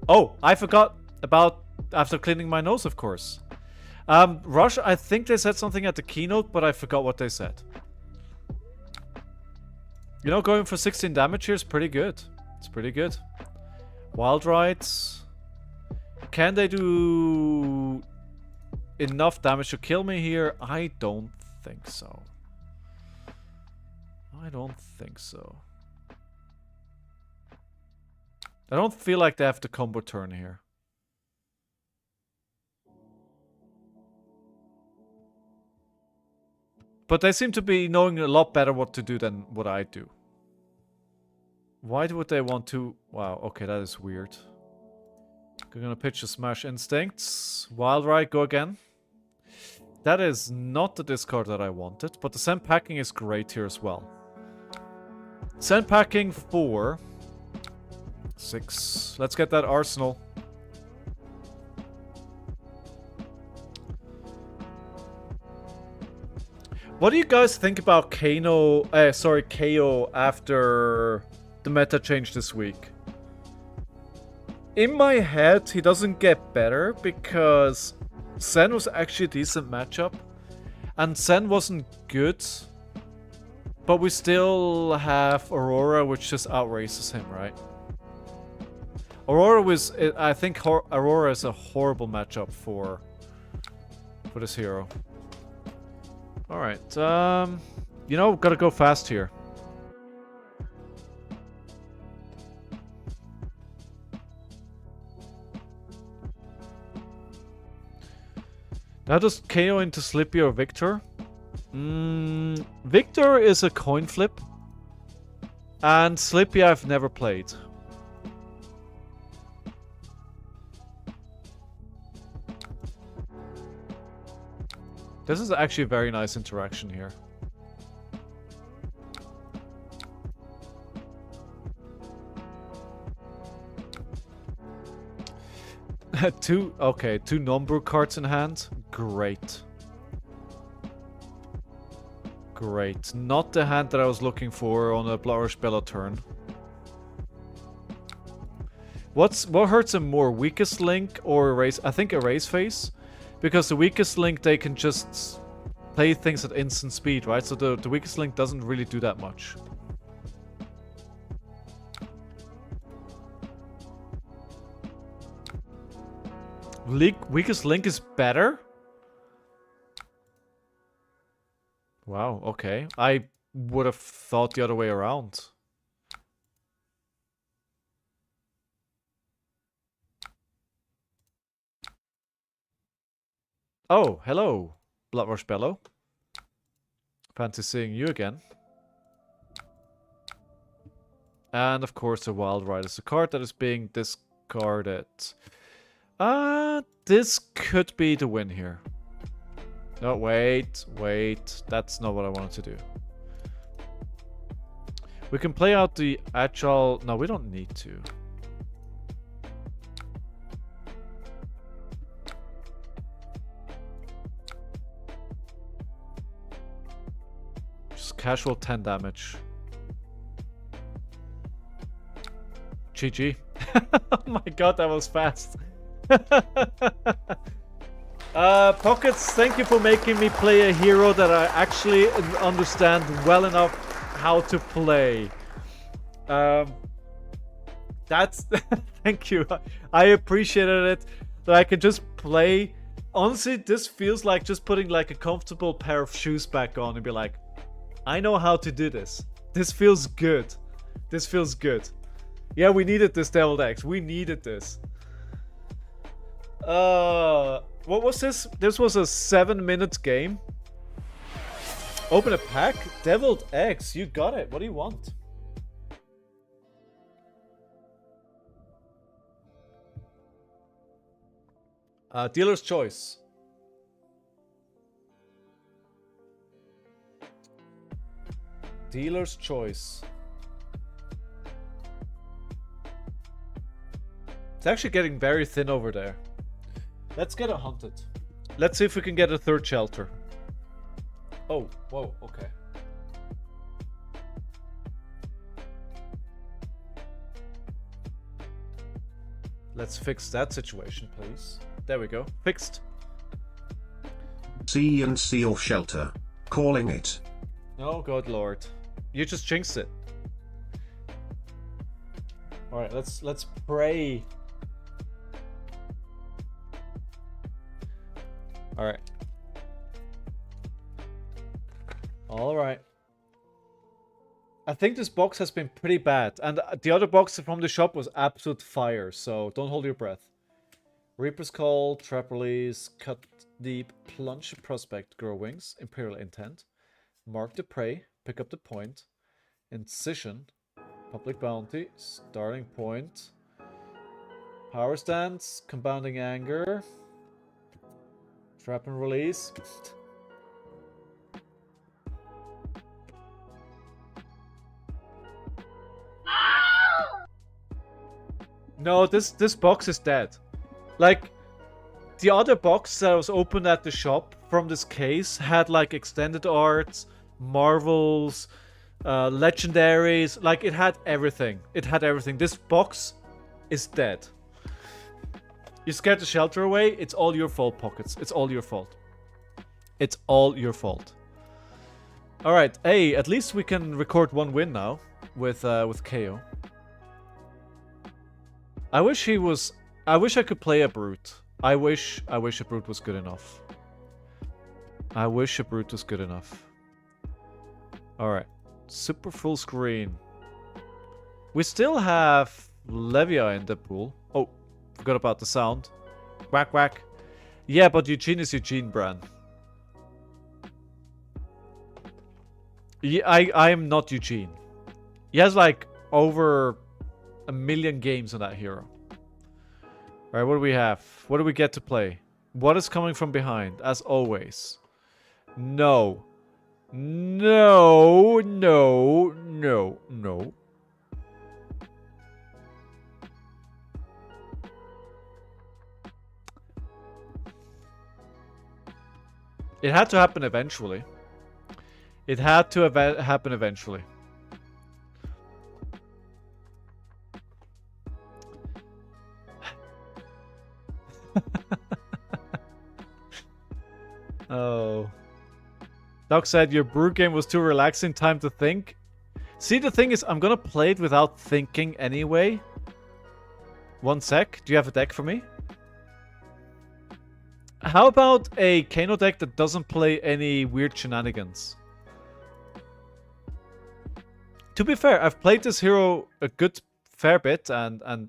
Oh, I forgot about after cleaning my nose, of course. Rush, I think they said something at the keynote, but I forgot what they said. You know, going for 16 damage here is pretty good. It's pretty good. Wild Rides. Can they do enough damage to kill me here? I don't think so. I don't think so. I don't feel like they have the combo turn here. But they seem to be knowing a lot better what to do than what I do. Why would they want to... Wow, okay, that is weird. We're gonna pitch a Smash Instincts. Wild Ride, go again. That is not the discard that I wanted, but the Sand Packing is great here as well. Sand Packing 4... 6. Let's get that arsenal. What do you guys think about KO after the meta change this week? In my head, he doesn't get better because Zen was actually a decent matchup. And Zen wasn't good. But we still have Aurora, which just outraces him, right? Aurora was... I think Aurora is a horrible matchup for this hero. Alright, you know, gotta go fast here. Now does KO into Slippy or Victor? Victor is a coin flip. And Slippy I've never played. This is actually a very nice interaction here. two number cards in hand. Great. Great. Not the hand that I was looking for on a Bloodrush Bella turn. What hurts him more? Weakest link or erase? I think erase phase. Because the weakest link, they can just play things at instant speed, right? So the weakest link doesn't really do that much. Weakest link is better? Wow, okay. I would have thought the other way around. Oh, hello, Bloodrush Bellow. Fancy seeing you again. And of course, a Wild Ride is a card that is being discarded. This could be the win here. No, wait. That's not what I wanted to do. We can play out the Agile... No, we don't need to. Just casual 10 damage. GG. Oh my god, that was fast. Pockets, thank you for making me play a hero that I actually understand well enough how to play. That's... Thank you. I appreciated it. That I can just play... Honestly, this feels like just putting like a comfortable pair of shoes back on and be like, I know how to do this. This feels good. This feels good. Yeah, we needed this Deviled Eggs. We needed this. What was this? This was a 7-minute game. Open a pack? Deviled Eggs. You got it. What do you want? Dealer's choice. Dealer's choice. It's actually getting very thin over there. Let's get a hunted. Let's see if we can get a third shelter. Oh, whoa, okay. Let's fix that situation, please. There we go. Fixed. Sea and seal shelter. Calling it. Oh, good lord. You just jinxed it. Alright, let's pray. Alright. Alright. I think this box has been pretty bad. And the other box from the shop was absolute fire. So don't hold your breath. Reaper's Call, Trap Release, Cut Deep, Plunge Prospect, Grow Wings, Imperial Intent, Mark the Prey, Pick Up the Point, Incision, Public Bounty, Starting Point, Power Stance, Compounding Anger, Trap and Release. No, this box is dead. Like, the other box that was opened at the shop from this case had like extended arts, marvels, legendaries. Like, it had everything. It had everything. This box is dead. You scared the shelter away. It's all your fault, Pockets. It's all your fault. It's all your fault. All right. Hey, at least we can record one win now with KO. I wish he was... I wish I could play a brute. I wish a brute was good enough. I wish a brute was good enough. Alright. Super full screen. We still have Levia in the pool. Oh, forgot about the sound. Quack, quack. Yeah, but Eugene is Eugene, Bran. Yeah, I am not Eugene. He has like over 1 million games on that hero. Alright, what do we have? What do we get to play? What is coming from behind? As always. No. No, no, no, no. It had to happen eventually. It had to happen eventually. Oh. Doc said your brew game was too relaxing, time to think. See, the thing is, I'm gonna play it without thinking anyway. One sec. Do you have a deck for me? How about a Kano deck that doesn't play any weird shenanigans? To be fair, I've played this hero a good fair bit, and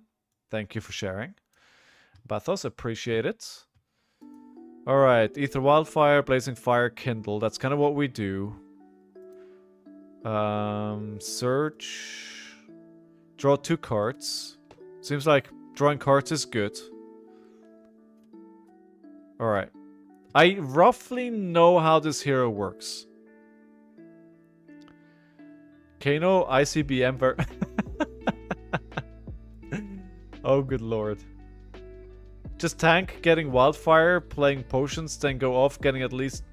thank you for sharing. Bathos, appreciate it. Alright, Ether Wildfire, Blazing Fire, Kindle. That's kind of what we do. Search. Draw 2 cards. Seems like drawing cards is good. Alright. I roughly know how this hero works. Kano, ICBM, oh, good lord. Just tank, getting Wildfire, playing potions, then go off, getting at least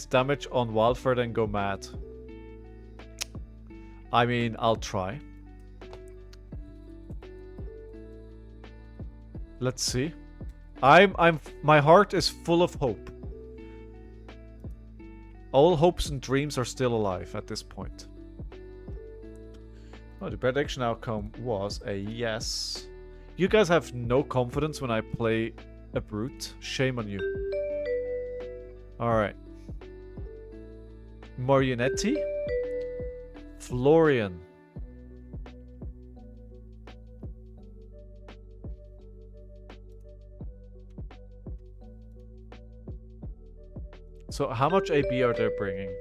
damage on Wildfire, then go mad. I mean, I'll try. Let's see. My heart is full of hope. All hopes and dreams are still alive at this point. Oh, the prediction outcome was a yes. You guys have no confidence when I play a brute. Shame on you. Alright. Marionetti. Florian. So how much AB are they bringing?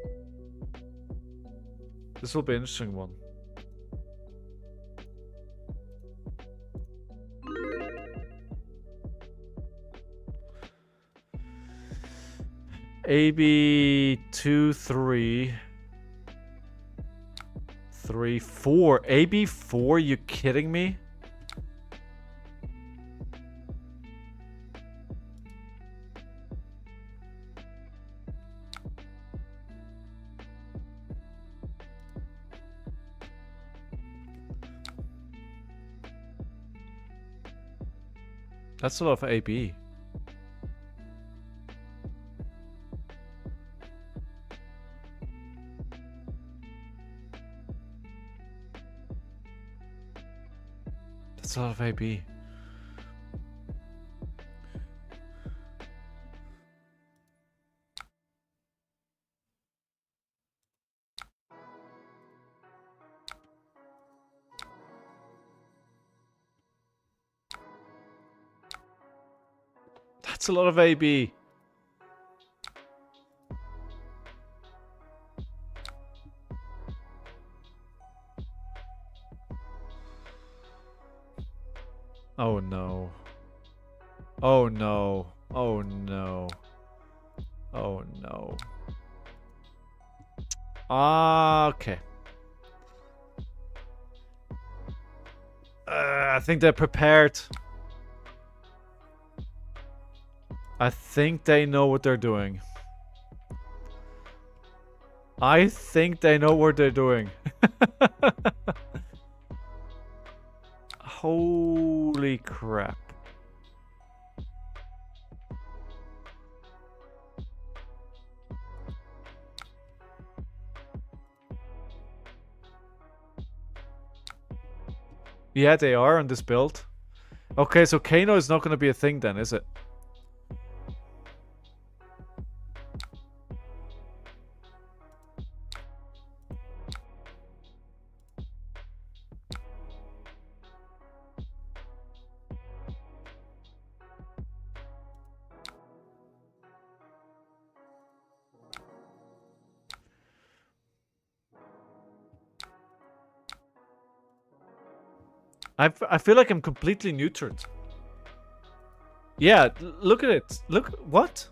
This will be an interesting one. AB 2, 3, 3, 4. AB 4? You kidding me? That's a lot of AB. That's a lot of AB. That's a lot of AB. Oh no. Oh no. Oh no. Oh no. Okay. I think they're prepared. I think they know what they're doing. I think they know what they're doing. Holy crap. Yeah, they are on this build. Okay, so Kano is not going to be a thing then, is it? I feel like I'm completely neutered. Yeah, look at it. Look, what?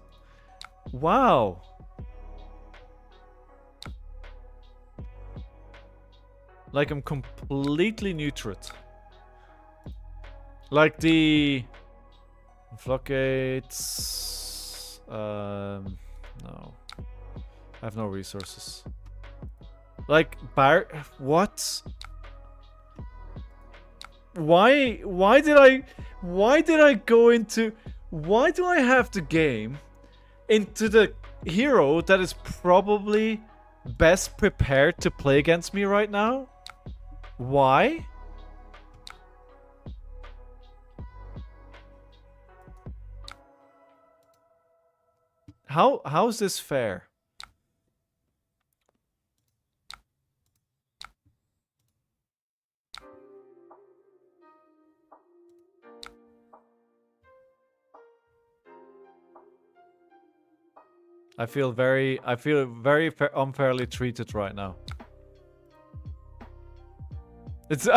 Wow. Like I'm completely neutered. Like the floodgates. No, I have no resources. Like what? Why did I go into, why do I have the game into the hero that is probably best prepared to play against me right now? Why? How is this fair? I feel very unfairly treated right now. It's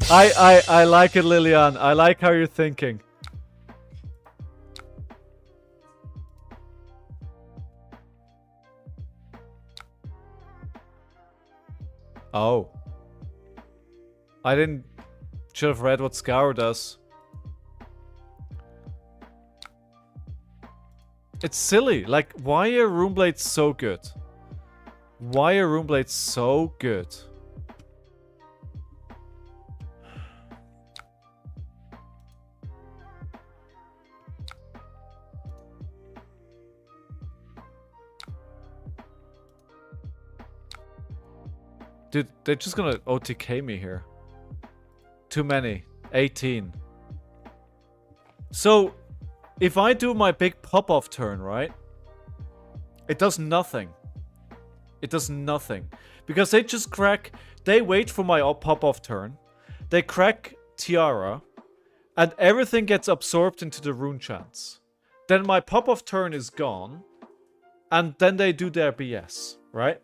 I like it, Lilian. I like how you're thinking. Oh. I didn't should have read what Scour does. It's silly. Like, why are Rune Blades so good? Why are Rune Blades so good? Dude, they're just gonna OTK me here. Too many. 18. So, if I do my big pop-off turn, right? It does nothing. It does nothing. Because they just crack... They wait for my pop-off turn. They crack Tiara. And everything gets absorbed into the rune chants. Then my pop-off turn is gone. And then they do their BS, right?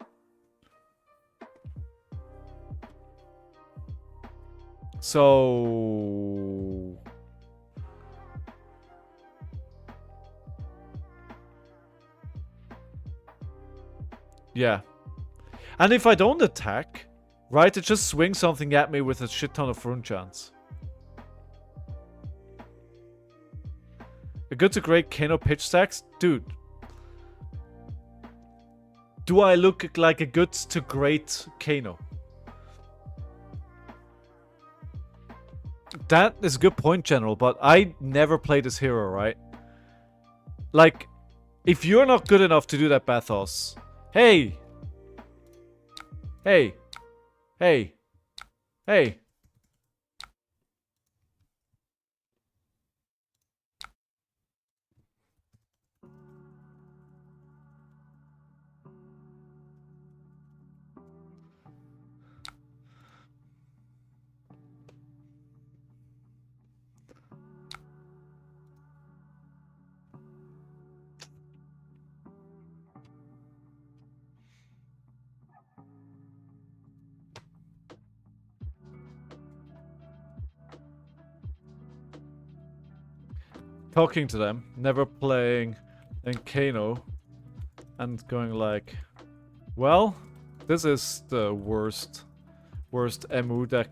So... yeah. And if I don't attack, right, it just swings something at me with a shit ton of rune chance. A good to great Kano pitch stacks? Dude. Do I look like a good to great Kano? That is a good point, General, but I never played this hero, right? Like, if you're not good enough to do that, Bathos... Hey! Hey! Hey! Hey! Talking to them, never playing in Kano, and going like, well, this is the worst MU that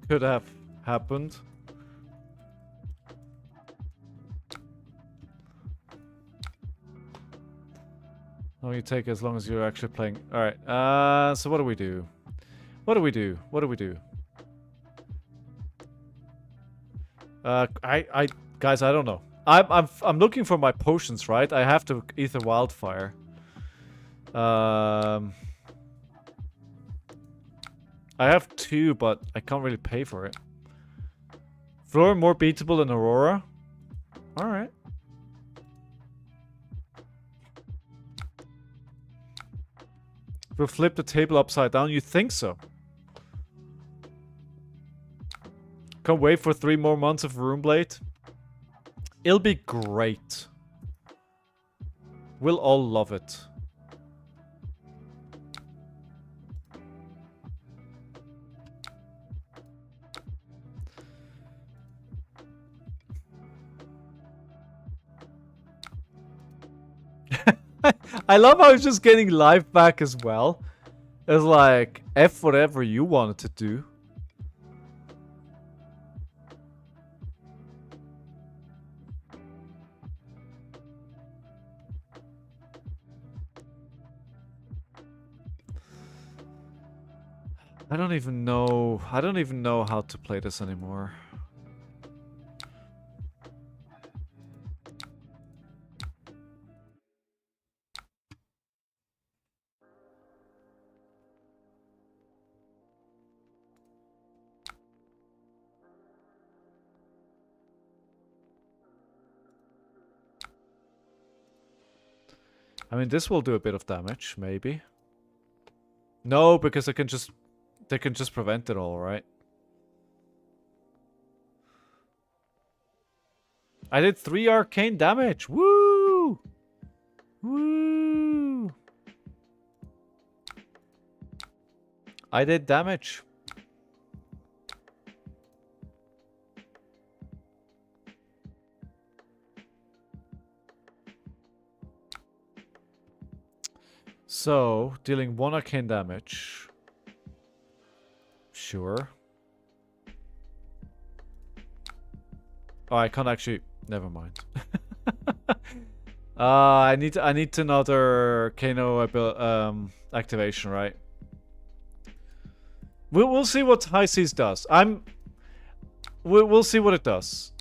could have happened. Oh, you take as long as you're actually playing. Alright, so what do we do? What do we do? What do we do? Guys, I don't know. I'm looking for my potions, right? I have to Ether Wildfire. I I have 2, but I can't really pay for it. Floor more beatable than Aurora? Alright. We'll flip the table upside down. You think so? Can't wait for 3 more months of Runeblade. It'll be great. We'll all love it. I love how it's just getting life back as well. It's like, F whatever you wanted to do. I don't even know how to play this anymore. I mean, this will do a bit of damage, maybe. No, because they can just prevent it all, right? I did 3 arcane damage. Woo! Woo! I did damage. So, dealing 1 arcane damage. Sure. Oh, I can't actually. Never mind. I need another Kano activation, right? We'll see what High Seas does. We'll see what it does.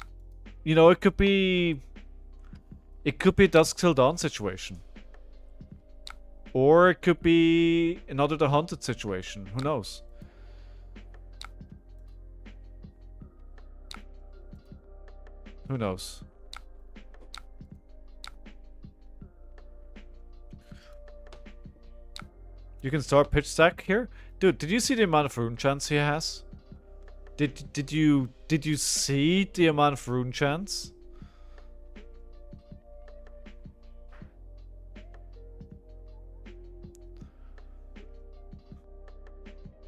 You know, it could be a Dusk Till Dawn situation. Or it could be another The Haunted situation. Who knows? Who knows? You can start pitch stack here? Dude, did you see the amount of rune chance he has? Did you see the amount of rune chance?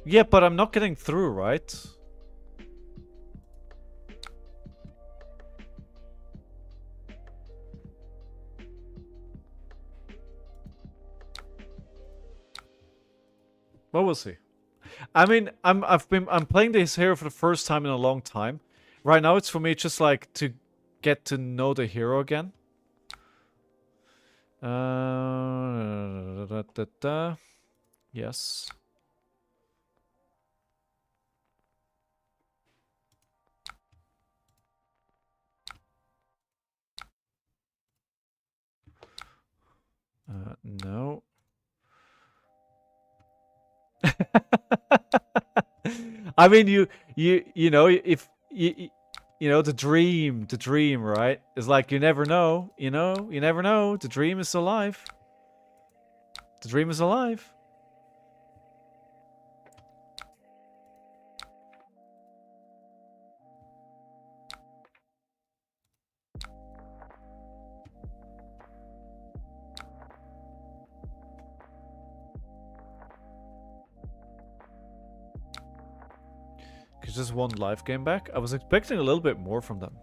Yeah, but I'm not getting through, right? Well, we'll see. I mean, I'm playing this hero for the first time in a long time. Right now, it's for me just like to get to know the hero again. Yes. No. I mean, you know, if you know the dream, right? Is like you never know, you know, you never know. The dream is alive. The dream is alive. Just 1 life game back. I was expecting a little bit more from them.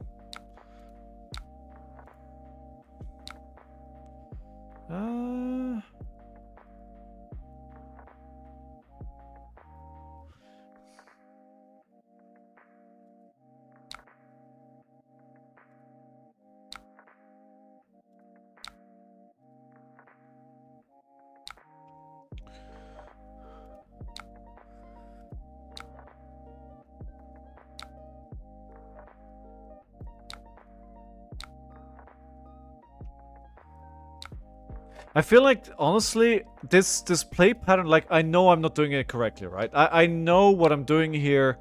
I feel like, honestly, this play pattern, like, I know I'm not doing it correctly, right? I know what I'm doing here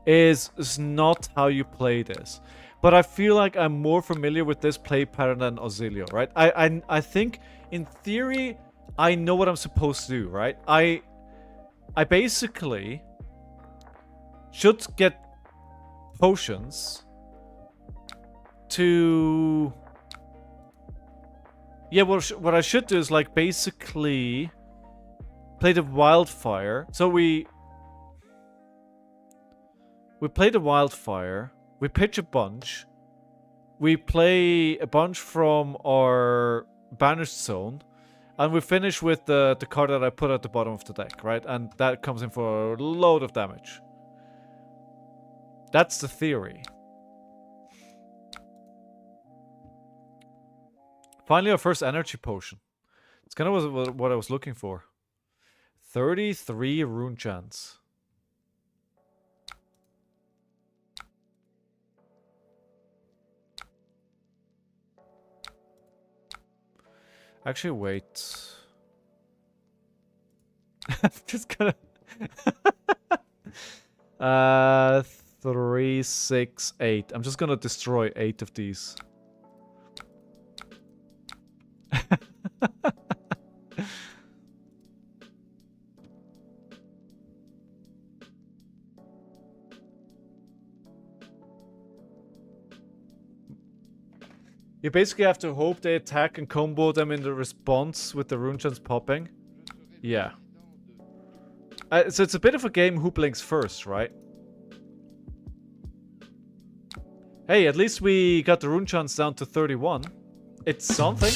is not how you play this. But I feel like I'm more familiar with this play pattern than Auxilio, right? I think, in theory, I know what I'm supposed to do, right? I basically should get potions to... Yeah, what I should do is, like, basically play the wildfire. So we play the wildfire, we pitch a bunch, we play a bunch from our banished zone, and we finish with the card that I put at the bottom of the deck, right? And that comes in for a load of damage. That's the theory. Finally, our first energy potion. It's kind of what I was looking for. 33 rune chance. Actually, wait. I'm just gonna... 3, 6, 8. I'm just gonna destroy 8 of these. You basically have to hope they attack and combo them in the response with the rune chants popping. Yeah. So it's a bit of a game who blinks first, right? Hey, at least we got the rune chants down to 31. It's something.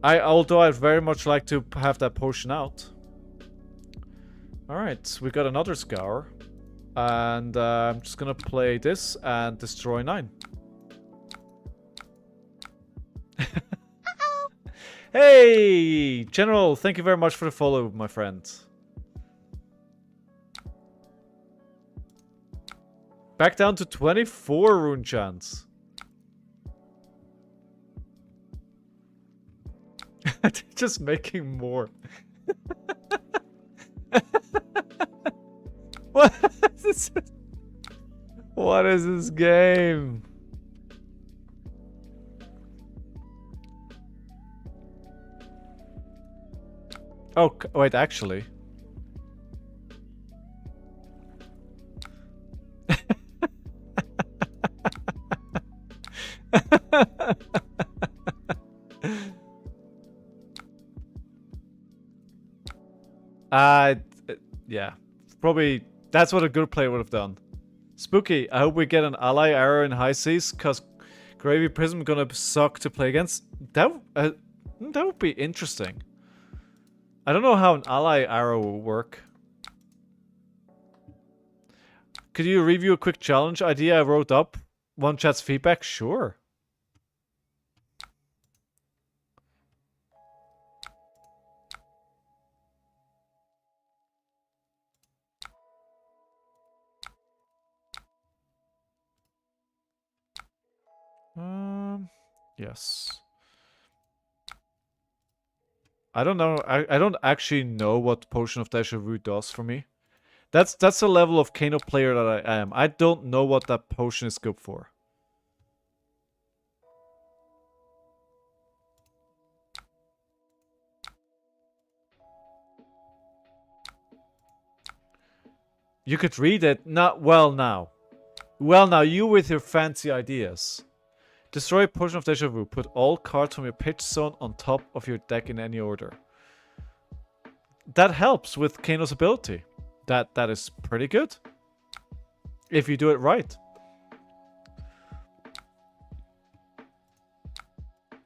Although I'd very much like to have that potion out. Alright, we got another scour. And I'm just gonna play this and destroy 9. Hey! General, thank you very much for the follow, my friend. Back down to 24 rune chants. Just making more. What is this? What is this game? Oh, wait, actually. Yeah. Probably, that's what a good player would have done. Spooky, I hope we get an ally arrow in high seas, cause Gravy Prism gonna suck to play against. That would be interesting. I don't know how an ally arrow will work. Could you review a quick challenge idea I wrote up? One chat's feedback? Sure. Yes. I don't know. I don't actually know what Potion of Deja Vu does for me. That's the level of Kano player that I am. I don't know what that potion is good for. You could read it. Not well now. Well now, you with your fancy ideas. Destroy Potion of Deja Vu. Put all cards from your pitch zone on top of your deck in any order. That helps with Kano's ability. That is pretty good. If you do it right.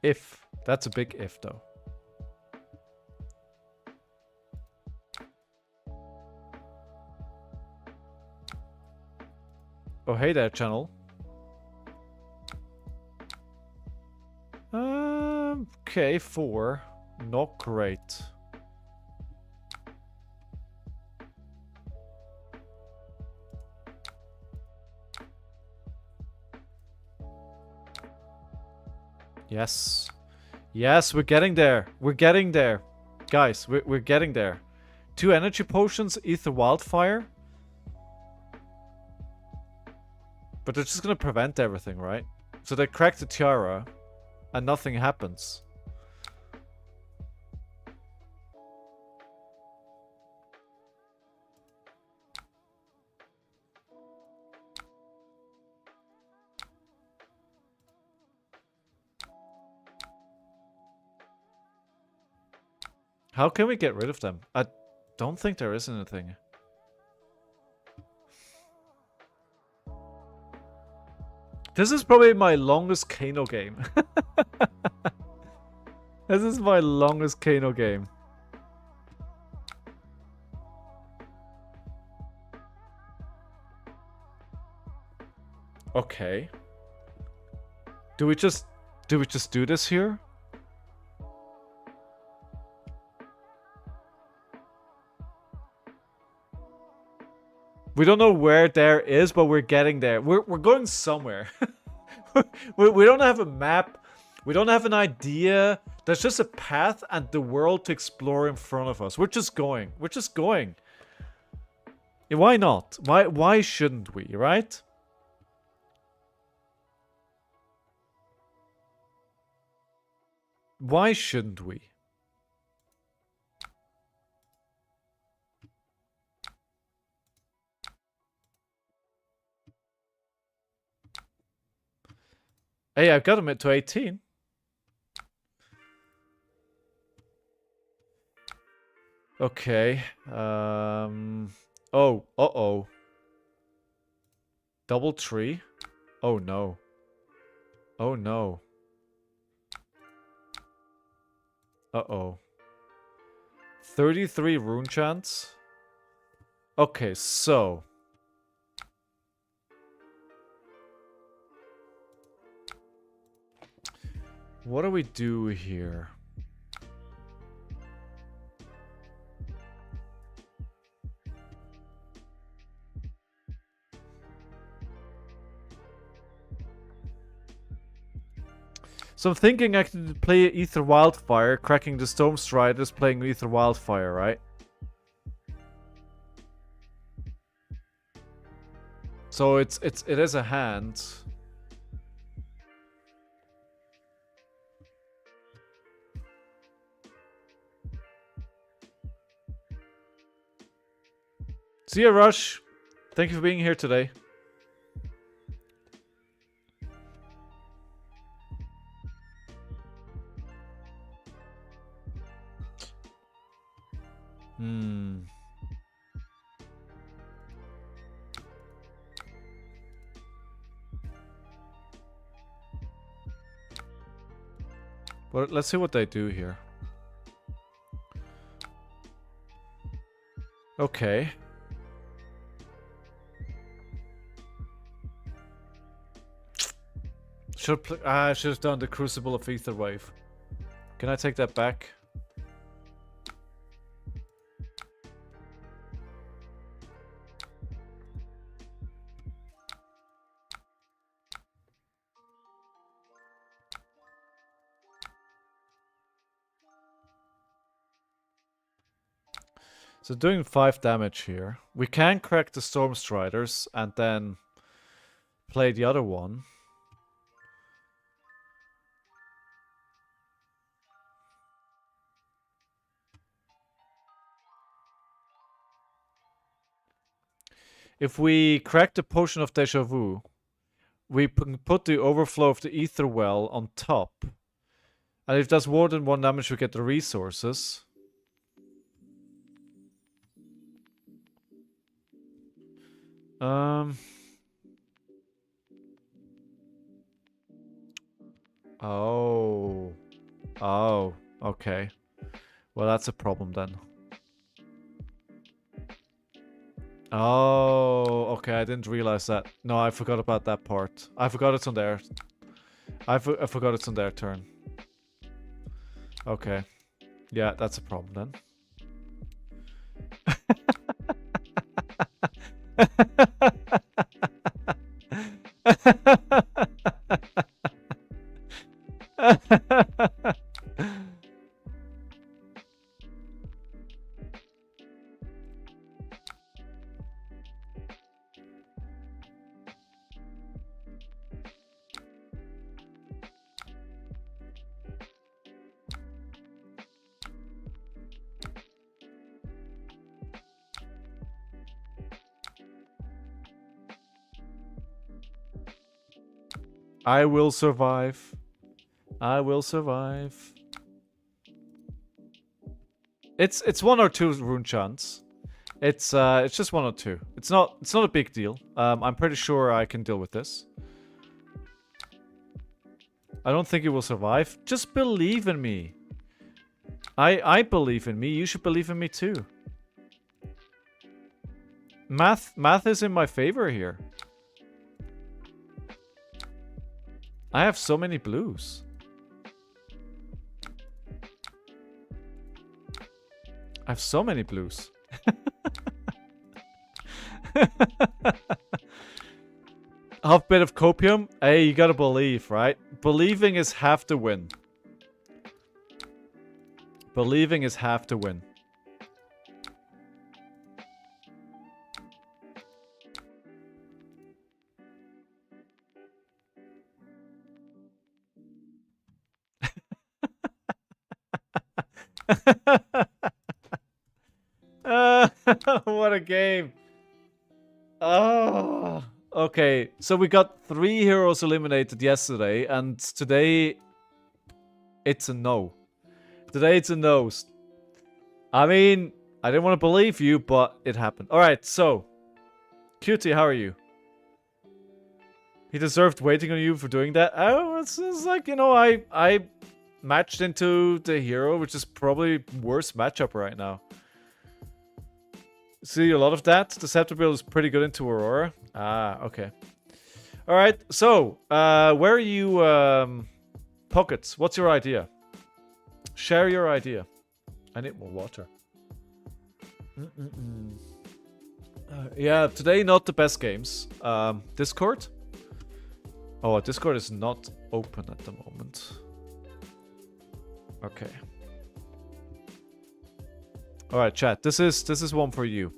If. That's a big if, though. Oh, hey there, channel. Okay, 4. Not great. Yes. Yes, we're getting there. We're getting there. Guys, we're getting there. 2 energy potions, Ether Wildfire. But they're just gonna prevent everything, right? So they crack the tiara, and nothing happens. How can we get rid of them? I don't think there is anything. This is probably my longest Kano game. This is my longest Kano game. Okay. Do we just do this here? We don't know where there is, but we're getting there. We're going somewhere. we don't have a map. We don't have an idea. There's just a path and the world to explore in front of us. We're just going. We're just going. Yeah, why not? Why shouldn't we, right? Why shouldn't we? Hey, I've got him to 18. Okay. Oh, uh-oh. Double tree? Oh, no. Oh, no. Uh-oh. 33 rune chants? Okay, so... what do we do here? So I'm thinking I could play Ether Wildfire, cracking the Storm Striders, playing Ether Wildfire, right? So it is a hand. See ya, Rush. Thank you for being here today. Well, let's see what they do here. Okay. I should have done the Crucible of Ether Wave. Can I take that back? So doing 5 damage here. We can crack the Storm Striders and then play the other one. If we crack the Potion of Deja Vu, we put the Overflow of the Ether Well on top. And if it does more than 1 damage, we get the resources. Oh. Oh, okay. Well, that's a problem then. Oh, okay, I didn't realize that. No, I forgot about that part. I forgot it's on there. I forgot it's on their turn. Okay. Yeah, that's a problem then. I will survive. I will survive. It's 1 or 2 rune chance. It's just 1 or 2. It's not a big deal. I'm pretty sure I can deal with this. I don't think it will survive. Just believe in me. I believe in me. You should believe in me too. Math is in my favor here. I have so many blues. I have so many blues. Half bit of copium. Hey, you gotta believe, right? Believing is half the win. Believing is half the win. What a game. Oh, okay. So we got 3 heroes eliminated yesterday, and today it's a no. Today it's a no. I mean, I didn't want to believe you, but it happened. Alright, so Cutie, how are you? He deserved waiting on you for doing that. Oh, it's like, you know, I matched into the hero, which is probably worst matchup right now. See a lot of that. The Scepter build is pretty good into Aurora. Ah, okay. Alright, so, where are you, Pockets? What's your idea? Share your idea. I need more water. Yeah, today not the best games. Discord? Oh, Discord is not open at the moment. Okay. Alright, chat. This is one for you.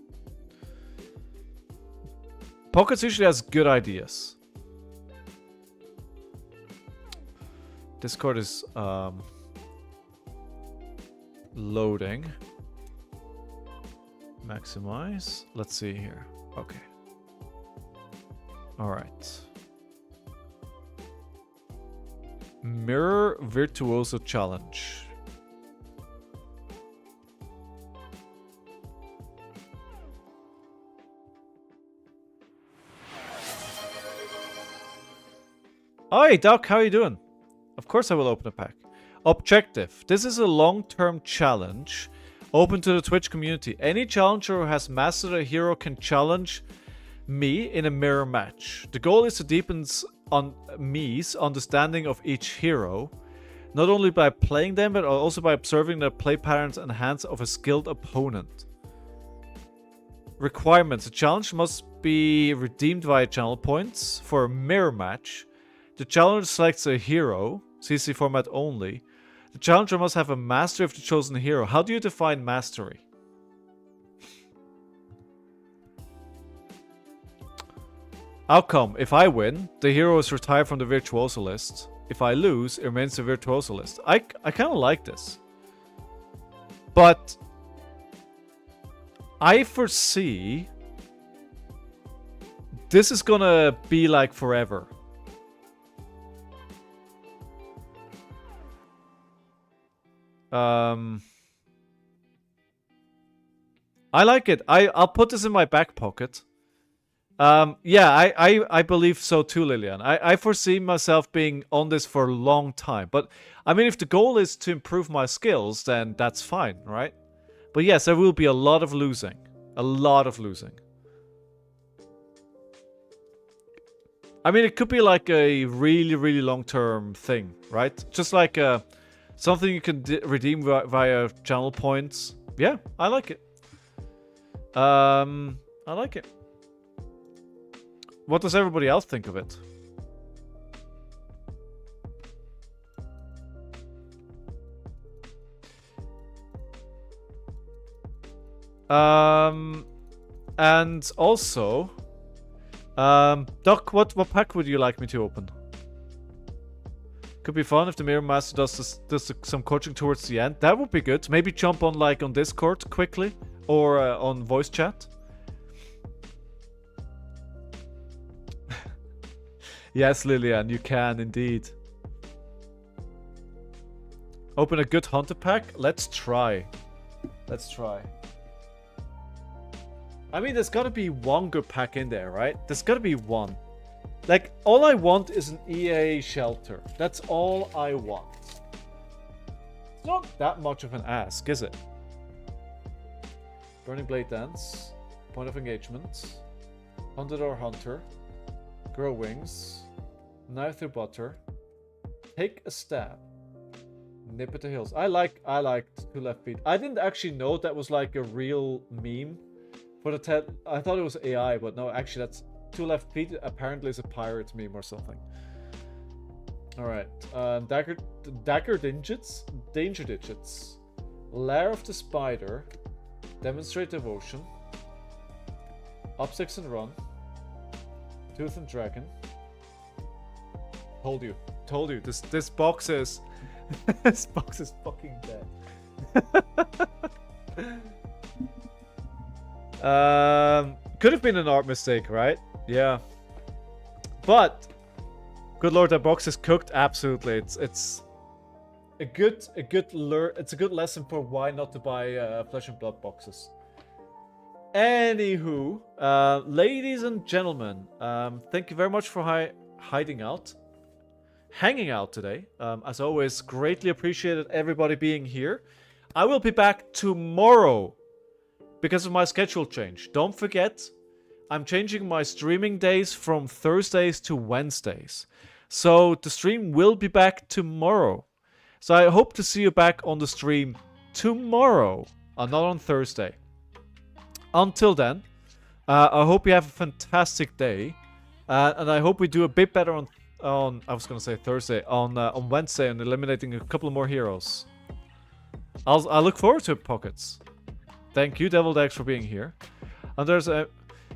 Pockets usually has good ideas. Discord is loading. Maximize. Let's see here. Okay. Alright. Mirror Virtuoso Challenge. Hi, Doc, how are you doing? Of course I will open a pack. Objective. This is a long-term challenge open to the Twitch community. Any challenger who has mastered a hero can challenge me in a mirror match. The goal is to deepen on me's understanding of each hero, not only by playing them, but also by observing the play patterns and hands of a skilled opponent. Requirements. A challenge must be redeemed via channel points for a mirror match. The challenger selects a hero, CC format only. The challenger must have a mastery of the chosen hero. How do you define mastery? Outcome. If I win, the hero is retired from the virtuoso list. If I lose, it remains the virtuoso list. I kind of like this. But I foresee this is gonna be like forever. I like it. I'll put this in my back pocket. Yeah, I believe so too, Lillian. I foresee myself being on this for a long time. But, I mean, if the goal is to improve my skills, then that's fine, right? But yes, there will be a lot of losing. A lot of losing. I mean, it could be like a really, really long-term thing, right? Just like something you can redeem via channel points. Yeah, I like it. I like it. What does everybody else think of it? And also, Doc, what pack would you like me to open? Could be fun if the Mirror Master does some coaching towards the end. That would be good. Maybe jump on like on Discord quickly or on voice chat. Yes, Lillian, you can indeed. Open a good hunter pack? Let's try. Let's try. I mean, there's gotta be one good pack in there, right? There's gotta be one. Like, all I want is an EA shelter. That's all I want. It's not that much of an ask, is it? Burning Blade Dance. Point of Engagement. Hunted or Hunter. Grow Wings. Knife through Butter. Take a Stab. Nip at the Hills. I liked 2 Left Feet. I didn't actually know that was like a real meme for the TED. I thought it was AI, but no, actually that's 2 Left Feet. Apparently is a pirate meme or something. Alright. Dagger Danger Digits. Lair of the Spider. Demonstrate Devotion. Up 6 and Run. Tooth and Dragon. Told you. This box is this box is fucking dead. Could have been an art mistake, right? Yeah. But good lord, that box is cooked. Absolutely, it's a good lesson for why not to buy Flesh and Blood boxes. Anywho, ladies and gentlemen, thank you very much for hanging out today. As always, greatly appreciated everybody being here. I will be back tomorrow because of my schedule change. Don't forget, I'm changing my streaming days from Thursdays to Wednesdays. So the stream will be back tomorrow. So I hope to see you back on the stream tomorrow, not on Thursday. Until then, I hope you have a fantastic day. And I hope we do a bit better on I was gonna say Thursday, on Wednesday, and eliminating a couple more heroes. I look forward to it, Pockets. Thank you, Devil Dex, for being here. And there's in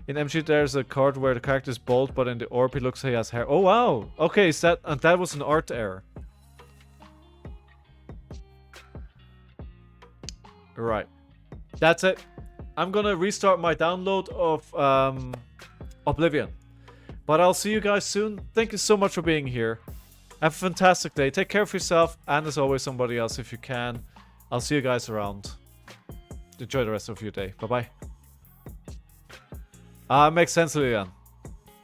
MG there's a card where the character is bald, but in the orb he looks like he has hair. Oh wow! Okay, that was an art error. Right, that's it. I'm gonna restart my download of Oblivion. But I'll see you guys soon. Thank you so much for being here. Have a fantastic day. Take care of yourself. And as always, somebody else if you can. I'll see you guys around. Enjoy the rest of your day. Bye-bye. Makes sense, Lilian.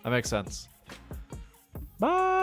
That makes sense. Bye.